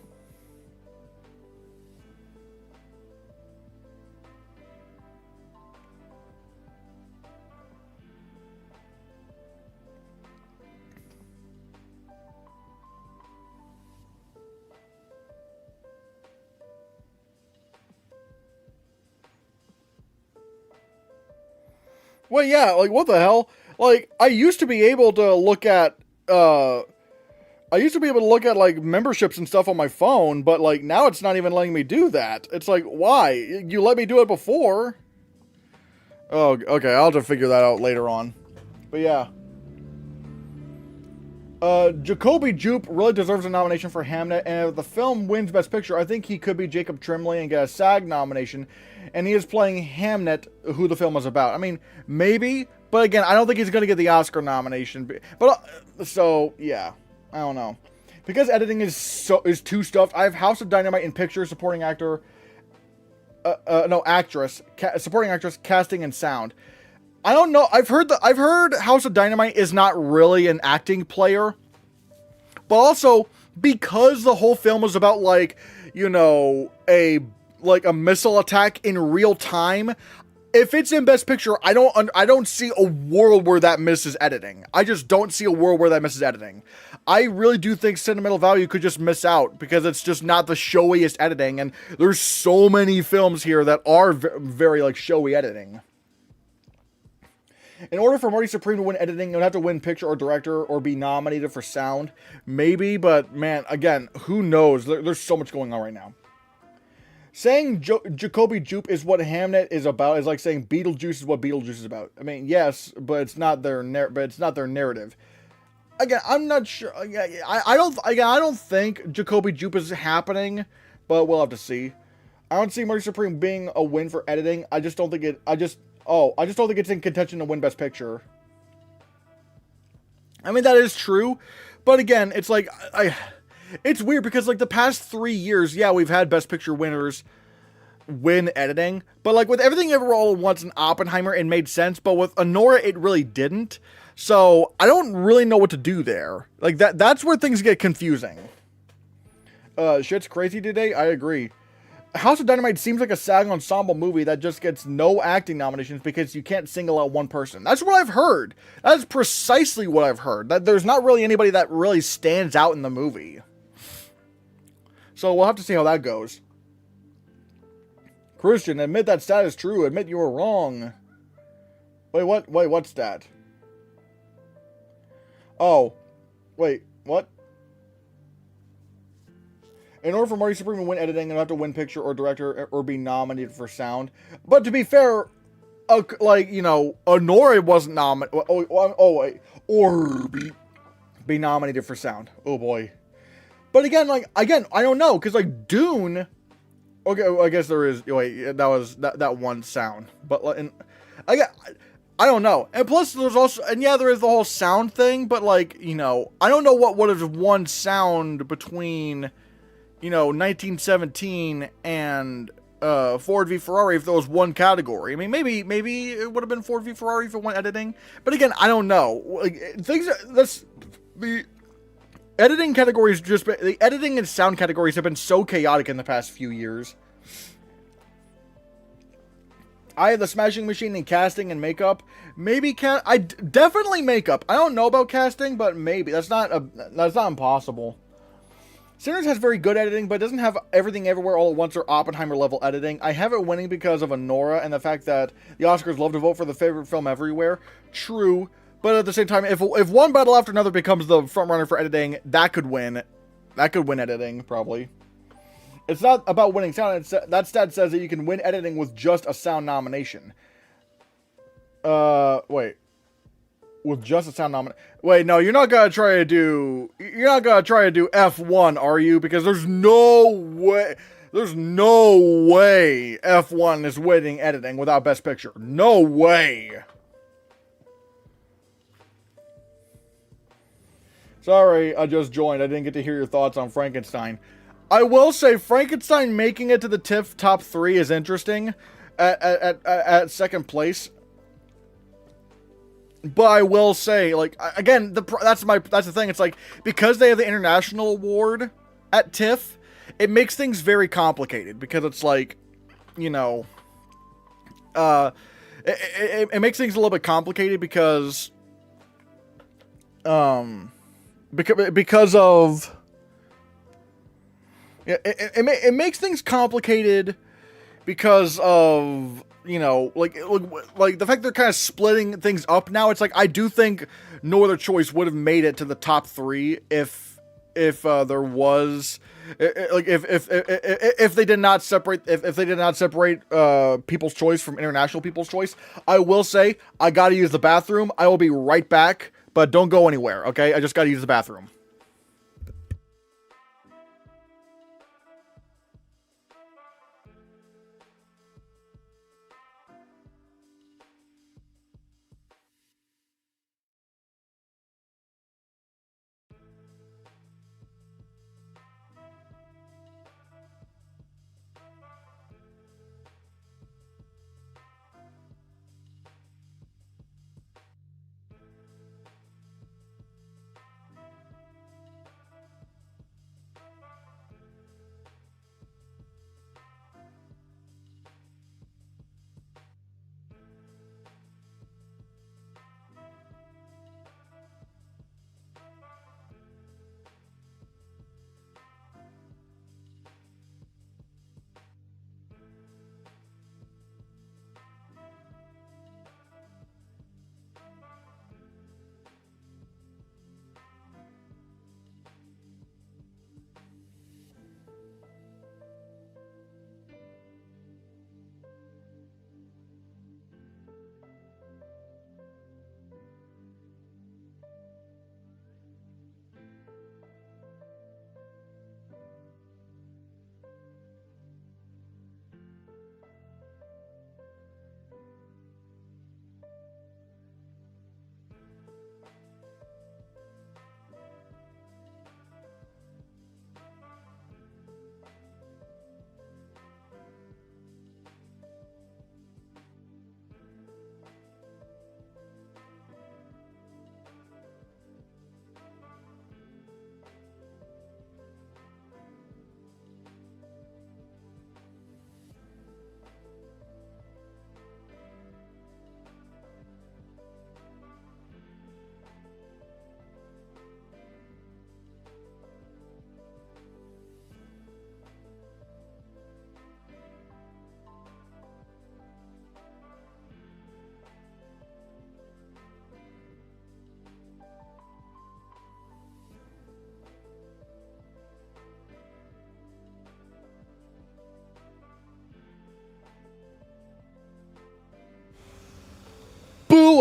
Well, yeah, like, what the hell? Like, I used to be able to look at, like, memberships and stuff on my phone, but, like, now it's not even letting me do that. It's like, why? You let me do it before. Oh, okay, I'll have to figure that out later on. But, yeah. Jacoby Jupe really deserves a nomination for Hamnet, and if the film wins Best Picture, I think he could be Jacob Tremblay and get a SAG nomination, and he is playing Hamnet, who the film is about. I mean, maybe, but again, I don't think he's going to get the Oscar nomination. But, so, yeah, I don't know. Because editing is too stuffed, I have House of Dynamite in picture, supporting actor, supporting actress, casting, and sound. I don't know. I've heard House of Dynamite is not really an acting player, but also because the whole film was about, like, you know, a missile attack in real time. If it's in Best Picture, I don't see a world where that misses editing. I just don't see a world where that misses editing. I really do think Sentimental Value could just miss out because it's just not the showiest editing, and there's so many films here that are very like showy editing. In order for Marty Supreme to win editing, he would have to win picture or director or be nominated for sound. Maybe, but man, again, who knows? There's so much going on right now. Saying Jacoby Jupe is what Hamnet is about is like saying Beetlejuice is what Beetlejuice is about. I mean, yes, but it's not their narrative. Again, I'm not sure. I don't think Jacoby Jupe is happening, but we'll have to see. I don't see Marty Supreme being a win for editing. I just don't think it. I just don't think it's in contention to win Best Picture. I mean, that is true, but again, it's like it's weird because like the past 3 years, yeah, we've had Best Picture winners win editing, but like with Everything Everywhere All at Once and Oppenheimer, it made sense, but with Anora, it really didn't. So I don't really know what to do there. Like that's where things get confusing. Shit's crazy today. I agree. House of Dynamite seems like a SAG ensemble movie that just gets no acting nominations because you can't single out one person. That's what I've heard. That's precisely what I've heard. That there's not really anybody that really stands out in the movie. So we'll have to see how that goes. Christian, admit that stat is true. Admit you were wrong. Wait, what? Wait, what stat? Oh. Wait, what? In order for Marty Supreme to win editing, they'll have to win picture or director or be nominated for sound. But to be fair, like, you know, Honore wasn't nominated. Wait. Or be nominated for sound. Oh, boy. But again, I don't know. Because, like, Dune... Okay, I guess there is... Wait, that was that one sound. But, like, I don't know. And plus, there's also... And yeah, there is the whole sound thing. But, like, you know... I don't know what would have won sound between... You know, 1917 and Ford v Ferrari if there was one category. I mean, maybe it would have been Ford v Ferrari if it went editing. But again, I don't know. Like the editing categories the editing and sound categories have been so chaotic in the past few years. I have the Smashing Machine in casting and makeup. Maybe definitely makeup. I don't know about casting, but maybe that's not impossible. Sinners has very good editing, but doesn't have Everything Everywhere All at Once or Oppenheimer level editing. I have it winning because of Anora and the fact that the Oscars love to vote for the favorite film everywhere. True, but at the same time, if one battle after another becomes the frontrunner for editing, that could win. That could win editing, probably. It's not about winning sound. That stat says that you can win editing with just a sound nomination. Wait. With just a sound nomination. Wait, no, you're not gonna try to do F1, are you? Because there's no way F1 is winning editing without Best Picture. No way. Sorry, I just joined. I didn't get to hear your thoughts on Frankenstein. I will say Frankenstein making it to the TIFF top 3 is interesting at second place. But I will say, like, again, that's the thing. It's like, because they have the international award at TIFF, it makes things very complicated. Because it's like, you know, it makes things a little bit complicated because of it makes things complicated because of, you know, like the fact they're kind of splitting things up now. It's like, I do think No Other Choice would have made it to the top 3 if there was if they did not separate People's Choice from International People's Choice. I will say, I gotta use the bathroom. I will be right back, but don't go anywhere. Okay, I just gotta use the bathroom.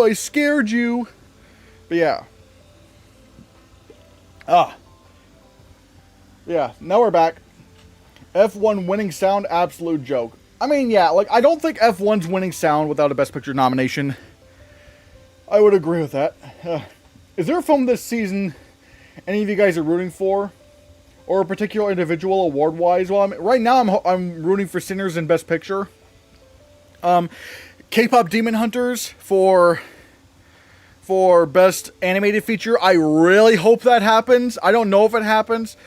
I scared you. But yeah. Yeah, now we're back. F1 winning sound, absolute joke. I mean, yeah, like, I don't think F1's winning sound without a Best Picture nomination. I would agree with that. Is there a film this season any of you guys are rooting for? Or a particular individual award-wise? Well, right now I'm rooting for Sinners in Best Picture. K-pop Demon Hunters for Best Animated Feature. I really hope that happens. I don't know if it happens,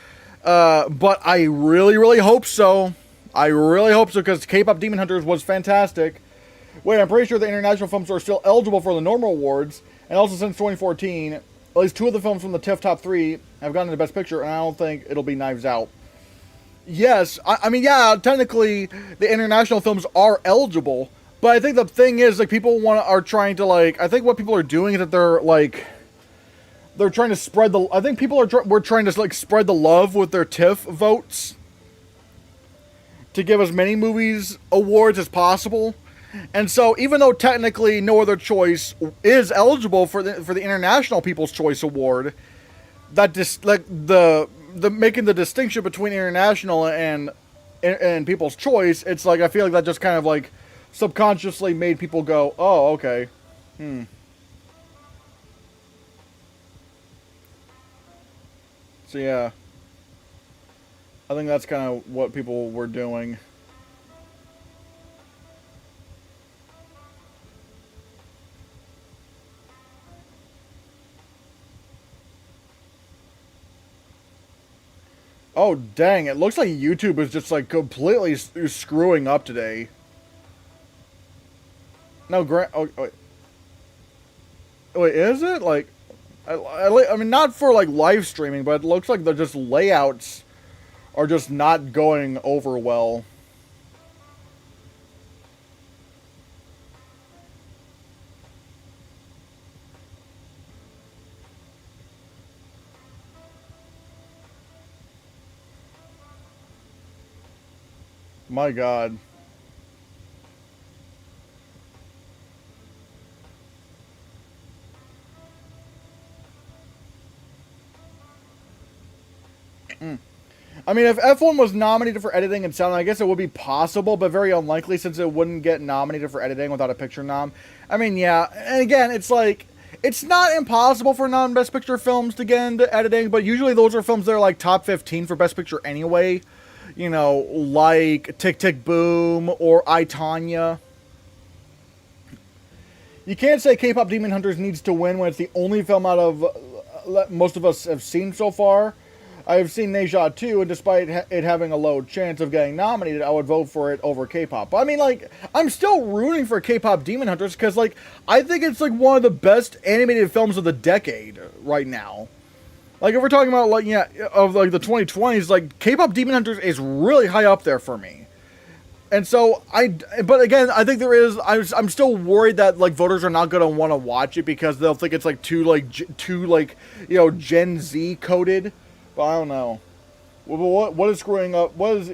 but I really, really hope so. I really hope so, because K-pop Demon Hunters was fantastic. Wait, I'm pretty sure the international films are still eligible for the normal awards, and also since 2014, at least 2 of the films from the TIFF Top 3 have gotten into Best Picture, and I don't think it'll be Knives Out. Yes, I mean, yeah, technically, the international films are eligible, but I think the thing is, like, people are trying to, like, I think what people are doing is that they're trying to spread the, I think people we're trying to, like, spread the love with their TIFF votes to give as many movies awards as possible. And so, even though technically No Other Choice is eligible for the International People's Choice Award, that making the distinction between international and People's Choice, it's like, I feel like that just kind of like subconsciously made people go, oh, okay, So yeah, I think that's kind of what people were doing. Oh, dang. It looks like YouTube is just, like, completely screwing up today. No, oh, wait. Wait, is it? Like, I mean, not for, like, live streaming, but it looks like the just layouts are just not going over well. My God. I mean, if F1 was nominated for editing and sound, I guess it would be possible, but very unlikely since it wouldn't get nominated for editing without a picture nom. I mean, yeah, and again, it's like, it's not impossible for non-Best Picture films to get into editing, but usually those are films that are like top 15 for Best Picture anyway. You know, like Tick Tick Boom or I, Tonya. You can't say K-pop Demon Hunters needs to win when it's the only film out of most of us have seen so far. I've seen Neja too, and despite it having a low chance of getting nominated, I would vote for it over K-pop. But I mean, like, I'm still rooting for K-pop Demon Hunters because, like, I think it's, like, one of the best animated films of the decade right now. Like, if we're talking about, like, yeah, of, like, the 2020s, like, K-pop Demon Hunters is really high up there for me. And so, but again, I think I'm still worried that, like, voters are not going to want to watch it because they'll think it's, like, too, Gen Z coded. But I don't know. What is screwing up? What is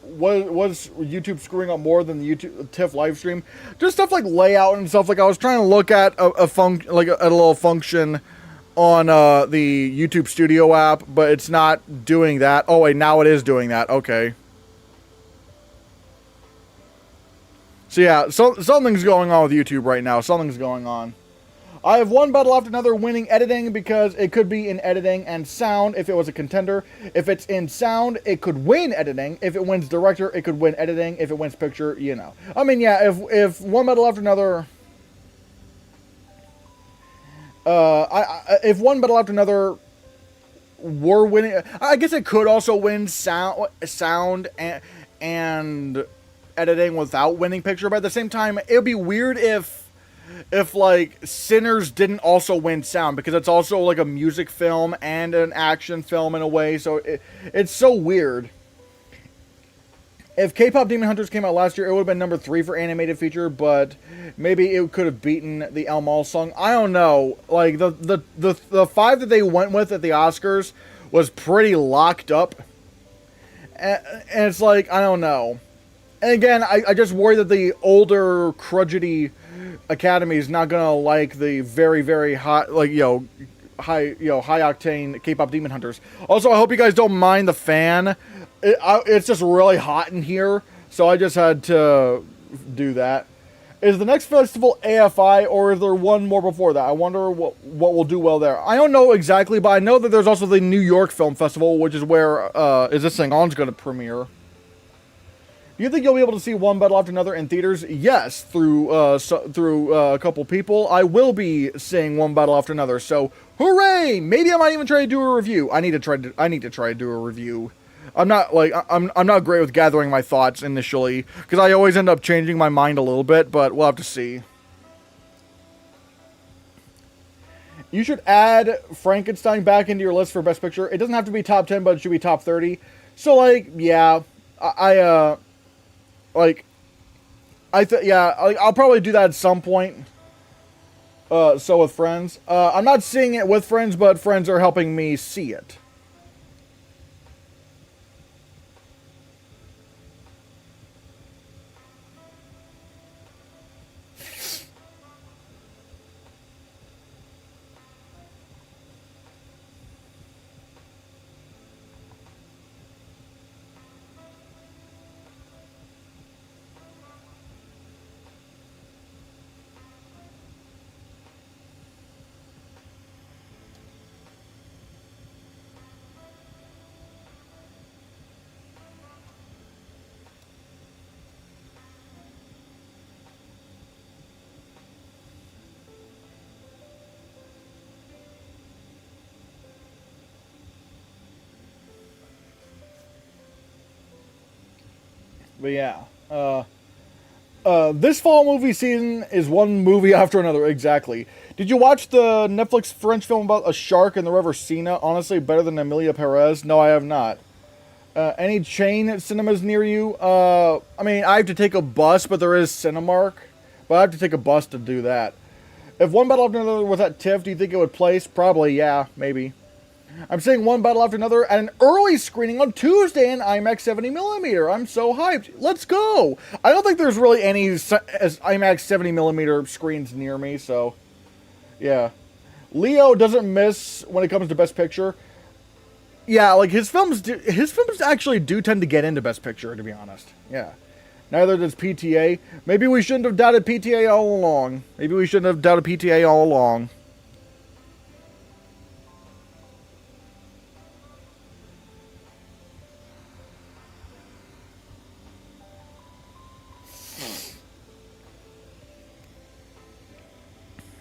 YouTube screwing up more than the YouTube TIFF live stream? Just stuff like layout and stuff. Like, I was trying to look at a little function on the YouTube Studio app, but it's not doing that. Oh wait, now it is doing that. Okay. So yeah, something's going on with YouTube right now. Something's going on. I have one battle after another winning editing because it could be in editing and sound if it was a contender. If it's in sound, it could win editing. If it wins director, it could win editing. If it wins picture, you know. I mean, yeah, if one battle after another... if one battle after another were winning... I guess it could also win sound and editing without winning picture. But at the same time, it would be weird if like Sinners didn't also win sound, because it's also like a music film and an action film in a way, so it's so weird. If K-pop Demon Hunters came out last year, it would have been number 3 for animated feature, but maybe it could have beaten the El Mal song. I don't know. Like the 5 that they went with at the Oscars was pretty locked up, and it's like, I don't know. And again, I just worry that the older, crudgety Academy is not gonna like the very, very hot, like, high octane K-pop Demon Hunters. Also, I hope you guys don't mind the fan. It's just really hot in here, so I just had to do that. Is the next festival AFI, or is there one more before that? I wonder what will do well there. I don't know exactly, but I know that there's also the New York Film Festival, which is where Is This Thing On's going to premiere. Do you think you'll be able to see One Battle After Another in theaters? Yes, through a couple people. I will be seeing One Battle After Another. So, hooray! Maybe I might even try to do a review. I need to try to do a review. I'm not great with gathering my thoughts initially, because I always end up changing my mind a little bit, but we'll have to see. You should add Frankenstein back into your list for Best Picture. It doesn't have to be top 10, but it should be top 30. So, like, yeah, I'll probably do that at some point. So with friends. I'm not seeing it with friends, but friends are helping me see it. But yeah, this fall movie season is one movie after another. Exactly. Did you watch the Netflix French film about a shark in the river Sena? Honestly, better than Emilia Perez. No, I have not. Any chain cinemas near you? I mean, I have to take a bus, but there is Cinemark. But I have to take a bus to do that. If One Battle After Another was at TIFF, do you think it would place? Probably, yeah, maybe. I'm seeing One Battle After Another at an early screening on Tuesday in IMAX 70mm. I'm so hyped. Let's go. I don't think there's really any IMAX 70mm screens near me, so yeah. Leo doesn't miss when it comes to Best Picture. Yeah, like his films actually do tend to get into Best Picture, to be honest. Yeah. Neither does PTA. Maybe we shouldn't have doubted PTA all along. Maybe we shouldn't have doubted PTA all along.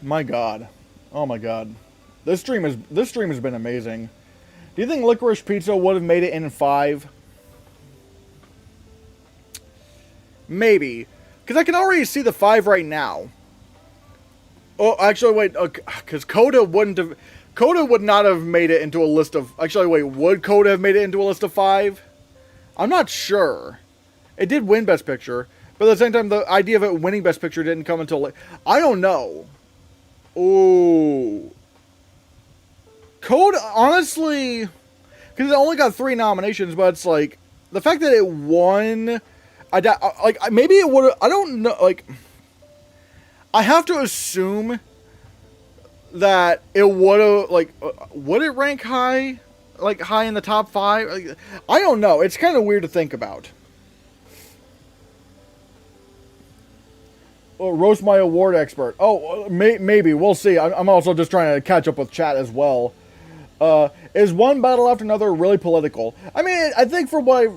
My God. Oh my God. This stream has been amazing. Do you think Licorice Pizza would have made it in 5? Maybe. Because I can already see the 5 right now. Oh, actually, wait. Because Coda would not have made it into a list of... Actually, wait. Would Coda have made it into a list of 5? I'm not sure. It did win Best Picture. But at the same time, the idea of it winning Best Picture didn't come until... I don't know. Ooh. Code, honestly, because it only got 3 nominations, but it's like, the fact that it won, maybe it would have, I don't know, like, I have to assume that it would have, like, would it rank high, like, high in the top 5? Like, I don't know, it's kind of weird to think about. Roast my award expert. Oh, maybe. We'll see. I'm also just trying to catch up with chat as well. Is One Battle After Another really political? I mean, I think for what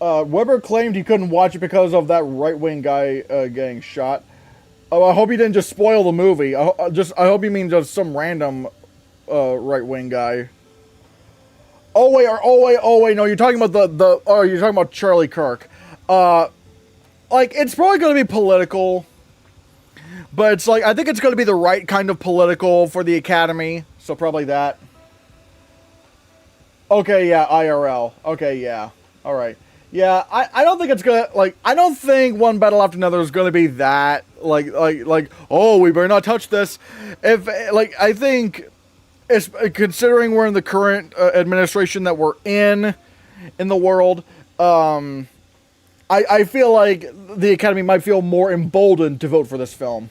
Weber claimed he couldn't watch it because of that right-wing guy getting shot. Oh, I hope he didn't just spoil the movie. I hope you mean just some random right-wing guy. Oh wait. No, you're talking about you're talking about Charlie Kirk. Like, it's probably going to be political, but it's like, I think it's going to be the right kind of political for the Academy, so probably that. Okay, yeah, IRL. Okay, yeah. Alright. Yeah, I don't think it's going to, like, I don't think One Battle After Another is going to be that, like, oh, we better not touch this. If, like, I think, it's, considering we're in the current administration that we're in the world, I feel like the Academy might feel more emboldened to vote for this film.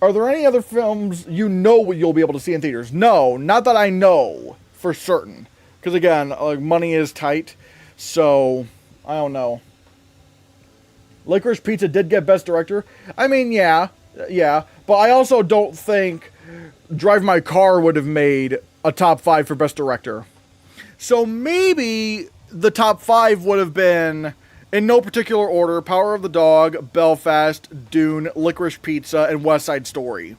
Are there any other films you know you'll be able to see in theaters? No, not that I know for certain. Because again, like, money is tight, so I don't know. Licorice Pizza did get Best Director. I mean, yeah, but I also don't think Drive My Car would have made a top 5 for Best Director. So maybe the top 5 would have been, in no particular order, Power of the Dog, Belfast, Dune, Licorice Pizza, and West Side Story.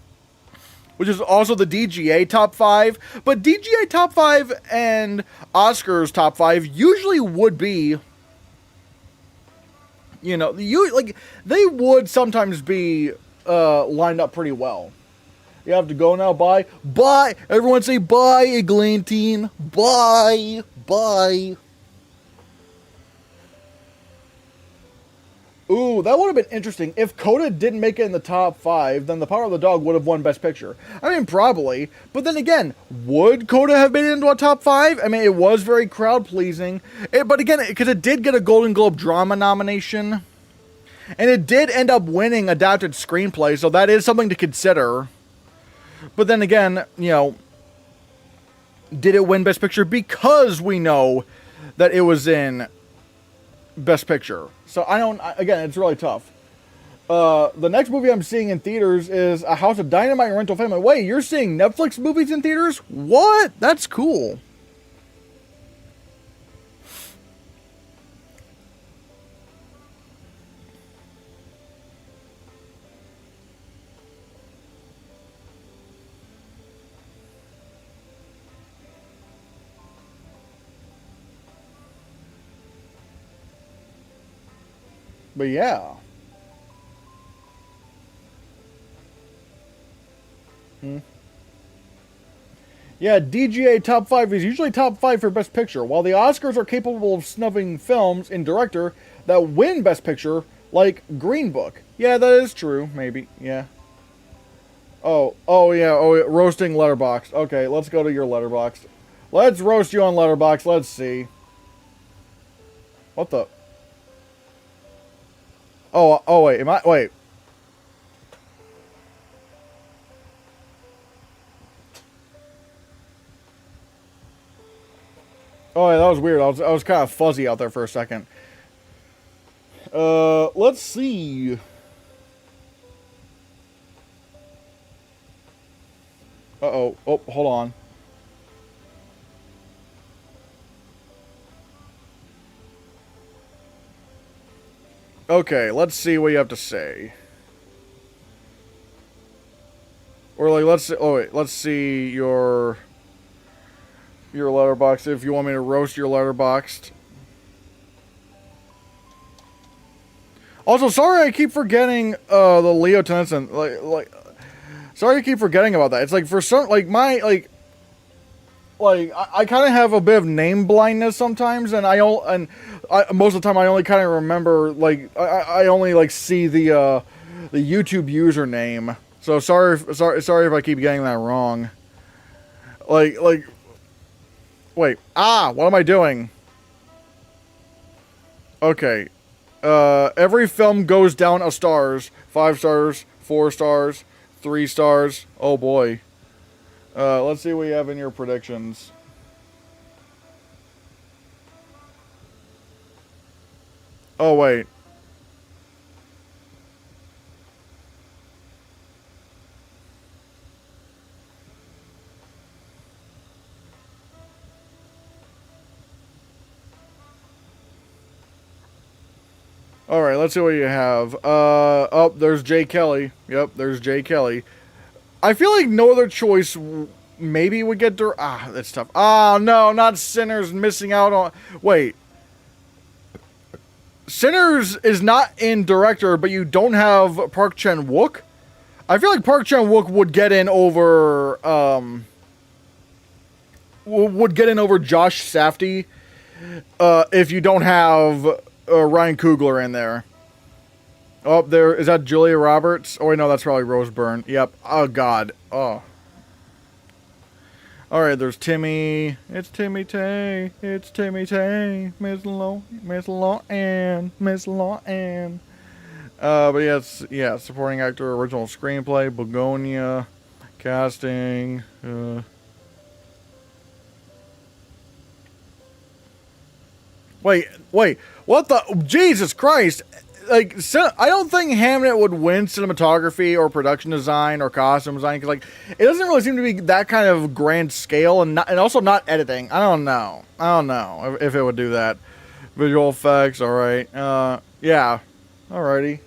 Which is also the DGA top 5. But DGA top 5 and Oscars top 5 usually would be, you know, they would sometimes be lined up pretty well. You have to go now. Bye. Everyone say bye, Eglantine. Bye. Ooh, that would have been interesting. If Coda didn't make it in the top 5, then The Power of the Dog would have won Best Picture. I mean, probably. But then again, would Coda have made it into a top 5? I mean, it was very crowd-pleasing. But again, because it did get a Golden Globe drama nomination. And it did end up winning Adapted Screenplay, so that is something to consider. But then again, you know, did it win Best Picture? Because we know that it was in Best Picture. So again, it's really tough. The next movie I'm seeing in theaters is A House of Dynamite and Rental Family. Wait, you're seeing Netflix movies in theaters? What? That's cool. But yeah. Yeah, DGA top 5 is usually top 5 for Best Picture, while the Oscars are capable of snubbing films and director that win Best Picture, like Green Book. Yeah, that is true, maybe, yeah. Oh, roasting Letterboxd. Okay, let's go to your Letterboxd. Let's roast you on Letterboxd, let's see. What the? Oh, wait, wait. Oh, yeah, that was weird. I was kind of fuzzy out there for a second. Let's see. Uh-oh. Oh, hold on. Okay, let's see what you have to say. Or like, let's see your Letterboxd if you want me to roast your Letterboxd. Also, sorry I keep forgetting the Leo Tennyson. Sorry I keep forgetting about that. It's like for some I kind of have a bit of name blindness sometimes, and most of the time I only kind of remember I only see the YouTube username. So sorry if I keep getting that wrong. Wait, what am I doing? Okay, every film goes down a stars. 5 stars, 4 stars, 3 stars. Oh boy. Let's see what you have in your predictions. Oh, wait. Alright, let's see what you have. Oh, there's Jay Kelly. Yep, there's Jay Kelly. I feel like no other choice maybe would get... that's tough. Oh, no, not Sinners missing out on... Wait. Sinners is not in director, but you don't have Park Chan-wook? I feel like Park Chan-wook would get in over... would get in over Josh Safdie if you don't have Ryan Coogler in there. Oh, there is that Julia Roberts? Oh, wait, no, that's probably Rose Byrne. Yep. Oh, God. Oh. Alright, there's Timmy. It's Timmy Tay. It's Timmy Tay. Miss Lauren. Miss Lauren. But yes, yeah, supporting actor, original screenplay, Begonia, casting, Wait, what the? Jesus Christ! Like, I don't think Hamnet would win cinematography or production design or costume design because, like, it doesn't really seem to be that kind of grand scale and also not editing. I don't know if it would do that. Visual effects, all right. Yeah, alrighty.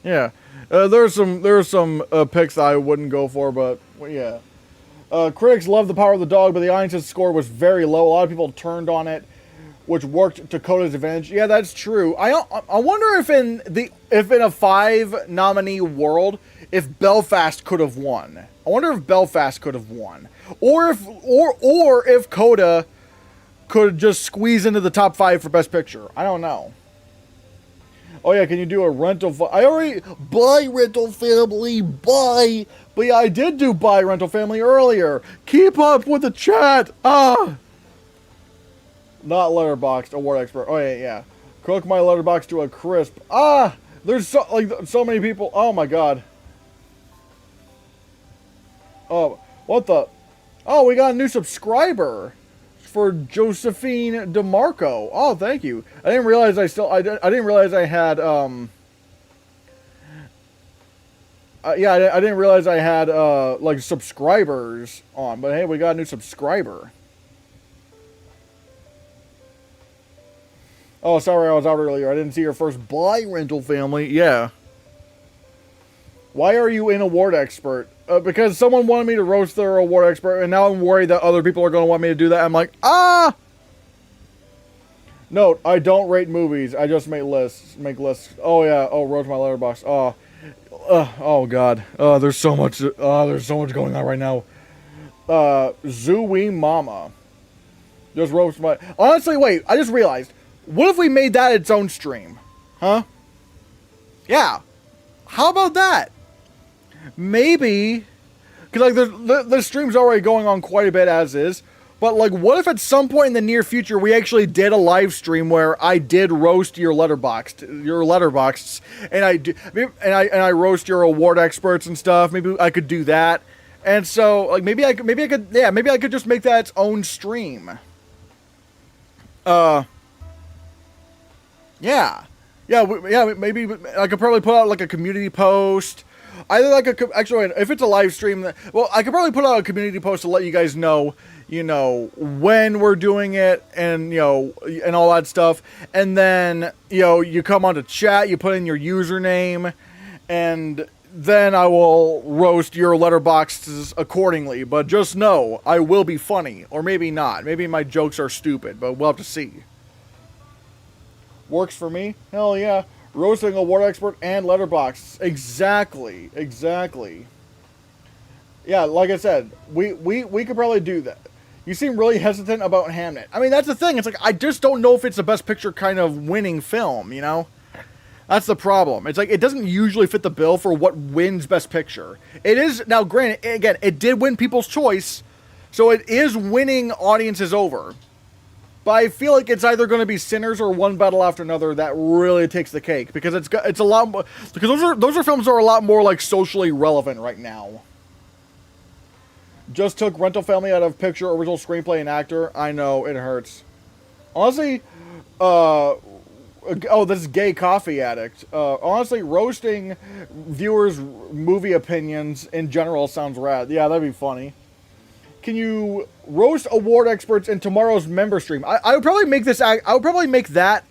Yeah, there's some picks that I wouldn't go for, but well, yeah. Critics love The Power of the Dog, but the audience's score was very low. A lot of people turned on it, which worked to Coda's advantage. Yeah, that's true. I wonder if in a 5 nominee world, if Belfast could have won. I wonder if Belfast could have won, or if Coda could just squeeze into the top 5 for Best Picture. I don't know. Oh yeah, can you do a rental? I already buy Rental Family, buy. But yeah, I did do buy Rental Family earlier. Keep up with the chat. Not Letterboxd award expert. Oh yeah. Cook my letterbox to a crisp. There's so many people. Oh my god. Oh, what the? Oh, we got a new subscriber. For Josephine DeMarco. Oh, thank you. I didn't realize I didn't realize I had I didn't realize I had like subscribers on, but hey, we got a new subscriber. Oh, sorry, I was out earlier. I didn't see your first buy Rental Family. Yeah. Why are you an award expert? Because someone wanted me to roast their award expert, and now I'm worried that other people are going to want me to do that. I'm like, Note, I don't rate movies. I just make lists. Oh, yeah. Oh, roast my letterbox. Oh, God. There's so much going on right now. Zooey Mama. Just roast my... Honestly, wait. I just realized. What if we made that its own stream? Huh? Yeah. How about that? Maybe, because like the stream's already going on quite a bit as is, but like what if at some point in the near future we actually did a live stream where I did roast your letterboxds, and I roast your award experts and stuff. Maybe I could do that, and so like maybe I could just make that its own stream. Yeah, maybe I could probably put out like a community post. Either like actually, if it's a live stream, well, I could probably put out a community post to let you guys know, when we're doing it and, and all that stuff. And then, you come on to chat, you put in your username, and then I will roast your letterboxes accordingly. But just know, I will be funny, or maybe not. Maybe my jokes are stupid, but we'll have to see. Works for me? Hell yeah. Roasting award expert and letterbox. Exactly. Yeah, like I said, we could probably do that. You seem really hesitant about Hamnet. I mean, that's the thing. It's like, I just don't know if it's a Best Picture kind of winning film, That's the problem. It's like, it doesn't usually fit the bill for what wins Best Picture. It is, now granted, again, it did win People's Choice, so it is winning audiences over. But I feel like it's either going to be Sinners or One Battle After Another that really takes the cake, because it's a lot more, because those are films that are a lot more like socially relevant right now. Just took Rental Family out of picture, original screenplay and actor. I know, it hurts. Honestly, this is Gay Coffee Addict. Honestly, roasting viewers' movie opinions in general sounds rad. Yeah, that'd be funny. Can you roast award experts in tomorrow's member stream? I would probably make this. I would probably make that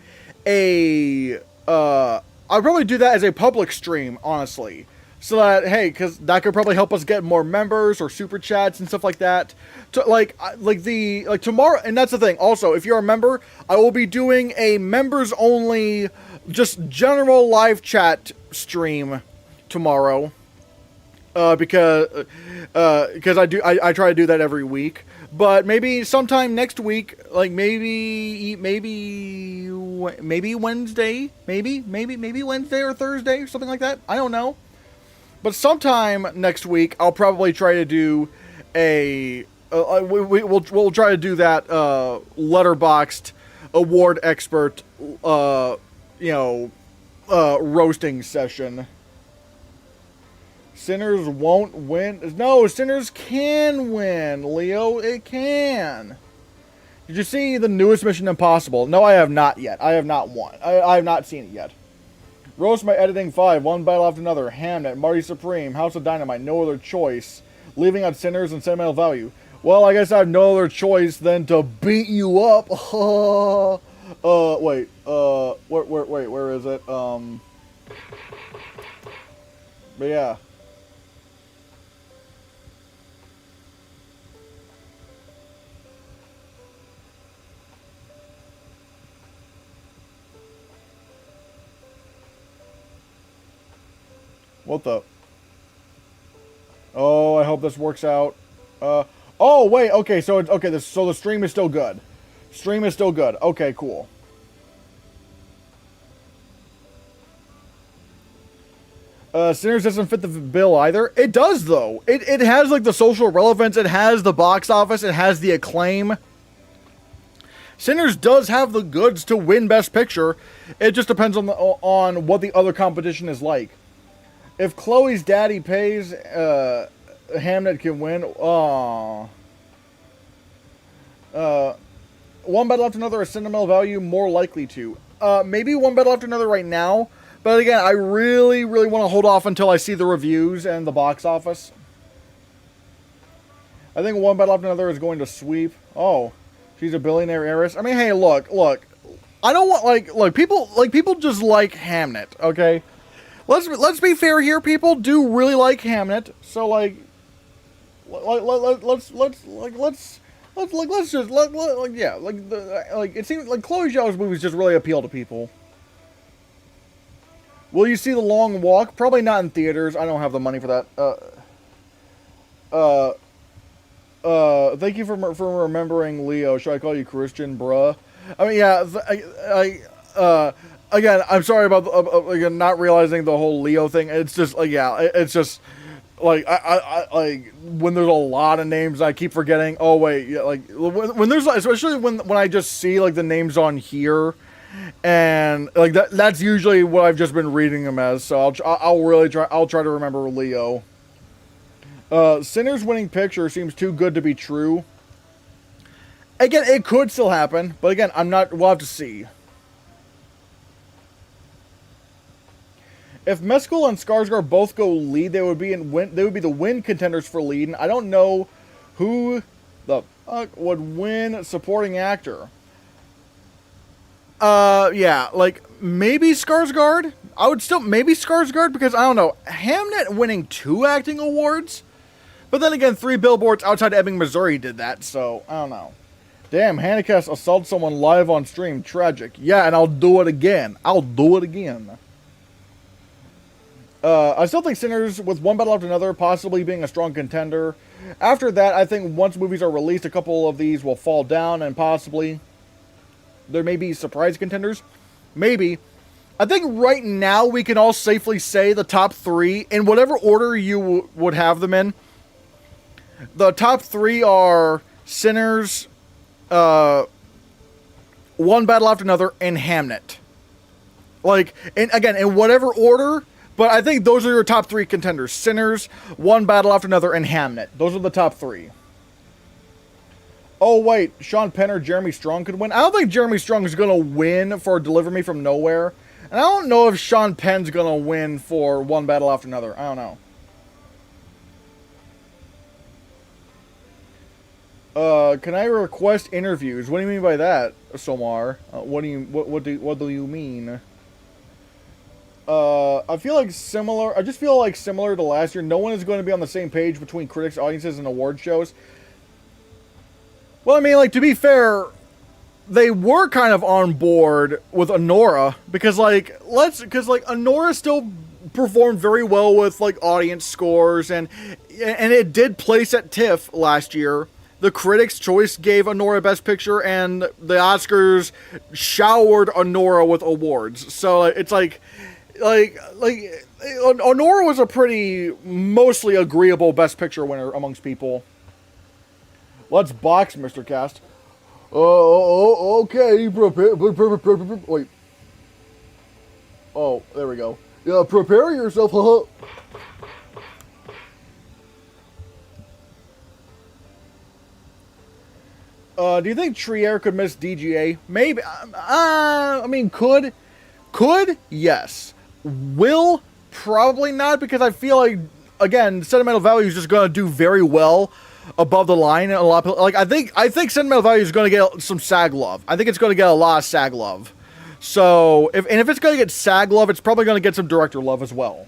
a. I would probably do that as a public stream, honestly, so that because that could probably help us get more members or super chats and stuff like that. Like tomorrow, and that's the thing. Also, if you're a member, I will be doing a members only, just general live chat stream tomorrow. Because I try to do that every week, but maybe sometime next week, like maybe Wednesday, maybe Wednesday or Thursday or something like that. I don't know. But sometime next week, I'll probably try to do we'll try to do that letterboxed award expert, roasting session. Sinners won't win. No, Sinners can win, Leo. It can. Did you see the newest Mission Impossible? No, I have not yet. I have not won. I have not seen it yet. Roast My Editing 5, one battle after another. Hamnet, Marty Supreme, House of Dynamite, No Other Choice. Leaving out Sinners and Sentimental Value. Well, I guess I have no other choice than to beat you up. Wait, where is it? But yeah. What the? Oh, I hope this works out. Oh, wait, okay, so the stream is still good. Stream is still good. Okay, cool. Sinners doesn't fit the bill either. It does, though. It has, like, the social relevance. It has the box office. It has the acclaim. Sinners does have the goods to win Best Picture. It just depends on what the other competition is like. If Chloe's daddy pays, Hamnet can win. One battle after another, a sentimental value, more likely to. Maybe one battle after another right now. But again, I really, really want to hold off until I see the reviews and the box office. I think one battle after another is going to sweep. Oh, she's a billionaire heiress. I mean, hey, look. I don't want, people just like Hamnet, okay? Let's be fair here. People do really like Hamnet, so let's it seems like Chloe Zhao's movies just really appeal to people. Will you see The Long Walk? Probably not in theaters. I don't have the money for that. Thank you for remembering Leo. Should I call you Christian, bruh? I mean, yeah. Again, I'm sorry about again not realizing the whole Leo thing. It's just like, yeah, it's just like I like when there's a lot of names I keep forgetting. Oh wait, yeah, like when there's, especially when I just see like the names on here, and like that's usually what I've just been reading them as. So I'll try to remember Leo. Sinners winning picture seems too good to be true. Again, it could still happen, but again, we'll have to see. If Mescal and Skarsgård both go lead, they would be the win contenders for lead. And I don't know who the fuck would win supporting actor. Yeah, like maybe Skarsgård. I would still maybe Skarsgård because I don't know, Hamnet winning 2 acting awards, but then again, 3 billboards outside Ebbing, Missouri did that. So I don't know. Damn, Hannahcast assaults someone live on stream. Tragic. Yeah, and I'll do it again. I still think Sinners, with one battle after another, possibly being a strong contender. After that, I think once movies are released, a couple of these will fall down, and possibly there may be surprise contenders. Maybe. I think right now we can all safely say the top 3, in whatever order you would have them in. The top 3 are Sinners, One Battle After Another, and Hamnet. Like, and again, in whatever order. But I think those are your top 3 contenders. Sinners, One Battle After Another, and Hamnet. Those are the top 3. Oh, wait. Sean Penn or Jeremy Strong could win? I don't think Jeremy Strong is going to win for Deliver Me From Nowhere. And I don't know if Sean Penn's going to win for One Battle After Another. I don't know. Can I request interviews? What do you mean by that, Somar? What do you mean? I just feel like similar to last year, no one is going to be on the same page between critics, audiences, and award shows. Well, I mean, like, to be fair, they were kind of on board with Anora, because Anora still performed very well with, like, audience scores, and it did place at TIFF last year. The Critics' Choice gave Anora Best Picture, and the Oscars showered Anora with awards. So, it's like Honora was a pretty mostly agreeable Best Picture winner amongst people. Let's box, Mr. Cast. Okay. Wait. Oh, there we go. Yeah, prepare yourself. Do you think Trier could miss DGA? Maybe. I mean, could? Yes. Will? Probably not, because I feel like, again, Sentimental Value is just going to do very well above the line. A lot of, like, I think Sentimental Value is going to get some SAG love. I think it's going to get a lot of SAG love. So, if it's going to get SAG love, it's probably going to get some director love as well.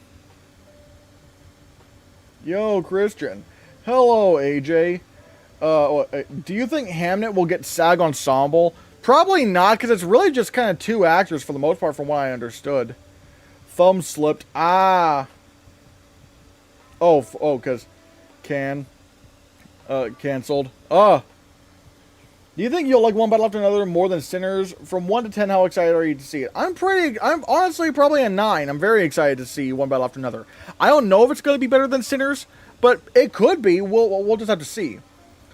Yo, Christian. Hello, AJ. Do you think Hamnet will get SAG Ensemble? Probably not, because it's really just kind of two actors for the most part, from what I understood. Thumb slipped. Ah. Oh, because canceled. Do you think you'll like One Battle After Another more than Sinners? From 1 to 10, how excited are you to see it? I'm honestly probably a 9. I'm very excited to see One Battle After Another. I don't know if it's going to be better than Sinners, but it could be. We'll just have to see.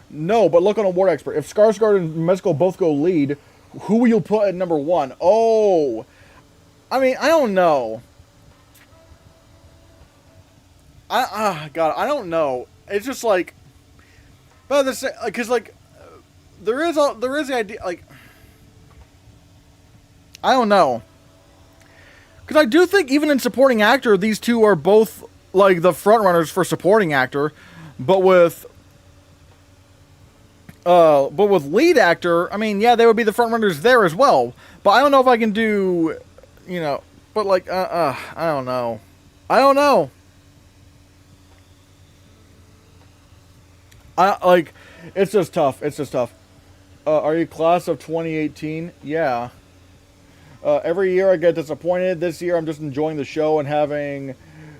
No, but look on Award Expert. If Skarsgård and Mescal both go lead, who will you put at number 1? Oh. I mean, I don't know. God, I don't know. It's just like, but this, because like, there is the idea, like, I don't know, because I do think even in supporting actor, these two are both like the front runners for supporting actor, but with lead actor, I mean, yeah, they would be the front runners there as well. But I don't know if I can do, but like, I don't know. It's just tough. Are you class of 2018? Yeah. Every year I get disappointed. This year I'm just enjoying the show and having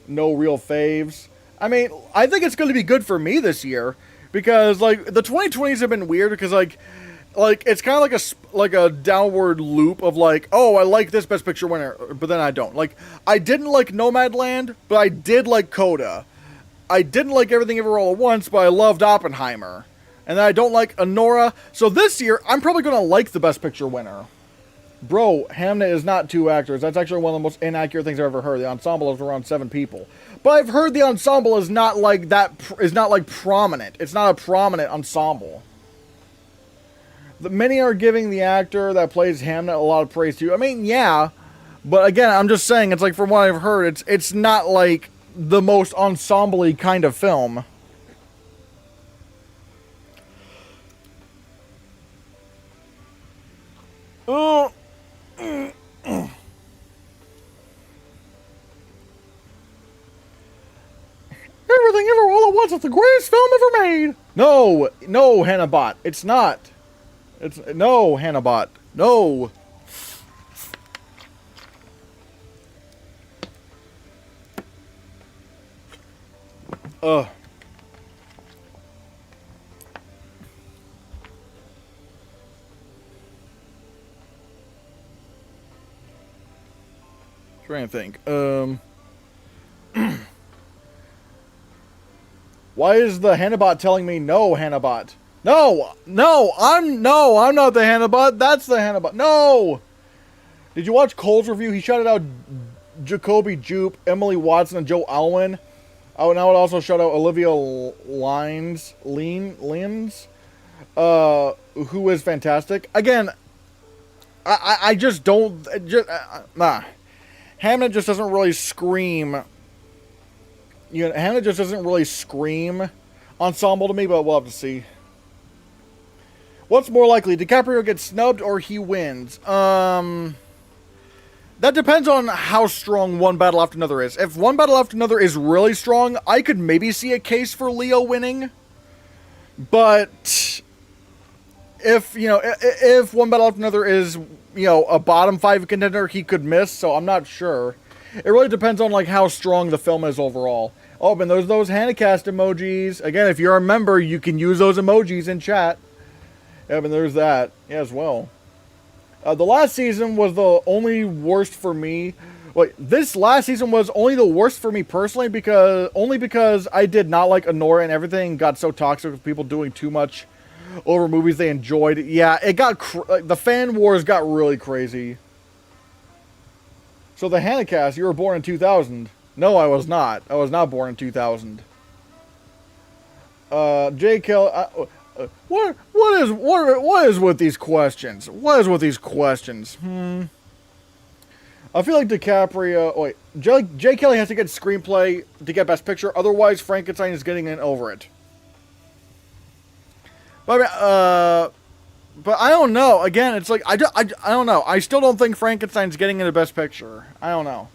no real faves. I mean, I think it's going to be good for me this year because like the 2020s have been weird because like it's kind of like a downward loop of like, oh, I like this Best Picture winner, but then I don't. Like, I didn't like Nomadland, but I did like Coda. I didn't like Everything Everywhere All at Once, but I loved Oppenheimer. And then I don't like Honora. So this year, I'm probably going to like the Best Picture winner. Bro, Hamnet is not 2 actors. That's actually one of the most inaccurate things I've ever heard. The ensemble is around 7 people. But I've heard the ensemble is not like prominent. It's not a prominent ensemble. Many are giving the actor that plays Hamnet a lot of praise too. I mean, yeah. But again, I'm just saying, it's like from what I've heard, it's not like the most ensemble-y kind of film. Everything Ever All at Once is the greatest film ever made. No, Hannahbot. It's not. No, Hannahbot. No. Trying to think. Why is the Hannahbot telling me no, Hannahbot? No, I'm not the Hannahbot. That's the Hannahbot. No. Did you watch Cole's review? He shouted out Jacoby Jupe, Emily Watson, and Joe Alwyn. Oh, and I would also shout out Olivia Lyons, who is fantastic. Again, I just don't. Hamnet just doesn't really scream. Hamnet just doesn't really scream ensemble to me, but we'll have to see. What's more likely, DiCaprio gets snubbed or he wins? That depends on how strong One Battle After Another is. If One Battle After Another is really strong, I could maybe see a case for Leo winning. But if One Battle After Another is, a bottom 5 contender, he could miss, so I'm not sure. It really depends on like how strong the film is overall. Oh, and there's those Hannahcast emojis. Again, if you're a member, you can use those emojis in chat. Yeah, and there's that as well. The last season was the only worst for me. Wait, this last season was only the worst for me personally because I did not like Honora and everything got so toxic with people doing too much over movies they enjoyed. Yeah, it got the fan wars got really crazy. So the Hannahcast, you were born in 2000. No, I was not. I was not born in 2000. J. Kelly, what is with these questions? What is with these questions? I feel like DiCaprio. Wait, J. Kelly has to get screenplay to get Best Picture. Otherwise, Frankenstein is getting in over it. But but I don't know. Again, it's like I don't know. I still don't think Frankenstein's getting into Best Picture. I don't know.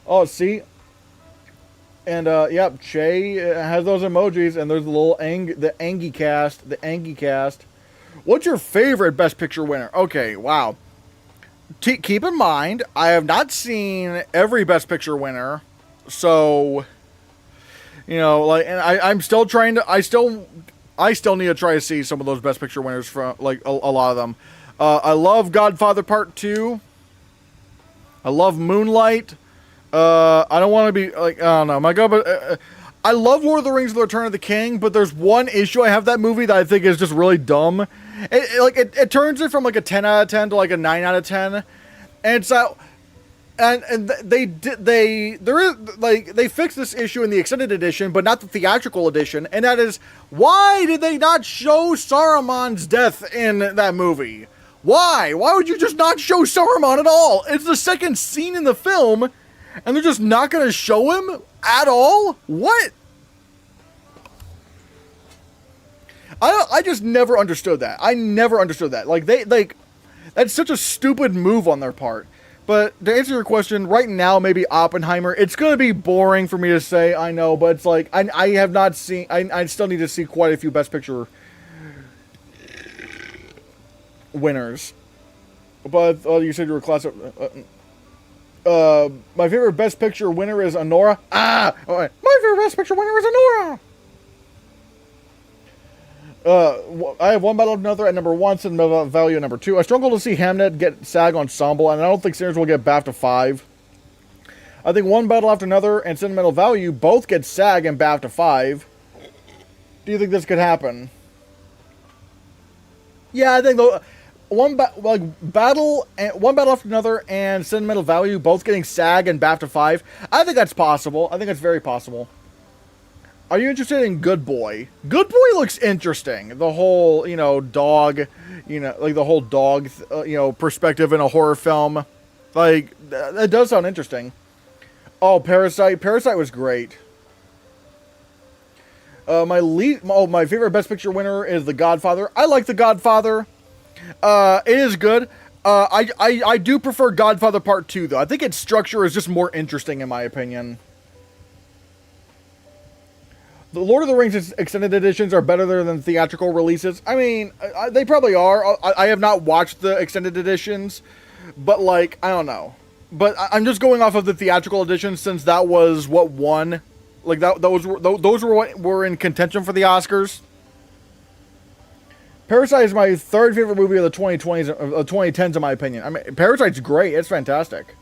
Oh, see. And yep, Che has those emojis, and there's the little the Angie cast. What's your favorite Best Picture winner? Okay, wow. Keep in mind, I have not seen every Best Picture winner, so you know, like, and I'm still trying to. I still need to try to see some of those Best Picture winners from like a lot of them. I love Godfather Part 2. I love Moonlight. I don't want to be like, I don't know, my God, but I love Lord of the Rings: The Return of the King, but there's one issue I have that movie that I think is just really dumb. It turns it from like a 10 out of 10 to like a 9 out of 10, and it's and they fixed this issue in the extended edition, but not the theatrical edition, and that is, why did they not show Saruman's death in that movie? Why would you just not show Saruman at all? It's the second scene in the film, and they're just not going to show him at all? What? I just never understood that. I never understood that. Like, that's such a stupid move on their part. But to answer your question, right now, maybe Oppenheimer. It's going to be boring for me to say, I know, but it's like, I have not seen, I still need to see quite a few Best Picture winners. But, you said you were class of, my favorite Best Picture winner is Honora. My favorite Best Picture winner is Honora. I have One Battle of Another at number 1, Sentimental Value at number 2. I struggle to see Hamnet get SAG Ensemble, and I don't think Sinners will get BAFTA 5. I think One Battle After Another and Sentimental Value both get SAG and BAFTA 5. Do you think this could happen? Yeah, I think One Battle After Another and Sentimental Value both getting SAG and BAFTA 5. I think that's possible. I think it's very possible. Are you interested in Good Boy? Good Boy looks interesting. The whole, dog, like the whole dog, perspective in a horror film. Like, that does sound interesting. Oh, Parasite. Parasite was great. My favorite Best Picture winner is The Godfather. I like The Godfather. It is good. I do prefer Godfather Part 2, though. I think its structure is just more interesting, in my opinion. The Lord of the Rings extended editions are better than theatrical releases. I mean, they probably are. I have not watched the extended editions, but like, I don't know. But I'm just going off of the theatrical editions since that was what won. Like those were what were in contention for the Oscars. Parasite is my third favorite movie of the 2010s, in my opinion. I mean, Parasite's great. It's fantastic.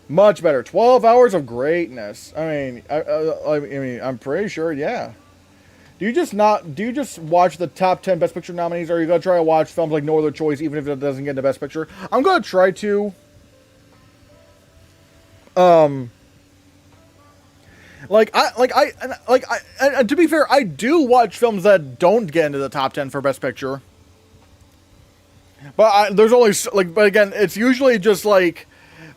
Much better. 12 hours of greatness. I mean, I'm pretty sure, yeah. Do you just watch the top 10 Best Picture nominees, or are you going to try to watch films like No Other Choice, even if it doesn't get into Best Picture? I'm going to try to. To be fair, I do watch films that don't get into the top 10 for Best Picture. But there's only, but again, it's usually just like,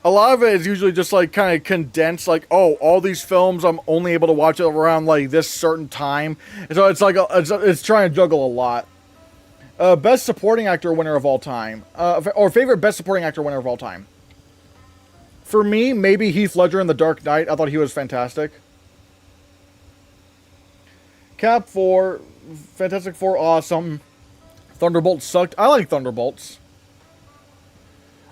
a lot of it is usually just like kind of condensed, like, oh, all these films I'm only able to watch it around like this certain time. And so it's like it's trying to juggle a lot. Best Supporting Actor winner of all time, or favorite Best Supporting Actor winner of all time. For me, maybe Heath Ledger in The Dark Knight. I thought he was fantastic. Cap 4, Fantastic Four, awesome. Thunderbolts sucked. I like Thunderbolts.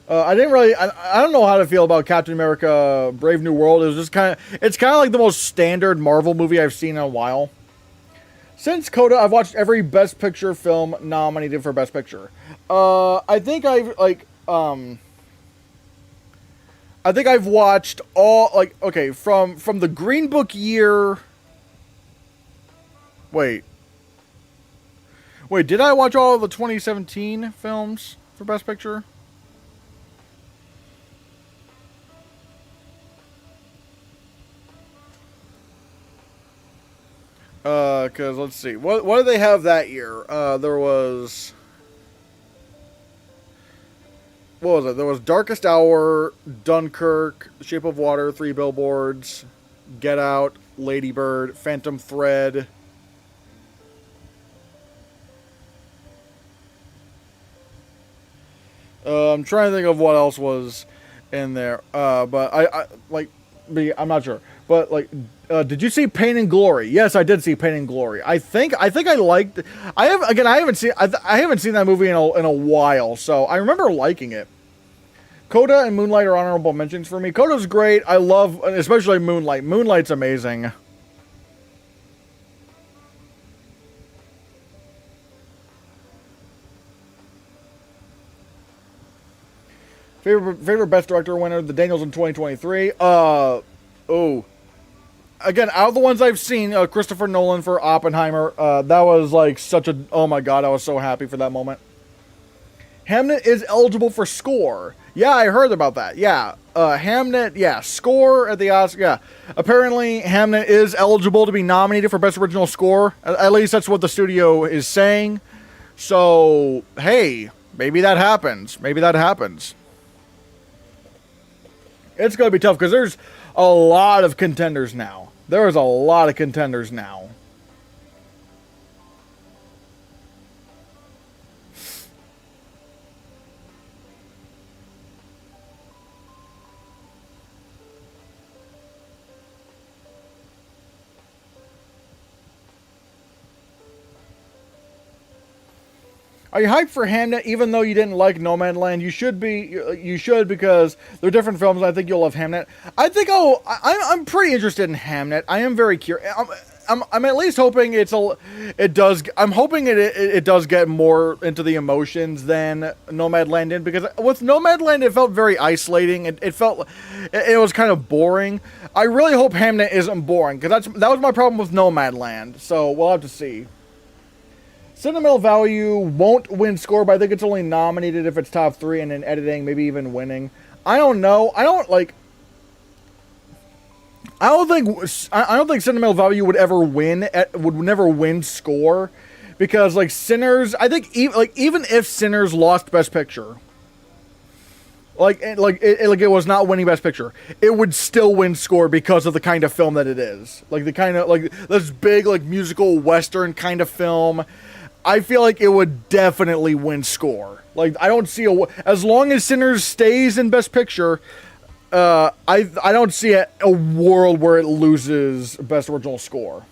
I don't know how to feel about Captain America Brave New World. It's kind of like the most standard Marvel movie I've seen in a while. Since Coda, I've watched every Best Picture film nominated for Best Picture. I I think I've watched all, like, okay, from the Green Book year. Wait, did I watch all of the 2017 films for Best Picture? Cause let's see, what did they have that year? There was, what was it? There was Darkest Hour, Dunkirk, Shape of Water, Three Billboards, Get Out, Lady Bird, Phantom Thread. I'm trying to think of what else was in there. But I like, I'm not sure. But like, did you see Pain and Glory? Yes, I did see Pain and Glory. I think I liked. I haven't seen that movie in a while. So I remember liking it. Coda and Moonlight are honorable mentions for me. Coda's great. I love, especially Moonlight. Moonlight's amazing. Favorite Best Director winner, The Daniels in 2023. Again, out of the ones I've seen, Christopher Nolan for Oppenheimer. That was like such a, oh my god, I was so happy for that moment. Hamnet is eligible for score. Yeah, I heard about that. Yeah, Hamnet, yeah, score at the Oscar. Yeah, apparently Hamnet is eligible to be nominated for Best Original Score. At least that's what the studio is saying. So, hey, maybe that happens. Maybe that happens. It's going to be tough because there's a lot of contenders now. There is a lot of contenders now. Are you hyped for Hamnet even though you didn't like Nomadland? You should be. You should, because they're different films. I think you'll love Hamnet. I think I'm pretty interested in Hamnet. I am very curious. I'm at least hoping I'm hoping it does get more into the emotions than Nomadland did, because with Nomadland it felt very isolating. It felt it was kind of boring. I really hope Hamnet isn't boring, because that was my problem with Nomadland. So we'll have to see. Sentimental Value won't win score, but I think it's only nominated if it's top 3 and in editing, maybe even winning. I don't know. I don't think Sentimental Value would ever win. Would never win score, because like Sinners, I think even if Sinners lost Best Picture, it was not winning Best Picture, it would still win score because of the kind of film that it is. Like the kind of like this big like musical Western kind of film. I feel like it would definitely win score. Like, I don't see as long as Sinners stays in Best Picture, I don't see a world where it loses Best Original Score.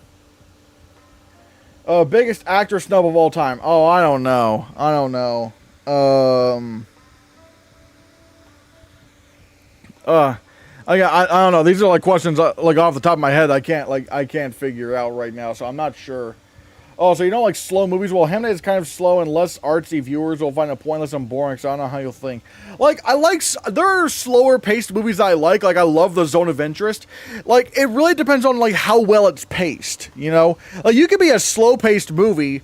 Biggest actor snub of all time. Oh, I don't know. I don't know. I don't know. These are like questions like off the top of my head. I can't figure out right now, so I'm not sure. Oh, so you don't like slow movies? Well, Hamnet is kind of slow, and less artsy viewers will find it pointless and boring, so I don't know how you'll think. Like, there are slower paced movies that I like I love The Zone of Interest. Like, it really depends on, like, how well it's paced, you know? Like, you could be a slow paced movie,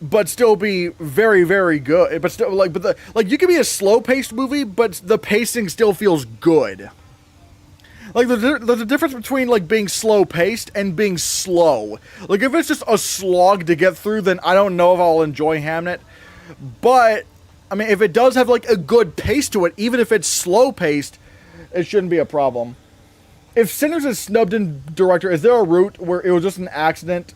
but still be very, very good. But still, you could be a slow paced movie, but the pacing still feels good. Like, there's a difference between, like, being slow-paced and being slow. Like, if it's just a slog to get through, then I don't know if I'll enjoy Hamnet. But, I mean, if it does have, like, a good pace to it, even if it's slow-paced, it shouldn't be a problem. If Sinners is snubbed in director, is there a route where it was just an accident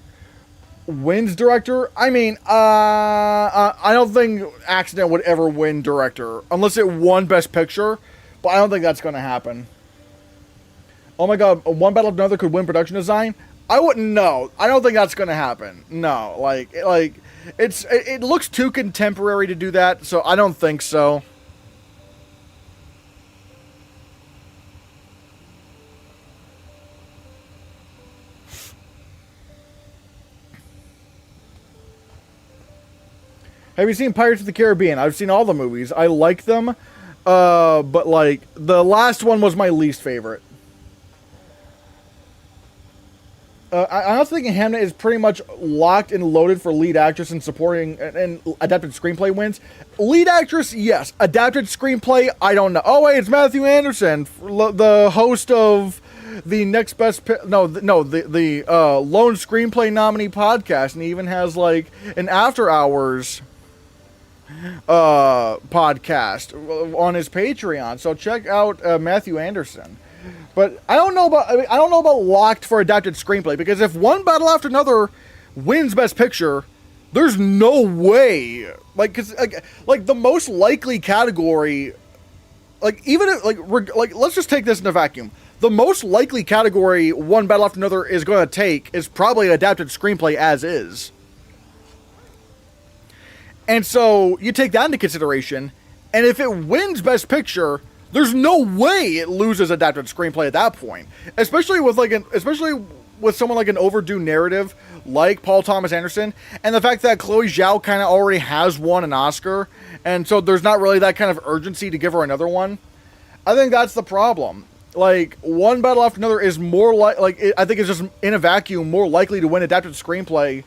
wins director? I mean, I don't think Accident would ever win director, unless it won Best Picture, but I don't think that's going to happen. Oh my god, One Battle of Another could win production design? I wouldn't know. I don't think that's going to happen. No, it looks too contemporary to do that, so I don't think so. Have you seen Pirates of the Caribbean? I've seen all the movies. I like them. But like the last one was my least favorite. I also think Hamnet is pretty much locked and loaded for lead actress and supporting and adapted screenplay wins. Lead actress, yes. Adapted screenplay, I don't know. Oh wait, it's Matthew Anderson, the host of the Next Best the Lone Screenplay Nominee podcast, and he even has like an After Hours podcast on his Patreon. So check out Matthew Anderson. But I don't know about locked for adapted screenplay, because if One Battle After Another wins Best Picture, there's no way. Like, cause like the most likely category, like even if, like let's just take this in a vacuum. The most likely category One Battle After Another is going to take is probably an adapted screenplay as is. And so you take that into consideration, and if it wins Best Picture, there's no way it loses adapted screenplay at that point, especially with someone like an overdue narrative like Paul Thomas Anderson, and the fact that Chloe Zhao kind of already has won an Oscar, and so there's not really that kind of urgency to give her another one. I think that's the problem. Like, One Battle After Another is more I think it's just in a vacuum more likely to win adapted screenplay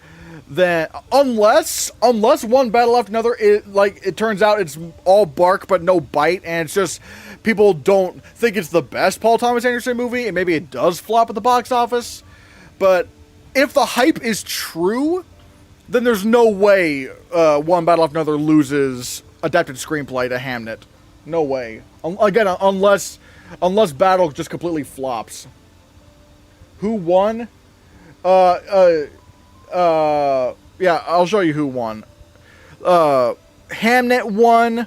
than unless One Battle After Another it turns out it's all bark but no bite, and it's just people don't think it's the best Paul Thomas Anderson movie, and maybe it does flop at the box office. But if the hype is true, then there's no way One Battle After Another loses adapted screenplay to Hamnet. No way. Again, unless Battle just completely flops. Who won? Yeah, I'll show you who won. Hamnet won.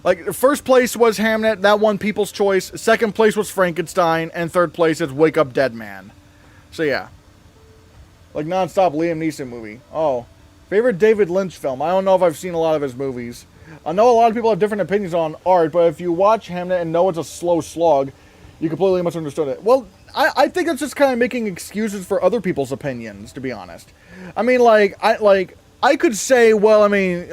Like, first place was Hamnet, that won People's Choice. Second place was Frankenstein, and third place is Wake Up Dead Man. So yeah. Like, non-stop Liam Neeson movie. Oh. Favorite David Lynch film. I don't know if I've seen a lot of his movies. I know a lot of people have different opinions on art, but if you watch Hamnet and know it's a slow slog, you completely misunderstood it. Well, I think it's just kind of making excuses for other people's opinions, to be honest. I mean, I could say, well, I mean,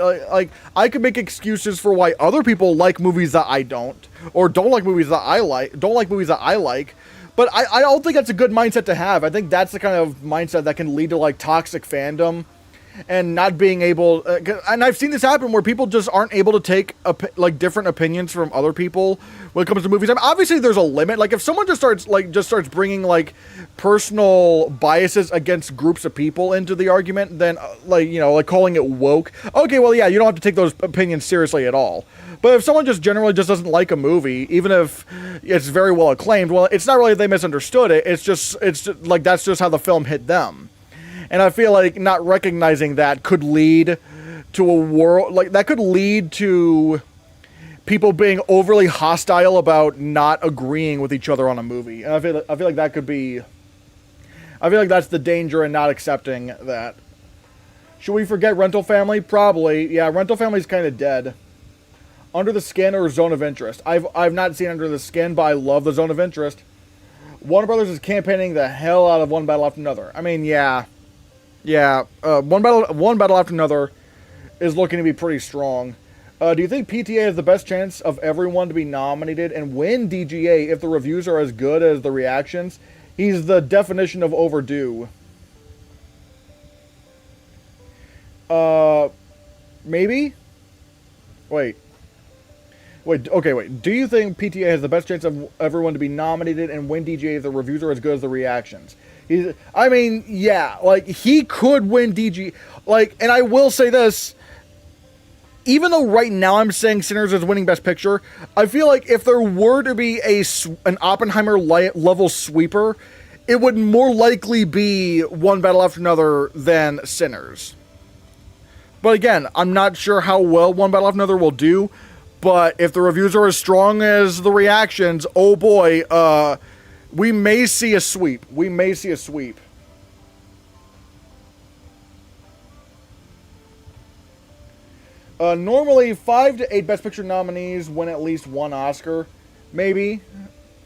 I could make excuses for why other people like movies that I don't, or don't like movies that I like, but I don't think that's a good mindset to have. I think that's the kind of mindset that can lead to, like, toxic fandom, and not being able, and I've seen this happen where people just aren't able to take different opinions from other people when it comes to movies. I mean, obviously there's a limit. Like, if someone just starts bringing like personal biases against groups of people into the argument, then like calling it woke. Okay, well, yeah, you don't have to take those opinions seriously at all. But if someone just generally just doesn't like a movie, even if it's very well acclaimed, well, it's not really they misunderstood it. It's just like that's just how the film hit them. And I feel like not recognizing that could lead to a world, like, that could lead to people being overly hostile about not agreeing with each other on a movie. And I feel like that could be, I feel like that's the danger in not accepting that. Should we forget Rental Family? Probably. Yeah, Rental Family's kind of dead. Under the Skin or Zone of Interest? I've not seen Under the Skin, but I love the Zone of Interest. Warner Brothers is campaigning the hell out of One Battle After Another. I mean, yeah. Yeah, One Battle After Another is looking to be pretty strong. Do you think PTA has the best chance of everyone to be nominated and win DGA if the reviews are as good as the reactions? He's the definition of overdue. Maybe? Wait. Okay, wait. Do you think PTA has the best chance of everyone to be nominated and win DGA if the reviews are as good as the reactions? I mean, yeah, like, he could win DG. Like, and I will say this, even though right now I'm saying Sinners is winning Best Picture, I feel like if there were to be an Oppenheimer level sweeper, it would more likely be One Battle After Another than Sinners. But again, I'm not sure how well One Battle After Another will do, but if the reviews are as strong as the reactions, oh boy, we may see a sweep. We may see a sweep. Normally, 5 to 8 Best Picture nominees win at least one Oscar. Maybe.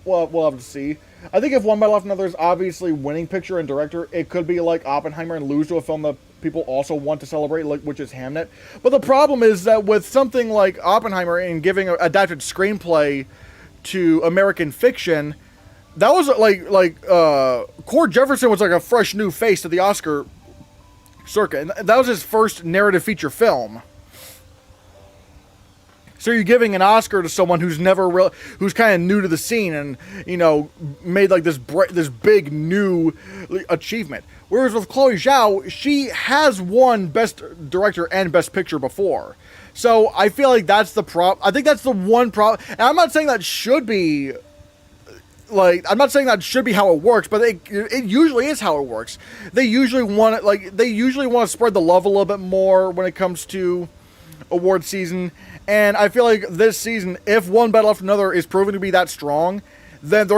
Well, we'll have to see. I think if One Battle After Another is obviously winning picture and director, it could be like Oppenheimer and lose to a film that people also want to celebrate, like, which is Hamnet. But the problem is that with something like Oppenheimer and giving an adapted screenplay to American fiction, that was like Cord Jefferson was like a fresh new face to the Oscar circuit, and that was his first narrative feature film. So you're giving an Oscar to someone who's who's kind of new to the scene, and made like this big new achievement. Whereas with Chloe Zhao, she has won Best Director and Best Picture before. So I feel like that's the problem. I think that's the one problem. And I'm not saying that should be how it works, but it usually is how it works. They usually want to spread the love a little bit more when it comes to award season. And I feel like this season, if One Battle After Another is proven to be that strong, then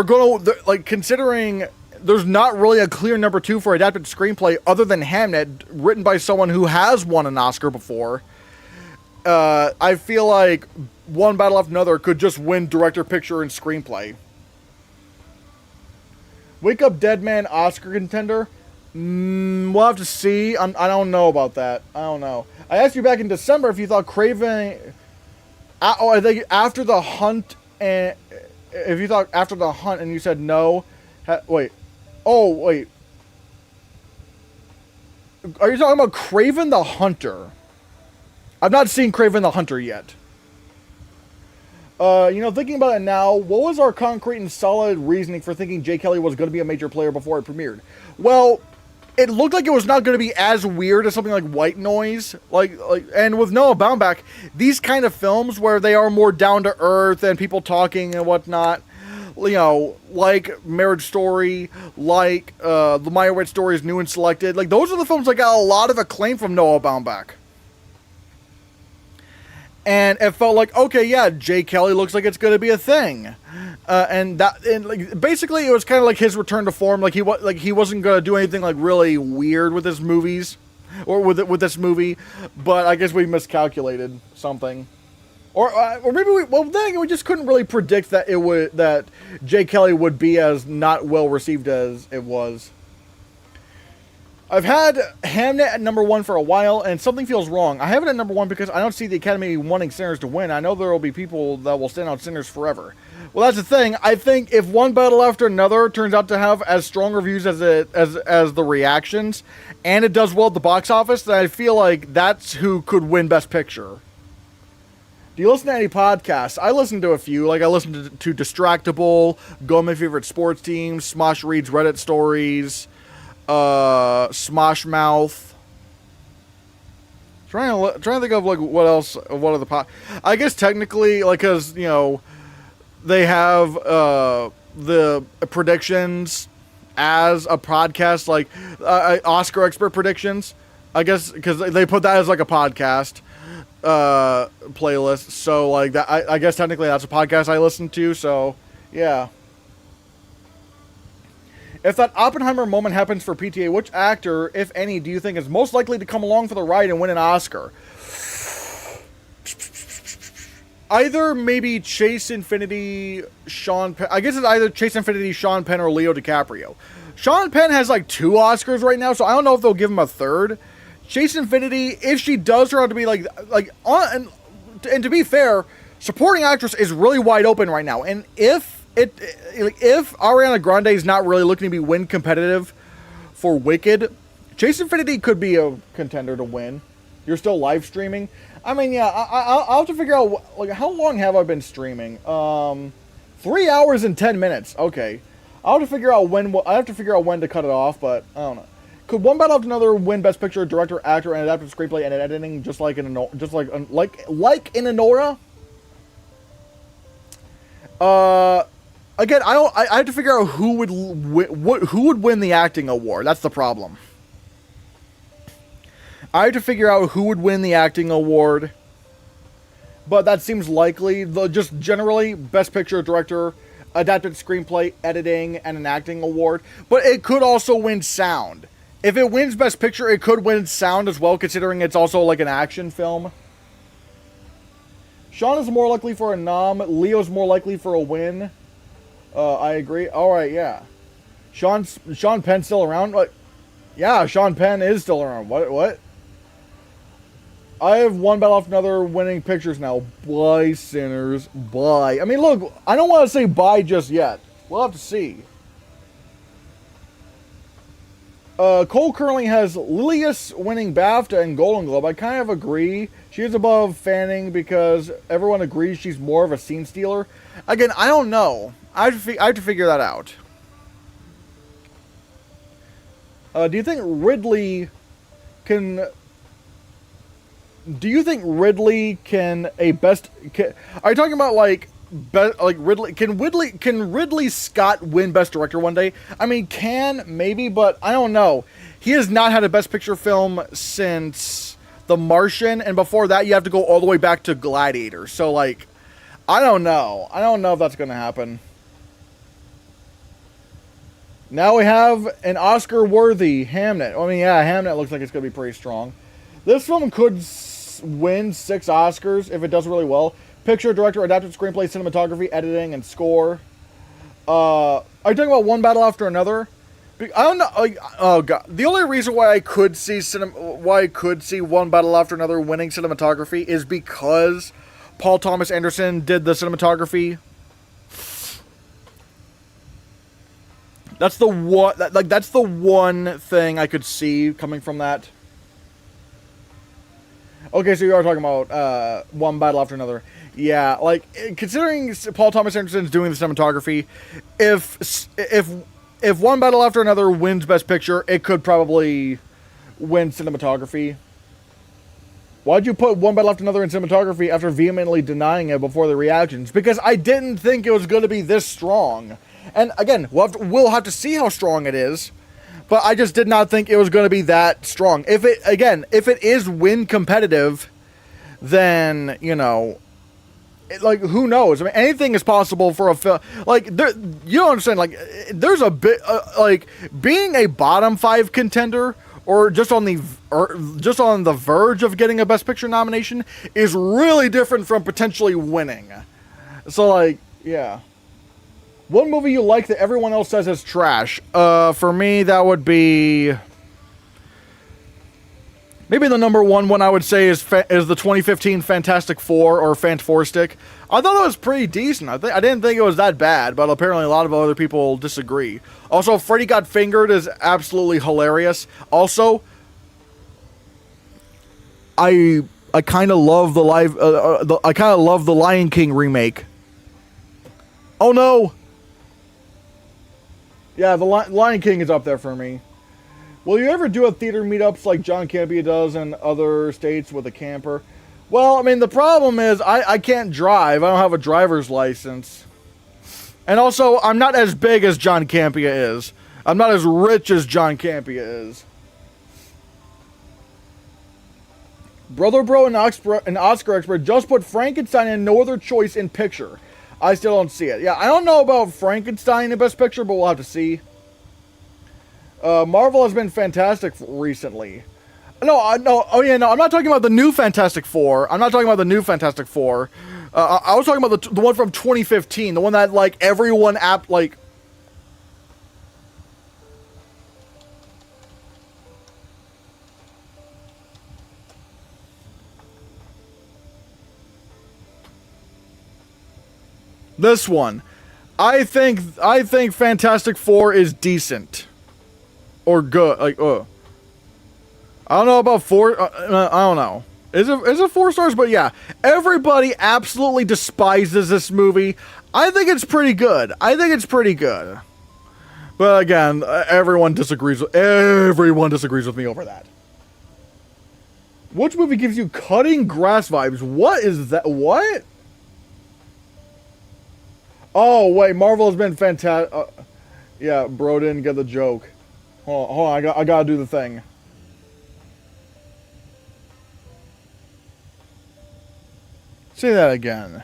considering there's not really a clear number 2 for adapted screenplay other than Hamnet, written by someone who has won an Oscar before. I feel like One Battle After Another could just win director, picture, and screenplay. Wake Up Dead Man Oscar contender? We'll have to see. I don't know about that. I don't know. I asked you back in December if you thought Craven... I think after The Hunt, and if you thought after The Hunt, and you said no. Wait. Oh, wait. Are you talking about Craven the Hunter? I've not seen Craven the Hunter yet. Thinking about it now, what was our concrete and solid reasoning for thinking Jay Kelly was going to be a major player before it premiered? Well, it looked like it was not going to be as weird as something like White Noise. And with Noah Baumbach, these kind of films where they are more down to earth and people talking and whatnot, like Marriage Story, like The Meyerowitz Story is New and Selected. Like, those are the films that got a lot of acclaim from Noah Baumbach. And it felt like, okay, yeah, Jay Kelly looks like it's going to be a thing. Basically it was kind of like his return to form. Like he wasn't going to do anything like really weird with his movies or with this movie, but I guess we miscalculated something. Or maybe we just couldn't really predict that Jay Kelly would be as not well received as it was. I've had Hamnet at number 1 for a while, and something feels wrong. I have it at number 1 because I don't see the Academy wanting Sinners to win. I know there will be people that will stand on Sinners forever. Well, that's the thing. I think if One Battle After Another turns out to have as strong reviews as the reactions, and it does well at the box office, then I feel like that's who could win Best Picture. Do you listen to any podcasts? I listen to a few. Like, I listen to Distractable, Go My Favorite Sports Team, Smosh Reads Reddit Stories, Smosh Mouth. Trying to think of like what else. What other I guess technically, like, cause they have the predictions as a podcast, like Oscar expert predictions. I guess because they put that as like a podcast playlist. So like that, I guess technically that's a podcast I listen to. So yeah. If that Oppenheimer moment happens for PTA, which actor, if any, do you think is most likely to come along for the ride and win an Oscar? Either maybe Chase Infinity, Sean Penn. I guess it's either Chase Infinity, Sean Penn, or Leo DiCaprio. Sean Penn has like 2 Oscars right now, so I don't know if they'll give him a third. Chase Infinity, if she does turn out to be and to be fair, supporting actress is really wide open right now, and if Ariana Grande is not really looking to be win competitive for Wicked, Chase Infinity could be a contender to win. You're still live streaming. I mean, yeah, I'll have to figure out like how long have I been streaming? 3 hours and 10 minutes. Okay, I'll have to figure out when. I have to figure out when to cut it off, but I don't know. Could One Battle After Another win Best Picture, Director, Actor, and Adapted Screenplay and Editing, just like in Anora? Again, I have to figure out who would win the acting award. That's the problem. I have to figure out who would win the acting award, but that seems likely. Just generally, Best Picture, Director, Adapted Screenplay, Editing, and an acting award. But it could also win sound. If it wins Best Picture, it could win sound as well, considering it's also like an action film. Sean is more likely for a nom. Leo's more likely for a win. I agree. All right, yeah. Sean Penn's still around? Like, yeah, Sean Penn is still around. What? I have one battle after another winning pictures now. Bye, sinners. Bye. I mean, look, I don't want to say bye just yet. We'll have to see. Cole currently has Lilius winning BAFTA and Golden Globe. I kind of agree. She is above Fanning because everyone agrees she's more of a scene stealer. Again, I don't know. I have to figure that out. Do you think Ridley can... Do you think Ridley can a best... are you talking about, like Ridley? Can Ridley Scott win Best Director one day? I mean, maybe, but I don't know. He has not had a Best Picture film since The Martian, and before that, you have to go all the way back to Gladiator. So, like, I don't know. I don't know if that's going to happen. Now we have an Oscar-worthy Hamnet. I mean, yeah, Hamnet looks like it's going to be pretty strong. This film could win 6 Oscars if it does really well. Picture, director, adapted screenplay, cinematography, editing, and score. Are you talking about one battle after another? I don't know. Like, oh god, the only reason why I could see one battle after another winning cinematography is because Paul Thomas Anderson did the cinematography. That's the one. That's the one thing I could see coming from that. Okay, so you are talking about one battle after another. Yeah, like, considering Paul Thomas Anderson's doing the cinematography, if one battle after another wins Best Picture, it could probably win cinematography. Why'd you put one battle after another in cinematography after vehemently denying it before the reactions? Because I didn't think it was going to be this strong. And again, we'll have to see how strong it is. But I just did not think it was going to be that strong. If it is win competitive, then, you know, like, who knows? I mean, anything is possible for a film. Like, you don't understand, like, there's a bit, like, being a bottom 5 contender or just on the verge of getting a Best Picture nomination is really different from potentially winning. So, like, yeah. One movie you like that everyone else says is trash? For me, that would be... Maybe the number one I would say is the 2015 Fantastic Four, or Fantastic. I thought it was pretty decent. I didn't think it was that bad, but apparently a lot of other people disagree. Also, Freddy Got Fingered is absolutely hilarious. Also, I kind of love the the Lion King remake. Oh no! Yeah, the Lion King is up there for me. Will you ever do a theater meetups like John Campea does in other states with a camper? Well, I mean, the problem is I can't drive. I don't have a driver's license. And also, I'm not as big as John Campea is. I'm not as rich as John Campea is. Brother Bro and Oscar Expert just put Frankenstein in No Other Choice in picture. I still don't see it. Yeah, I don't know about Frankenstein in Best Picture, but we'll have to see. Marvel has been fantastic recently. No, I'm not talking about the new Fantastic Four. I'm not talking about the new Fantastic Four. I was talking about the one from 2015, the one that, like, everyone like... This one. I think Fantastic Four is decent. Or good. Like, I don't know about 4. I don't know. Is it 4 stars? But yeah. Everybody absolutely despises this movie. I think it's pretty good. But again, everyone disagrees with me over that. Which movie gives you Cutting Grass vibes? What is that? What? Oh, wait, Marvel has been fantastic. Yeah, bro didn't get the joke. Hold on, I gotta do the thing. Say that again.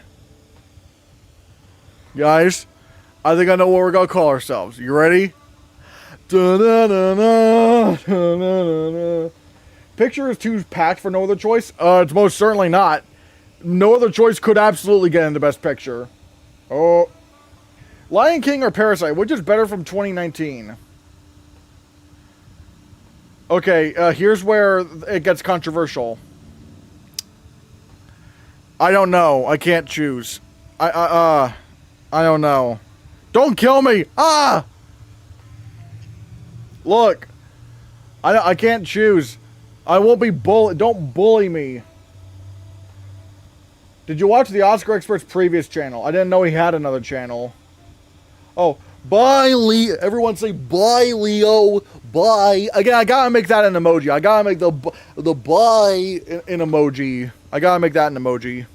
Guys, I think I know what we're gonna call ourselves. You ready? Da-da-da-da, da-da-da-da. Picture is too packed for No Other Choice? It's most certainly not. No Other Choice could absolutely get into Best Picture. Oh. Lion King or Parasite? Which is better from 2019? Okay, here's where it gets controversial. I don't know. I can't choose. I don't know. Don't kill me! Ah! Look. I can't choose. I won't be bullied. Don't bully me. Did you watch the Oscar Expert's previous channel? I didn't know he had another channel. Oh, bye, Leo. Everyone say bye, Leo. Bye. Again, I gotta make that an emoji. I gotta make the bye an emoji. I gotta make that an emoji.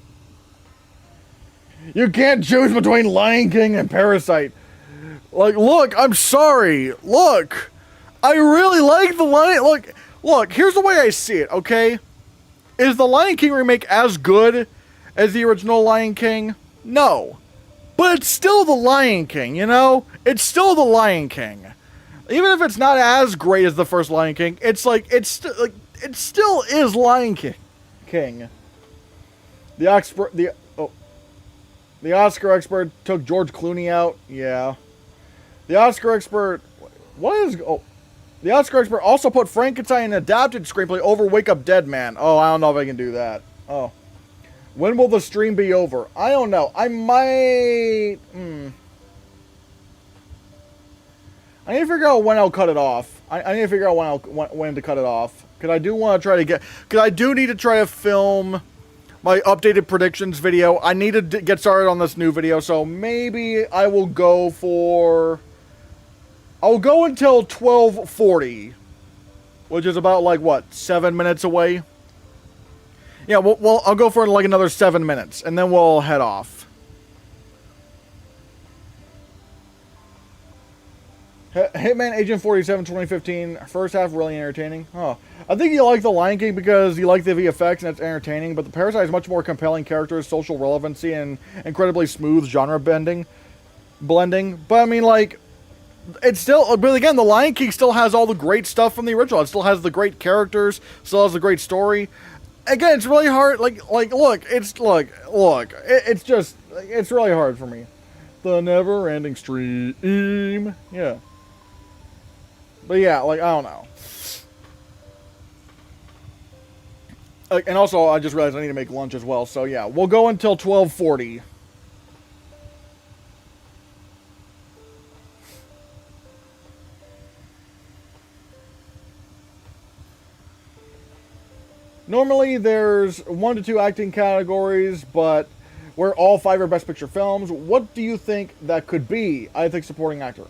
You can't choose between Lion King and Parasite. Like, look, I'm sorry. Look, I really like the Lion. Look. Here's the way I see it. Okay, is the Lion King remake as good as the original Lion King? No. But it's still the Lion King, you know? It's still the Lion King. Even if it's not as great as the first Lion King, it's like it still is Lion King. The Oscar Expert took George Clooney out. Yeah. The Oscar Expert the Oscar Expert also put Frankenstein in an adapted screenplay over Wake Up Dead Man. Oh, I don't know if I can do that. Oh. When will the stream be over? I don't know. I might... I need to figure out when I'll cut it off. I need to figure out when to cut it off. Because I do want to try to get... Because I do need to try to film my updated predictions video. I need to get started on this new video. So maybe I will go for... I'll go until 12:40. Which is about, like, what? 7 minutes away? Yeah, well, I'll go for like another 7 minutes, and then we'll head off. Hitman Agent 47 2015, first half really entertaining. Huh. I think you like The Lion King because you like the VFX and it's entertaining, but The Parasite has much more compelling characters, social relevancy, and incredibly smooth genre blending. But I mean, like, it's still, but again, The Lion King still has all the great stuff from the original. It still has the great characters, still has the great story. Again, it's really hard. Look, it's really hard for me. The never-ending stream. Yeah. But yeah, like, I don't know. And also, I just realized I need to make lunch as well. So yeah, we'll go until 12:40. Normally, there's 1 to 2 acting categories, but where all 5 are Best Picture films. What do you think that could be? I think supporting actor.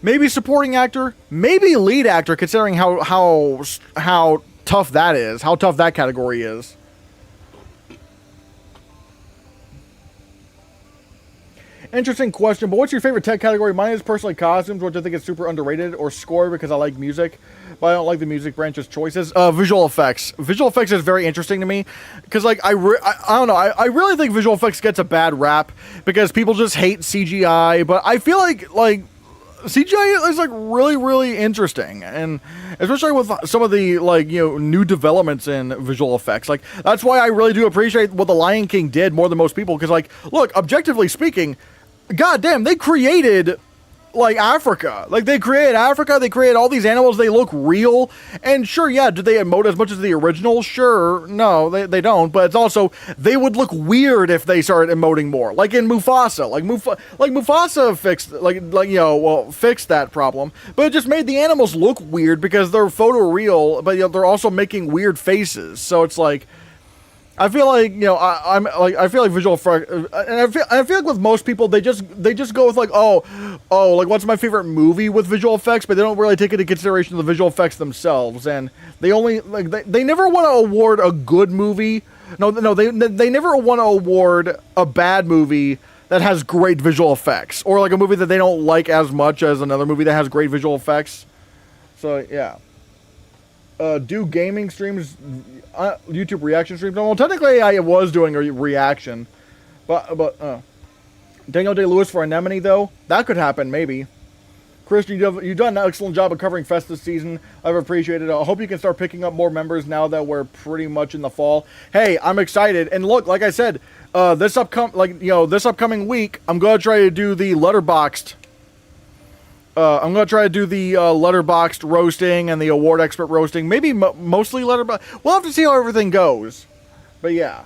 Maybe supporting actor. Maybe lead actor, considering how tough that is. How tough that category is. Interesting question, but what's your favorite tech category? Mine is personally costumes, which I think is super underrated, or score because I like music, but I don't like the music branch's choices. Visual effects. Visual effects is very interesting to me because, like, I don't know. I really think visual effects gets a bad rap because people just hate CGI, but I feel like CGI is like really, really interesting, and especially with some of the, like, you know, new developments in visual effects. Like, that's why I really do appreciate what The Lion King did more than most people, because, like, look, objectively speaking, god damn, they created, like, Africa. Like, they created Africa, they created all these animals, they look real, and sure, yeah, did they emote as much as the original? Sure, no, they don't, but it's also, they would look weird if they started emoting more. Like in Mufasa, Mufasa fixed that problem, but it just made the animals look weird because they're photoreal, but, you know, they're also making weird faces, so it's like, I feel like, you know, I feel like visual effects, and I feel like with most people, they just go with, like, like, what's my favorite movie with visual effects, but they don't really take into consideration the visual effects themselves, and they only, like, they never want to award a good movie. No, they never want to award a bad movie that has great visual effects, or like a movie that they don't like as much as another movie that has great visual effects. So yeah. Do gaming streams, YouTube reaction streams? Well, technically I was doing a reaction, but Daniel Day-Lewis for Anemone, though, that could happen, maybe. Christian, you've done an excellent job of covering Fest this season. I've appreciated it. I hope you can start picking up more members now that we're pretty much in the fall. Hey, I'm excited. And look, like I said, this upcoming week, I'm gonna try to do the letterboxed. Letterboxed roasting and the award expert roasting. Maybe mostly letterboxed. We'll have to see how everything goes. But yeah.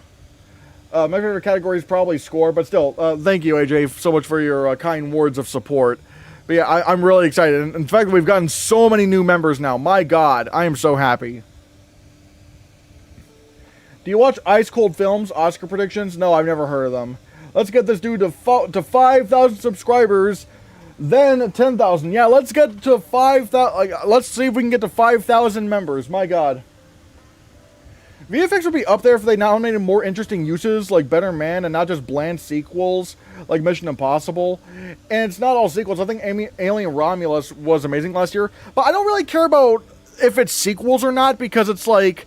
My favorite category is probably score, but still, thank you, AJ, so much for your kind words of support. But yeah, I'm really excited. In fact, we've gotten so many new members now. My God, I am so happy. Do you watch Ice Cold Films Oscar predictions? No, I've never heard of them. Let's get this dude to 5,000 subscribers, then 10,000. Yeah, let's get to 5,000. Let's see if we can get to 5,000 members. My God. VFX would be up there if they nominated more interesting uses like Better Man and not just bland sequels like Mission Impossible. And it's not all sequels. I think Alien Romulus was amazing last year. But I don't really care about if it's sequels or not because it's like...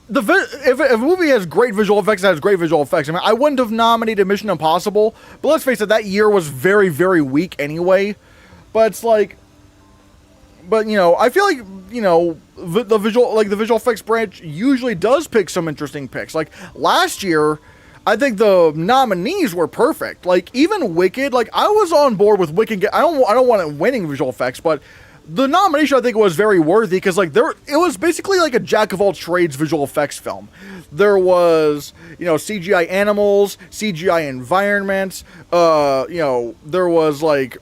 If a movie has great visual effects, it has great visual effects. I mean, I wouldn't have nominated Mission Impossible. But let's face it, that year was very, very weak anyway. But it's like... But, you know, I feel like, you know, the visual effects branch usually does pick some interesting picks. Like, last year, I think the nominees were perfect. Like, even Wicked, like, I was on board with Wicked. I don't want it winning visual effects, but the nomination, I think, was very worthy, because, like, it was basically like a jack-of-all-trades visual effects film. There was, you know, CGI animals, CGI environments, you know, there was, like,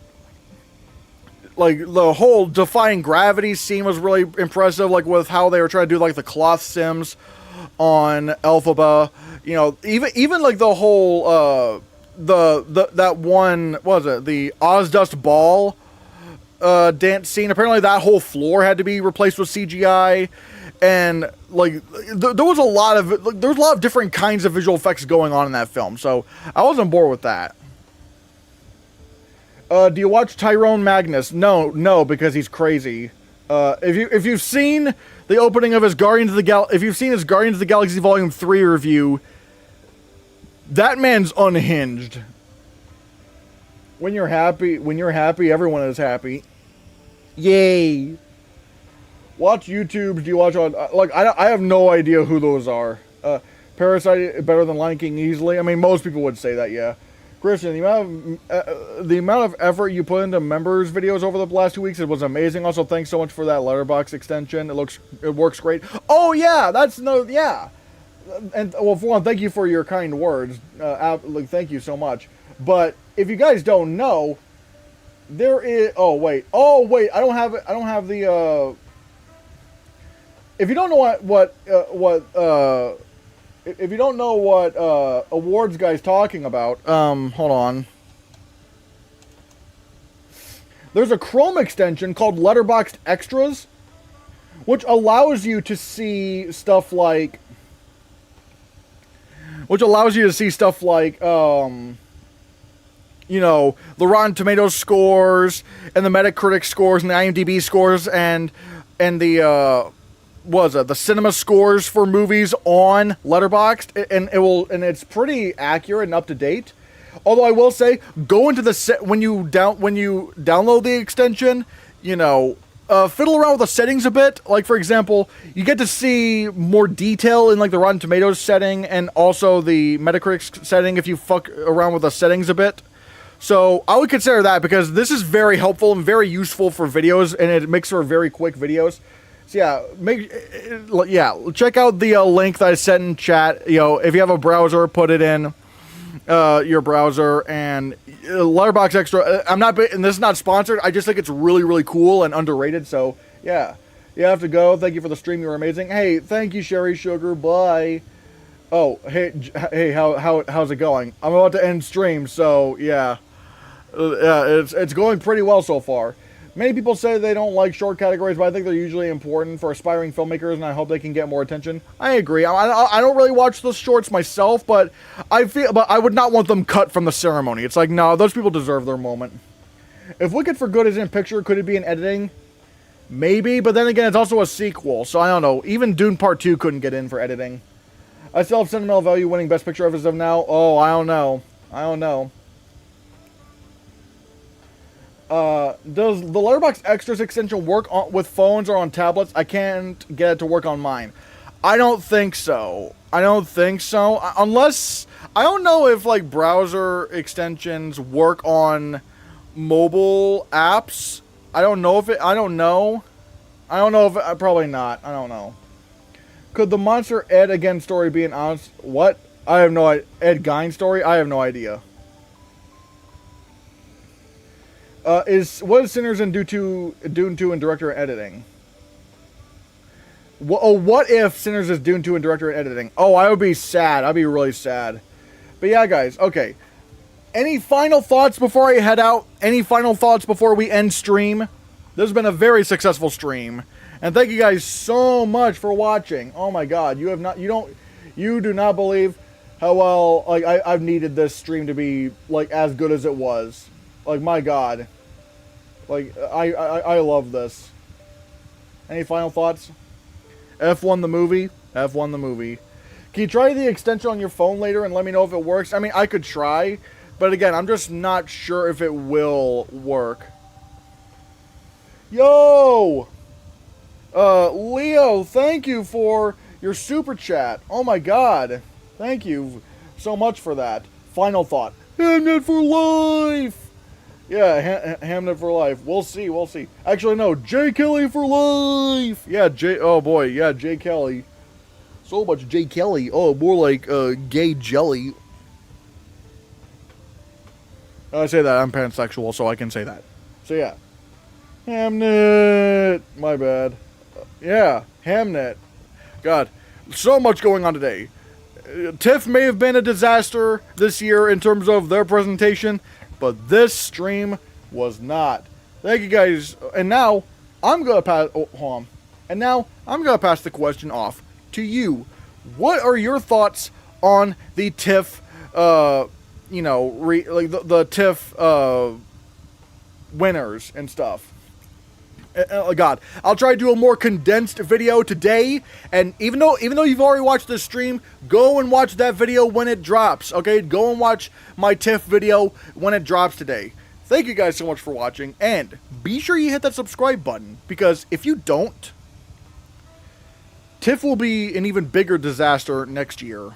the whole defying gravity scene was really impressive, like with how they were trying to do like the cloth sims on Elphaba. You know, even like the whole that one, what was it, the Ozdust Ball dance scene. Apparently that whole floor had to be replaced with CGI, and like there was a lot of different kinds of visual effects going on in that film. So I was on board with that. Do you watch Tyrone Magnus? No, because he's crazy. If you've seen the opening of his if you've seen his Guardians of the Galaxy Volume 3 review, that man's unhinged. When you're happy, everyone is happy. Yay. Watch YouTube. Do you watch on, like, I have no idea who those are. Parasite better than Lion King easily. I mean, most people would say that, yeah. Christian, the amount of effort you put into members videos over the last 2 weeks, it was amazing. Also, thanks so much for that letterbox extension. It works great. Oh yeah, yeah. And well, for one, thank you for your kind words. Thank you so much. But if you guys don't know, there is. Oh wait. I don't have it. I don't have the. If you don't know if you don't know what awards guy's talking about, hold on. There's a Chrome extension called Letterboxd Extras, which allows you to see stuff like, you know, the Rotten Tomatoes scores and the Metacritic scores and the IMDb scores and the the cinema scores for movies on Letterboxd, and it's pretty accurate and up to date. Although I will say, go into when you download the extension, you know, fiddle around with the settings a bit. Like, for example, you get to see more detail in like the Rotten Tomatoes setting and also the Metacritic setting if you fuck around with the settings a bit. So I would consider that, because this is very helpful and very useful for videos, and it makes for very quick videos. So check out the link that I sent in chat. You know, if you have a browser, put it in your browser, and Letterboxd Extra. And this is not sponsored. I just think it's really, really cool and underrated. So yeah, you have to go. Thank you for the stream. You were amazing. Hey, thank you, Sherry Sugar. Bye. Oh, hey, how's it going? I'm about to end stream, so yeah, it's going pretty well so far. Many people say they don't like short categories, but I think they're usually important for aspiring filmmakers, and I hope they can get more attention. I agree. I don't really watch the shorts myself, but I would not want them cut from the ceremony. It's like, no, those people deserve their moment. If Wicked for Good is in picture, could it be in editing? Maybe, but then again, it's also a sequel, so I don't know. Even Dune Part 2 couldn't get in for editing. I still have sentimental value winning Best Picture as of now. Oh, I don't know. Does the Letterboxd Extras extension work with phones or on tablets? I can't get it to work on mine. I don't think so. Unless, I don't know if like browser extensions work on mobile apps. I don't know. Probably not. I don't know. Could the Monster Ed Again story be an honest, what? I have no idea. Ed Gein story? I have no idea. What is Sinners in Dune 2 in director and editing? What if Sinners is Dune 2 in director and editing? Oh, I would be sad. I'd be really sad. But yeah, guys, okay. Any final thoughts before I head out? Any final thoughts before we end stream? This has been a very successful stream. And thank you guys so much for watching. Oh my god, you do not believe how well, like, I've needed this stream to be, like, as good as it was. Like, my god. Like, I love this. Any final thoughts? F1 the movie. F1 the movie. Can you try the extension on your phone later and let me know if it works? I mean, I could try, but again, I'm just not sure if it will work. Yo! Leo, thank you for your super chat. Oh my god. Thank you so much for that. Final thought. Hamnet for life! Yeah, Hamnet for life. We'll see. Actually, no. J. Kelly for life! Yeah, oh boy. Yeah, J. Kelly. So much J. Kelly. Oh, more like, gay jelly. I say that. I'm pansexual, so I can say that. So, yeah. Hamnet! My bad. Yeah, Hamnet. God, so much going on today. TIFF may have been a disaster this year in terms of their presentation, but this stream was not. Thank you guys. And now I'm gonna pass. Oh, hold on. And now I'm gonna pass the question off to you. What are your thoughts on the TIFF? The TIFF winners and stuff. God, I'll try to do a more condensed video today, and even though you've already watched this stream, go and watch that video when it drops, okay? Go and watch my TIFF video when it drops today. Thank you guys so much for watching, and be sure you hit that subscribe button, because if you don't, TIFF will be an even bigger disaster next year.